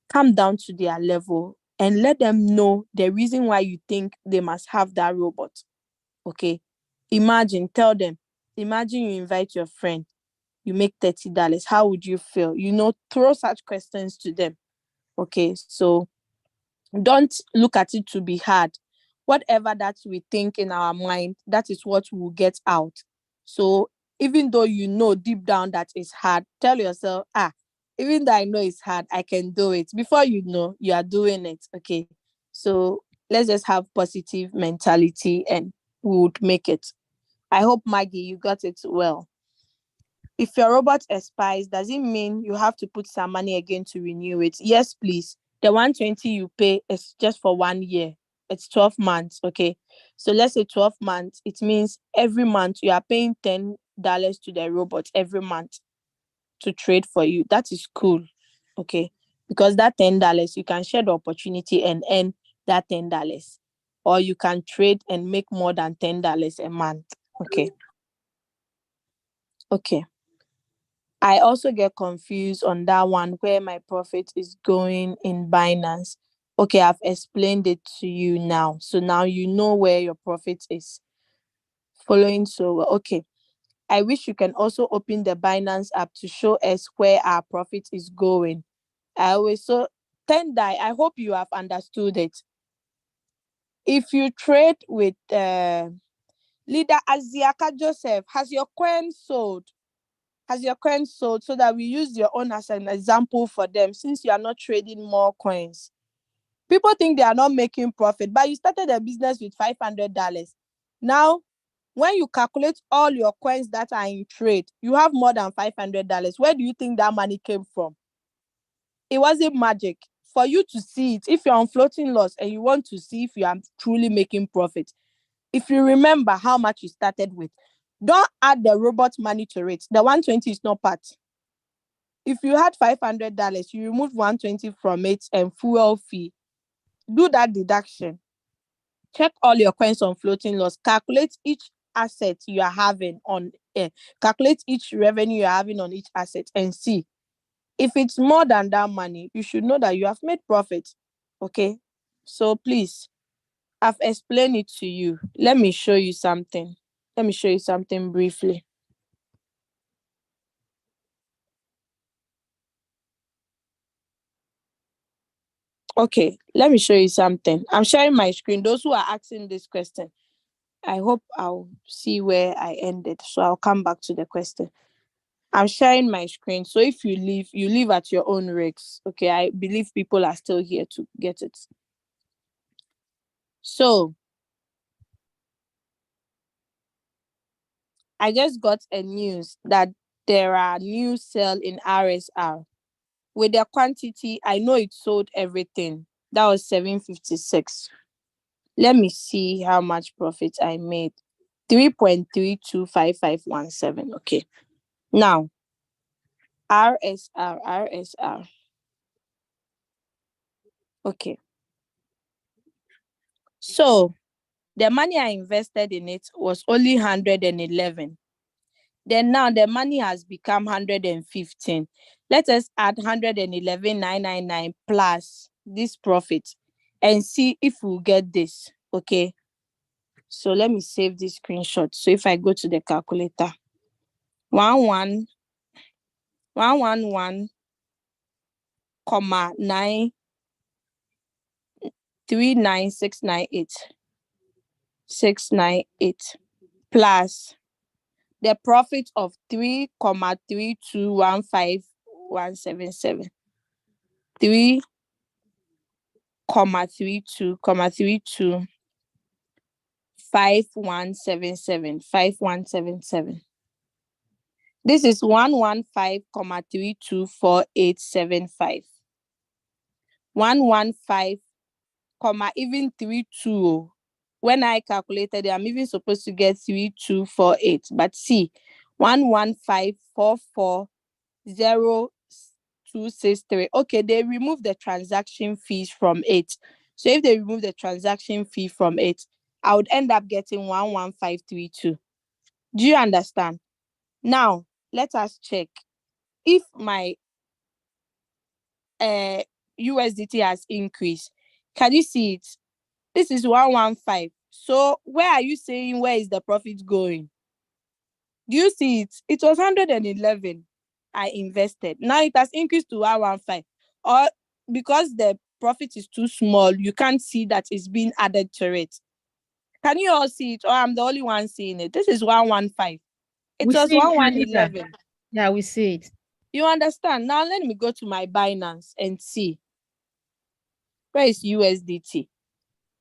come down to their level and let them know the reason why you think they must have that robot. Okay. Tell them, imagine you invite your friend, you make $30. How would you feel? Throw such questions to them. Okay. So don't look at it to be hard. Whatever that we think in our mind, that is what we'll get out. So even though you know deep down that it's hard, tell yourself, even though I know it's hard, I can do it. Before you know, you are doing it. Okay. So let's just have positive mentality and we would make it. I hope, Maggie, you got it well. If your robot expires, does it mean you have to put some money again to renew it? Yes, please. The 120 you pay is just for 1 year. It's 12 months, okay? So let's say 12 months. It means every month you are paying $10 to the robot every month to trade for you. That is cool, okay? Because that $10, you can share the opportunity and earn that $10. Or you can trade and make more than $10 a month, okay? Okay. I also get confused on that one where my profit is going in Binance. Okay, I've explained it to you now. So now you know where your profit is following. So, okay. I wish you can also open the Binance app to show us where our profit is going. Tendai, I hope you have understood it. If you trade with Leader Aziaka Joseph, has your coin sold? So that we use your own as an example for them, since you are not trading more coins? People think they are not making profit, but you started a business with $500. Now, when you calculate all your coins that are in trade, you have more than $500. Where do you think that money came from? It wasn't magic. For you to see it, if you're on floating loss and you want to see if you are truly making profit, if you remember how much you started with, don't add the robot money to it. The 120 is not part. If you had $500, you remove 120 from it and fuel fee. Do that deduction. Check all your coins on floating loss. Calculate each asset you are having on, calculate each revenue you're having on each asset and see. If it's more than that money, you should know that you have made profit. Okay. So please, I've explained it to you. Let me show you something. Let me show you something briefly. Okay, let me show you something. I'm sharing my screen. Those who are asking this question, I hope I'll see where I ended. So I'll come back to the question. I'm sharing my screen. So if you leave at your own risks. Okay, I believe people are still here to get it. So I just got a news that there are new sale in RSR. With the quantity, I know it sold everything. That was 756. Let me see how much profit I made. 3.325517. Okay. Now, RSR. Okay. So the money I invested in it was only 111. Then now the money has become 115. Let us add 111,999 plus this profit and see if we'll get this. Okay. So let me save this screenshot. So if I go to the calculator, 111,939,698 plus the profit of 3,3215,177. 3,32,5177. This is 115,324875. 115, even 32. When I calculated it, I'm even supposed to get 3248. But see, 115,440,263. Okay, they remove the transaction fees from it. So if they remove the transaction fee from it, I would end up getting 11532. Do you understand? Now, let us check if my USDT has increased. Can you see it? This is 115. So where are you saying where is the profit going? Do you see it? It was 111 I invested. Now it has increased to 115. Or because the profit is too small, you can't see that it's being added to it. Can you all see it? Or I'm the only one seeing it? This is 115. It was 111. Yeah, we see it. You understand? Now let me go to my Binance and see. Where is USDT?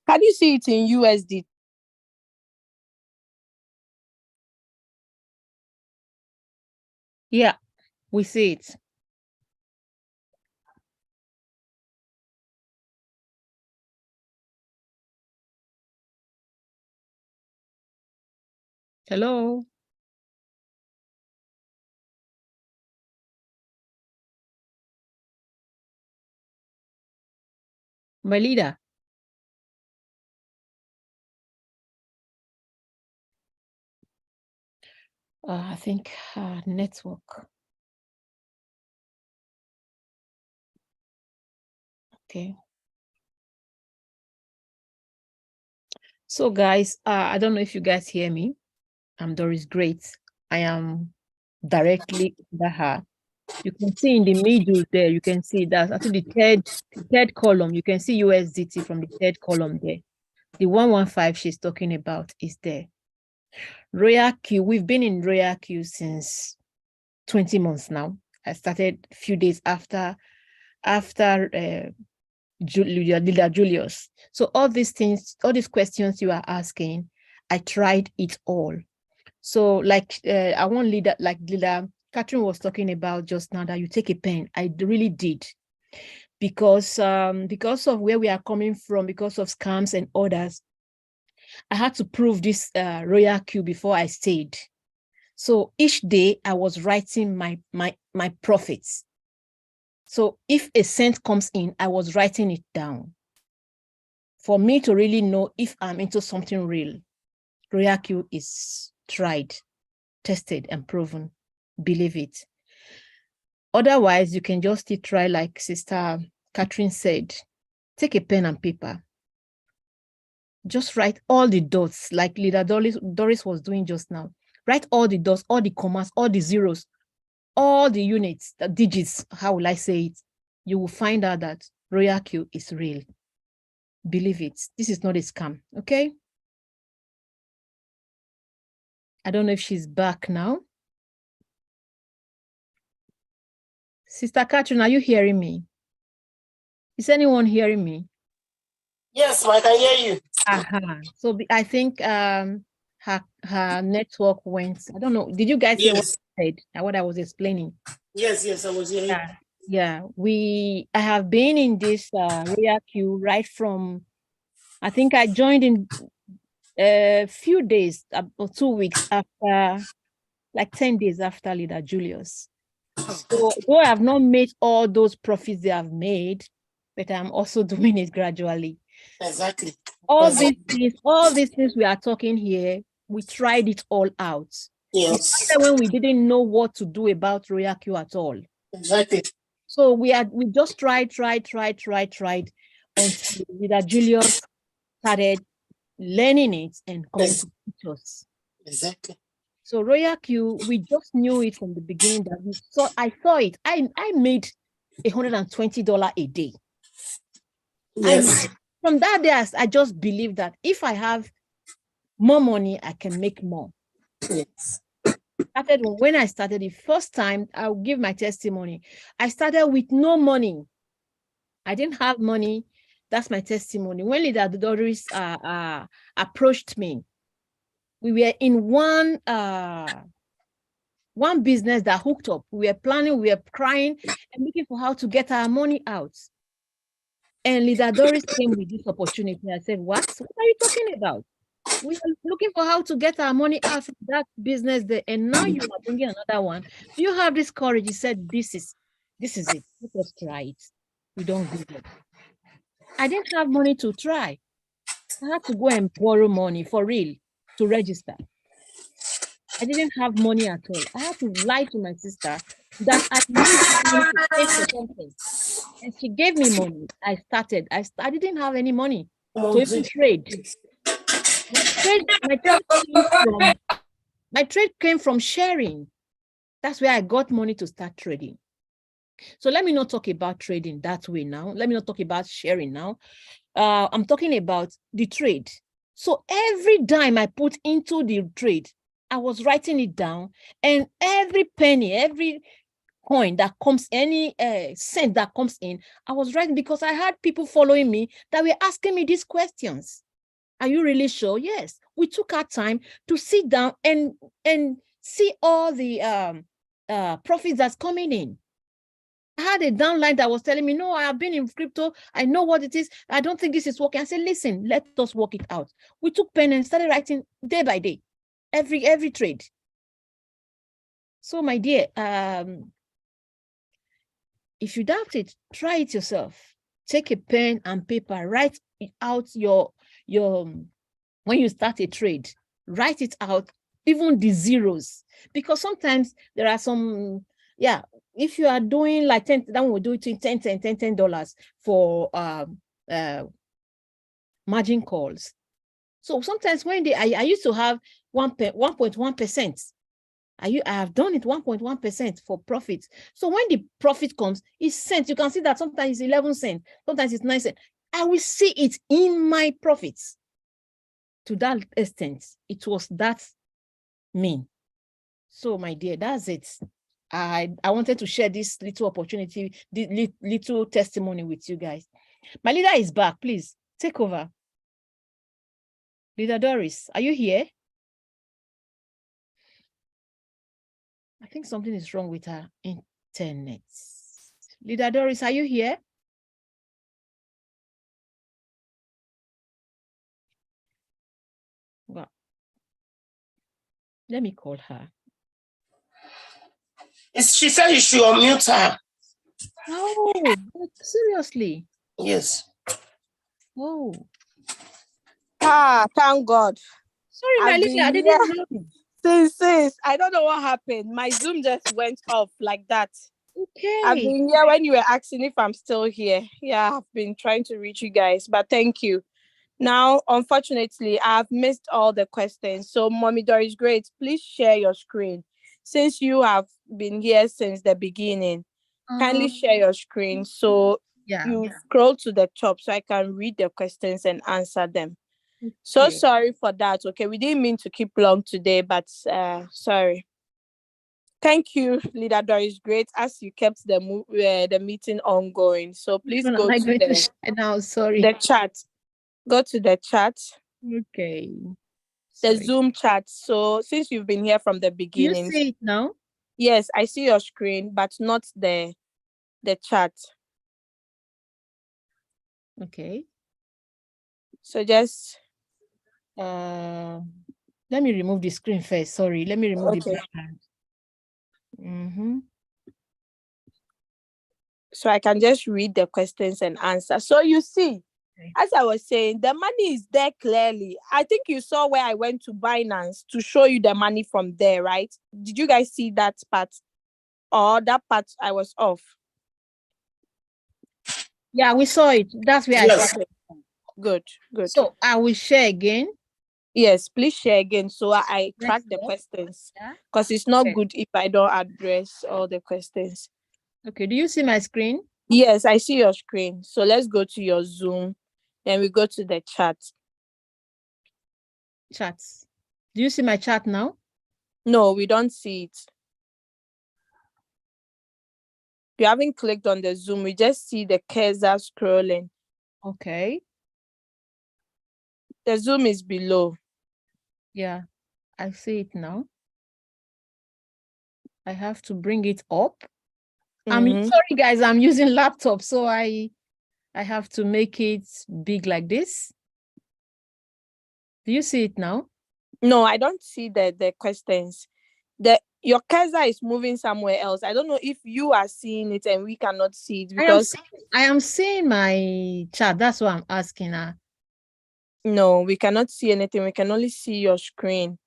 Can you see it in USDT? Yeah, we see it. Hello. My leader. I think network. Okay. So guys, I don't know if you guys hear me. I'm Doris Great. I am directly under her. You can see in the middle there, you can see that actually the third column, you can see USDT from the third column there. The 115 she's talking about is there. Royalq, we've been in Royalq since 20 months now. I started a few days after leader Julius. So all these things, all these questions you are asking, I tried it all. So like I want leader Catherine was talking about just now, that you take a pen. I really did, because of where we are coming from, because of scams and others, I had to prove this Royalq before I stayed. So each day I was writing my profits. So if a cent comes in, I was writing it down for me to really know if I'm into something real. Royalq is tried, tested, and proven. Believe it. Otherwise, you can just try, like Sister Catherine said, take a pen and paper. Just write all the dots, like Leader Doris was doing just now. Write all the dots, all the commas, all the zeros, all the units, the digits, how will I say it? You will find out that Royalq is real. Believe it. This is not a scam, okay? I don't know if she's back now. Sister Catherine, are you hearing me? Is anyone hearing me? Yes, I can hear you. So I think her network went. I don't know. Did you guys hear what I said? What I was explaining? Yes, I was hearing. Yeah. I have been in this Royalq right from. I think I joined in a few days or 2 weeks after, like 10 days after Leader Julius. So though I have not made all those profits they have made, but I'm also doing it gradually. Exactly. All these things we are talking here, we tried it all out. Yes. When we didn't know what to do about Royalq at all. Exactly. So we just tried until Leader Julius started learning it and coming to teach us. Exactly. So Royalq, we just knew it from the beginning that I saw it. I made $120 a day. Yes. From that day, I just believe that if I have more money, I can make more. Yes. When I started the first time, I'll give my testimony. I started with no money. I didn't have money. That's my testimony. When Leader Doris approached me, we were in one business that hooked up. We were planning, we were crying and looking for how to get our money out. And Leader Doris came with this opportunity. I said, what are you talking about? We are looking for how to get our money out of that business there. And now you are bringing another one. Do you have this courage? He said, this is it. Let us try it. We don't give it. I didn't have money to try. I had to go and borrow money for real to register. I didn't have money at all. I had to lie to my sister that I need money to pay for something. And she gave me money. I started. I didn't have any money to even trade. My trade came from sharing. That's where I got money to start trading. So let me not talk about trading that way now. Let me not talk about sharing now. I'm talking about the trade. So every dime I put into the trade, I was writing it down, and every penny, every coin that comes, any cent that comes in, I was writing, because I had people following me that were asking me these questions. Are you really sure? Yes. We took our time to sit down and see all the profits that's coming in. I had a downline that was telling me, no, I have been in crypto. I know what it is. I don't think this is working. I said, listen, let us work it out. We took pen and started writing day by day, every trade. So my dear, if you doubt it, try it yourself. Take a pen and paper, write out your when you start a trade, write it out, even the zeros, because sometimes there are some, if you are doing like 10, then we'll do it in $10 for margin calls. So sometimes when I used to have 1.1%. I have done it 1.1% for profit. So when the profit comes, it's cents. You can see that sometimes it's 11 cents, sometimes it's 9 cents. I will see it in my profits. To that extent, it was that mean. So my dear, that's it. I wanted to share this little opportunity, this little testimony with you guys. My leader is back. Please take over. Leader Doris, are you here? I think something is wrong with her internet. Leader Doris, are you here? Well, let me call her. She said you should unmute her. Oh, seriously? Yes. Oh. Thank God. Sorry, my leader, I didn't know. Since I don't know what happened. My Zoom just went off like that. Okay. I've been here when you were asking if I'm still here. Yeah, I've been trying to reach you guys, but thank you. Now, unfortunately, I've missed all the questions. So, Mommy Doris Great, please share your screen. Since you have been here since the beginning, kindly share your screen so you scroll to the top so I can read the questions and answer them. Okay. So sorry for that. Okay, we didn't mean to keep long today, but sorry. Thank you, Leader Doris Great, as you kept the meeting ongoing. So please go to the chat. Go to the chat. Okay. The Zoom chat. So since you've been here from the beginning. You see it now? Yes, I see your screen, but not the chat. Okay. So just let me remove the screen first. Sorry, let me remove the background. So I can just read the questions and answer. So you see, as I was saying, the money is there clearly. I think you saw where I went to Binance to show you the money from there, right? Did you guys see that part? Or that part I was off? Yeah, we saw it. That's where I saw it. Good. So I will share again. Yes, please share again so I track the questions. Because it's not good if I don't address all the questions. Okay, do you see my screen? Yes, I see your screen. So let's go to your Zoom. Then we go to the chat. Chats. Do you see my chat now? No, we don't see it. You haven't clicked on the Zoom. We just see the cursor scrolling. Okay. The Zoom is below. Yeah, I see it now. I have to bring it up. I'm sorry, guys. I'm using laptop, so I have to make it big like this. Do you see it now? No, I don't see the questions. Your cursor is moving somewhere else. I don't know if you are seeing it and we cannot see it because I am seeing my chat. That's what I'm asking her. No, we cannot see anything. We can only see your screen.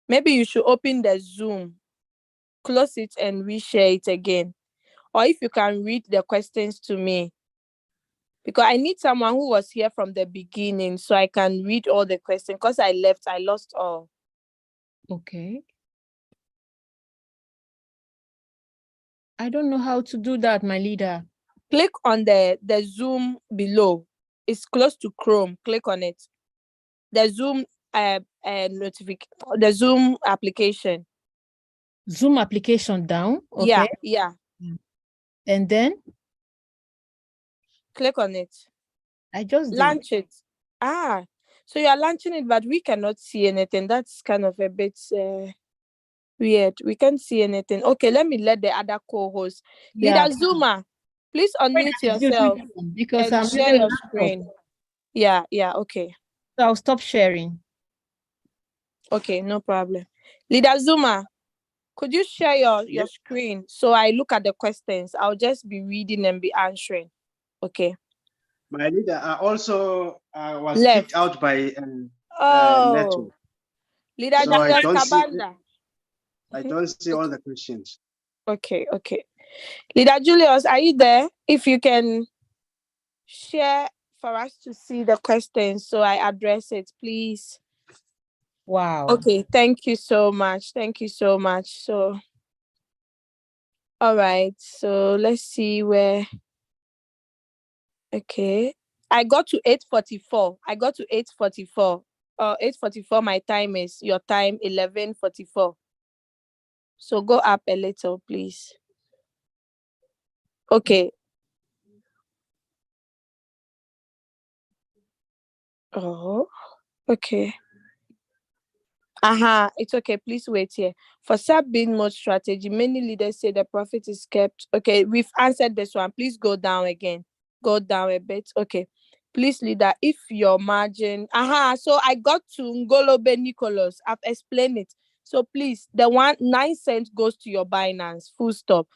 Maybe you should open the Zoom, close it and reshare it again. Or if you can read the questions to me. Because I need someone who was here from the beginning so I can read all the questions. Because I left, I lost all. Okay. I don't know how to do that, my leader. Click on the Zoom below. It's close to Chrome. Click on it. The Zoom the Zoom application. Zoom application down. Okay. Yeah. And then click on it. I just launch it. So you are launching it, but we cannot see anything. That's kind of a bit weird. We can't see anything. Okay, let me let the other co-host. Leader Zuma, please unmute yourself because and share your screen. Yeah, okay. So I'll stop sharing. Okay, no problem. Leader Zuma, could you share your screen so I look at the questions? I'll just be reading and be answering. Okay. My leader, I also was kicked out by network. Leader Julius Kabanda. I don't see all the questions. Okay. Leader Julius, are you there? If you can share for us to see the questions so I address it, please. Wow. Okay, thank you so much. So, all right. So let's see where. Okay. I got to 8:44. 8:44 my time is. Your time 11:44. So go up a little, please. Okay. Oh, okay. It's okay. Please wait here. For sub-bin mode strategy, many leaders say the profit is kept. Okay, we've answered this one. Please go down again. Go down a bit. Okay. Please, leader, if your margin. So I got to Ngolobe Nicholas. I've explained it. So please, the 9 cents goes to your Binance. Full stop.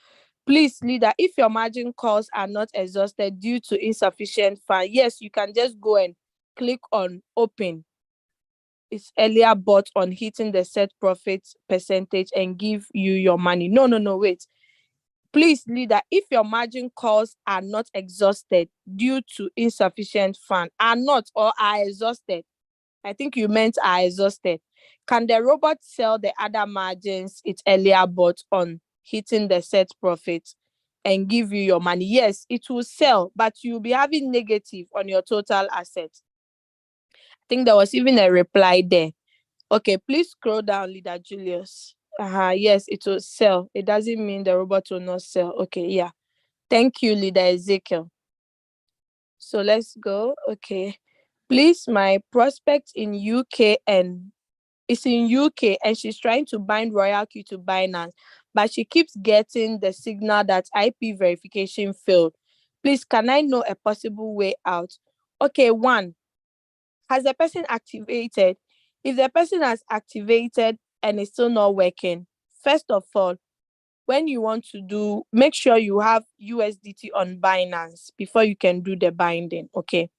Please, leader, if your margin calls are not exhausted due to insufficient fund, yes, you can just go and click on open. it's earlier bought on hitting the set profit percentage and give you your money. No, wait. Please, leader, if your margin calls are not exhausted due to insufficient fund, are not or are exhausted, I think you meant are exhausted, can the robot sell the other margins it earlier bought on hitting the set profit and give you your money? Yes, it will sell, but you'll be having negative on your total assets. I think there was even a reply there. Okay, please scroll down, Leader Julius. Yes, it will sell. It doesn't mean the robot will not sell. Okay, yeah. Thank you, Leader Ezekiel. So let's go. Okay. Please, my prospect in UK and is in UK and she's trying to bind Royalq to Binance, but she keeps getting the signal that IP verification failed. Please, can I know a possible way out? Okay, one, has the person activated? If the person has activated and it's still not working, first of all, when you want to do, make sure you have USDT on Binance before you can do the binding. Okay.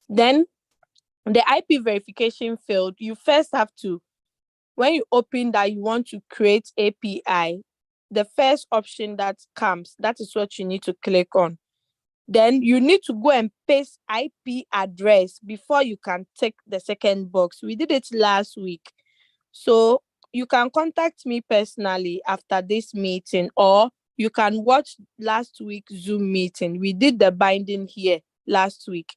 Then the IP verification failed. You first have to, when you open that you want to create API, the first option that comes, that is what you need to click on. Then you need to go and paste IP address before you can tick the second box. We did it last week. So you can contact me personally after this meeting, or you can watch last week's Zoom meeting. We did the binding here last week.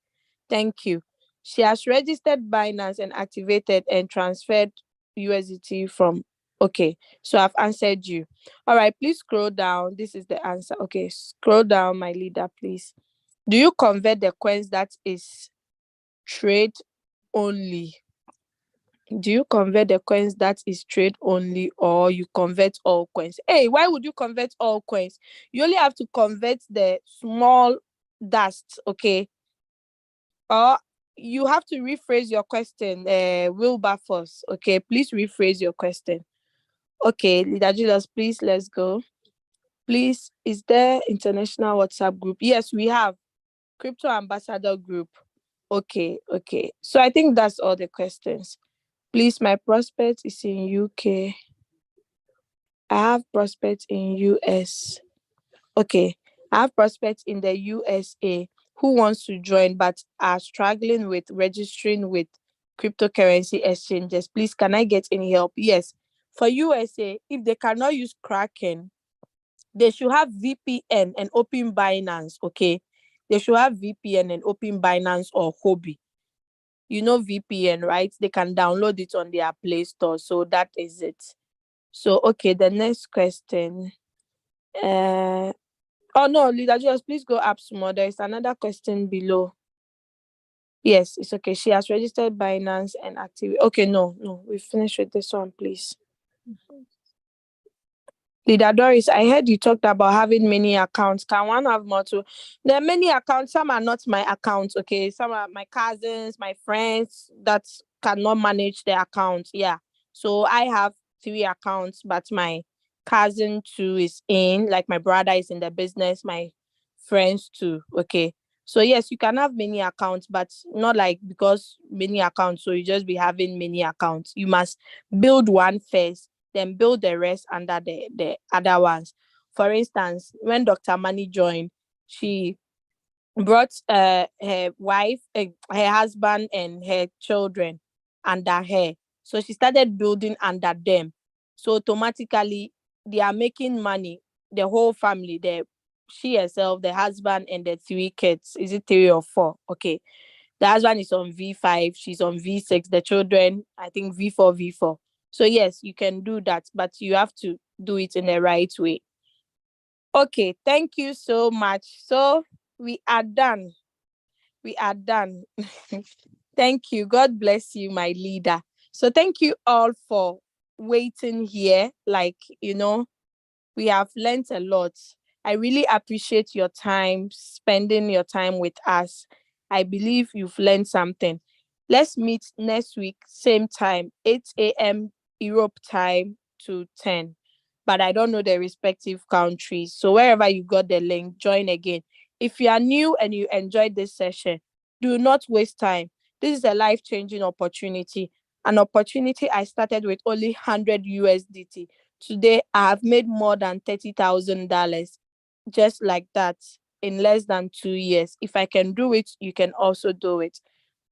Thank you. She has registered Binance and activated and transferred USDT from. Okay, so I've answered you. All right, please scroll down. This is the answer. Okay, scroll down, my leader, please. Do you convert the coins that is trade only? Do you convert the coins that is trade only, or you convert all coins? Hey, why would you convert all coins? You only have to convert the small dust, okay? Or you have to rephrase your question, Wilberforce. Okay, please rephrase your question. Okay, Leader Julius, please, let's go. Please, is there international WhatsApp group? Yes, we have. Crypto Ambassador group. Okay. So I think that's all the questions. Please, my prospect is in UK. I have prospects in US. Okay. I have prospects in the USA who wants to join but are struggling with registering with cryptocurrency exchanges. Please, can I get any help? Yes. For USA, if they cannot use Kraken, they should have VPN and open Binance, okay? They should have VPN and open Binance or Hobby. You know VPN, right? They can download it on their Play Store. So that is it. So, okay, the next question. Oh, no, Leader Julius, please go up some more. There is another question below. Yes, it's okay. She has registered Binance and active. Okay, no, we finished with this one, please. Leader Doris, I heard you talked about having many accounts. Can one have more too? There are many accounts. Some are not my accounts, okay? Some are my cousins, my friends that cannot manage their accounts. Yeah. So I have 3 accounts, but my cousin too is in, like my brother is in the business, my friends too, okay? So yes, you can have many accounts, but not like because many accounts, so you just be having many accounts. You must build one first, then build the rest under the other ones. For instance, when Dr. Mani joined, she brought her wife, her husband, and her children under her. So she started building under them. So automatically, they are making money. The whole family, she herself, the husband, and the 3 kids. Is it 3 or 4? Okay. The husband is on V5, she's on V6. The children, I think V4, V4. So yes, you can do that, but you have to do it in the right way. Okay, thank you so much. So we are done. Thank you. God bless you, my leader. So thank you all for waiting here. Like, we have learned a lot. I really appreciate your time, spending your time with us. I believe you've learned something. Let's meet next week, same time, 8 a.m. Europe time to 10. But I don't know the respective countries. So wherever you got the link, join again. If you are new and you enjoyed this session, do not waste time. This is a life-changing opportunity. an opportunity I started with only 100 USDT. Today, I have made more than $30,000 just like that in less than 2 years. If I can do it, you can also do it.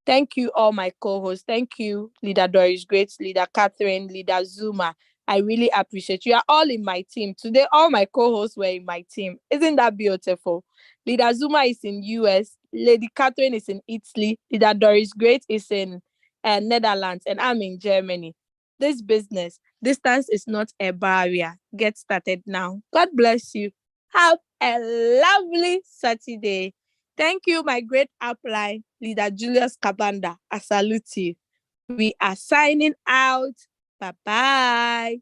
Thank you, all my co-hosts. Thank you, Leader Doris Great, Leader Catherine, Leader Zuma. I really appreciate you. You are all in my team. Today, all my co-hosts were in my team. Isn't that beautiful? Leader Zuma is in US. Lady Catherine is in Italy. Leader Doris Great is in Netherlands. And I'm in Germany. This business, distance is not a barrier. Get started now. God bless you. Have a lovely Saturday. Thank you, my great upline, Leader Julius Kabanda. I salute you. We are signing out. Bye-bye.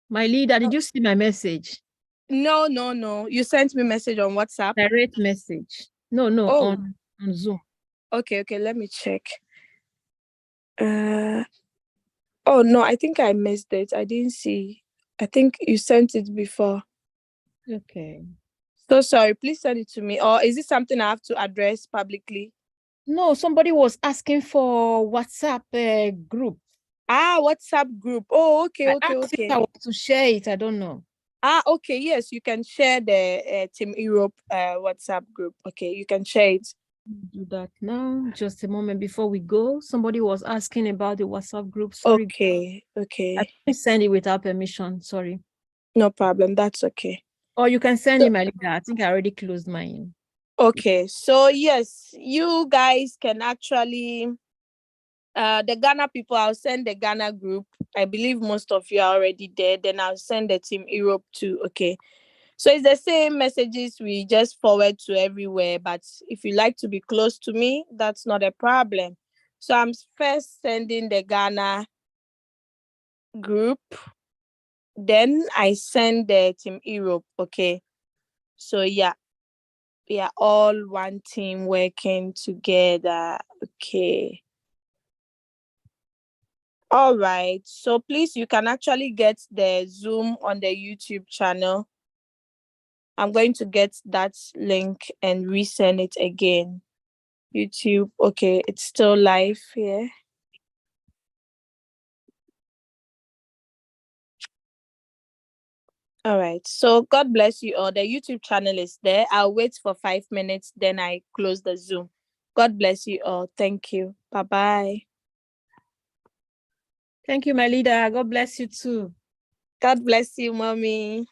My leader, did you see my message? No. You sent me a message on WhatsApp. Direct message. No, on Zoom. Okay, let me check. Oh no, I think I missed it. I didn't see. I think you sent it before. Okay. So sorry, please send it to me. Or is it something I have to address publicly? No, somebody was asking for WhatsApp group. WhatsApp group. Oh, okay. I want to share it. I don't know. Okay. Yes, you can share the Team Europe WhatsApp group. Okay, you can share it. Do that now. Just a moment before we go. Somebody was asking about the WhatsApp group. Sorry. Okay. I can send it without permission. Sorry. No problem. That's okay. Or you can send it, my leader. I think I already closed mine. Okay. So yes, you guys can actually the Ghana people, I'll send the Ghana group. I believe most of you are already there. Then I'll send the Team Europe too. Okay. So it's the same messages we just forward to everywhere. But if you like to be close to me, that's not a problem. So I'm first sending the Ghana group. Then I send the Team Europe. Okay. So yeah, we are all one team working together. Okay. All right. So please, you can actually get the Zoom on the YouTube channel. I'm going to get that link and resend it again. YouTube. Okay, it's still live here. All right. So God bless you all. The YouTube channel is there. I'll wait for 5 minutes, then I close the Zoom. God bless you all. Thank you. Bye-bye. Thank you, my leader. God bless you too. God bless you, mommy.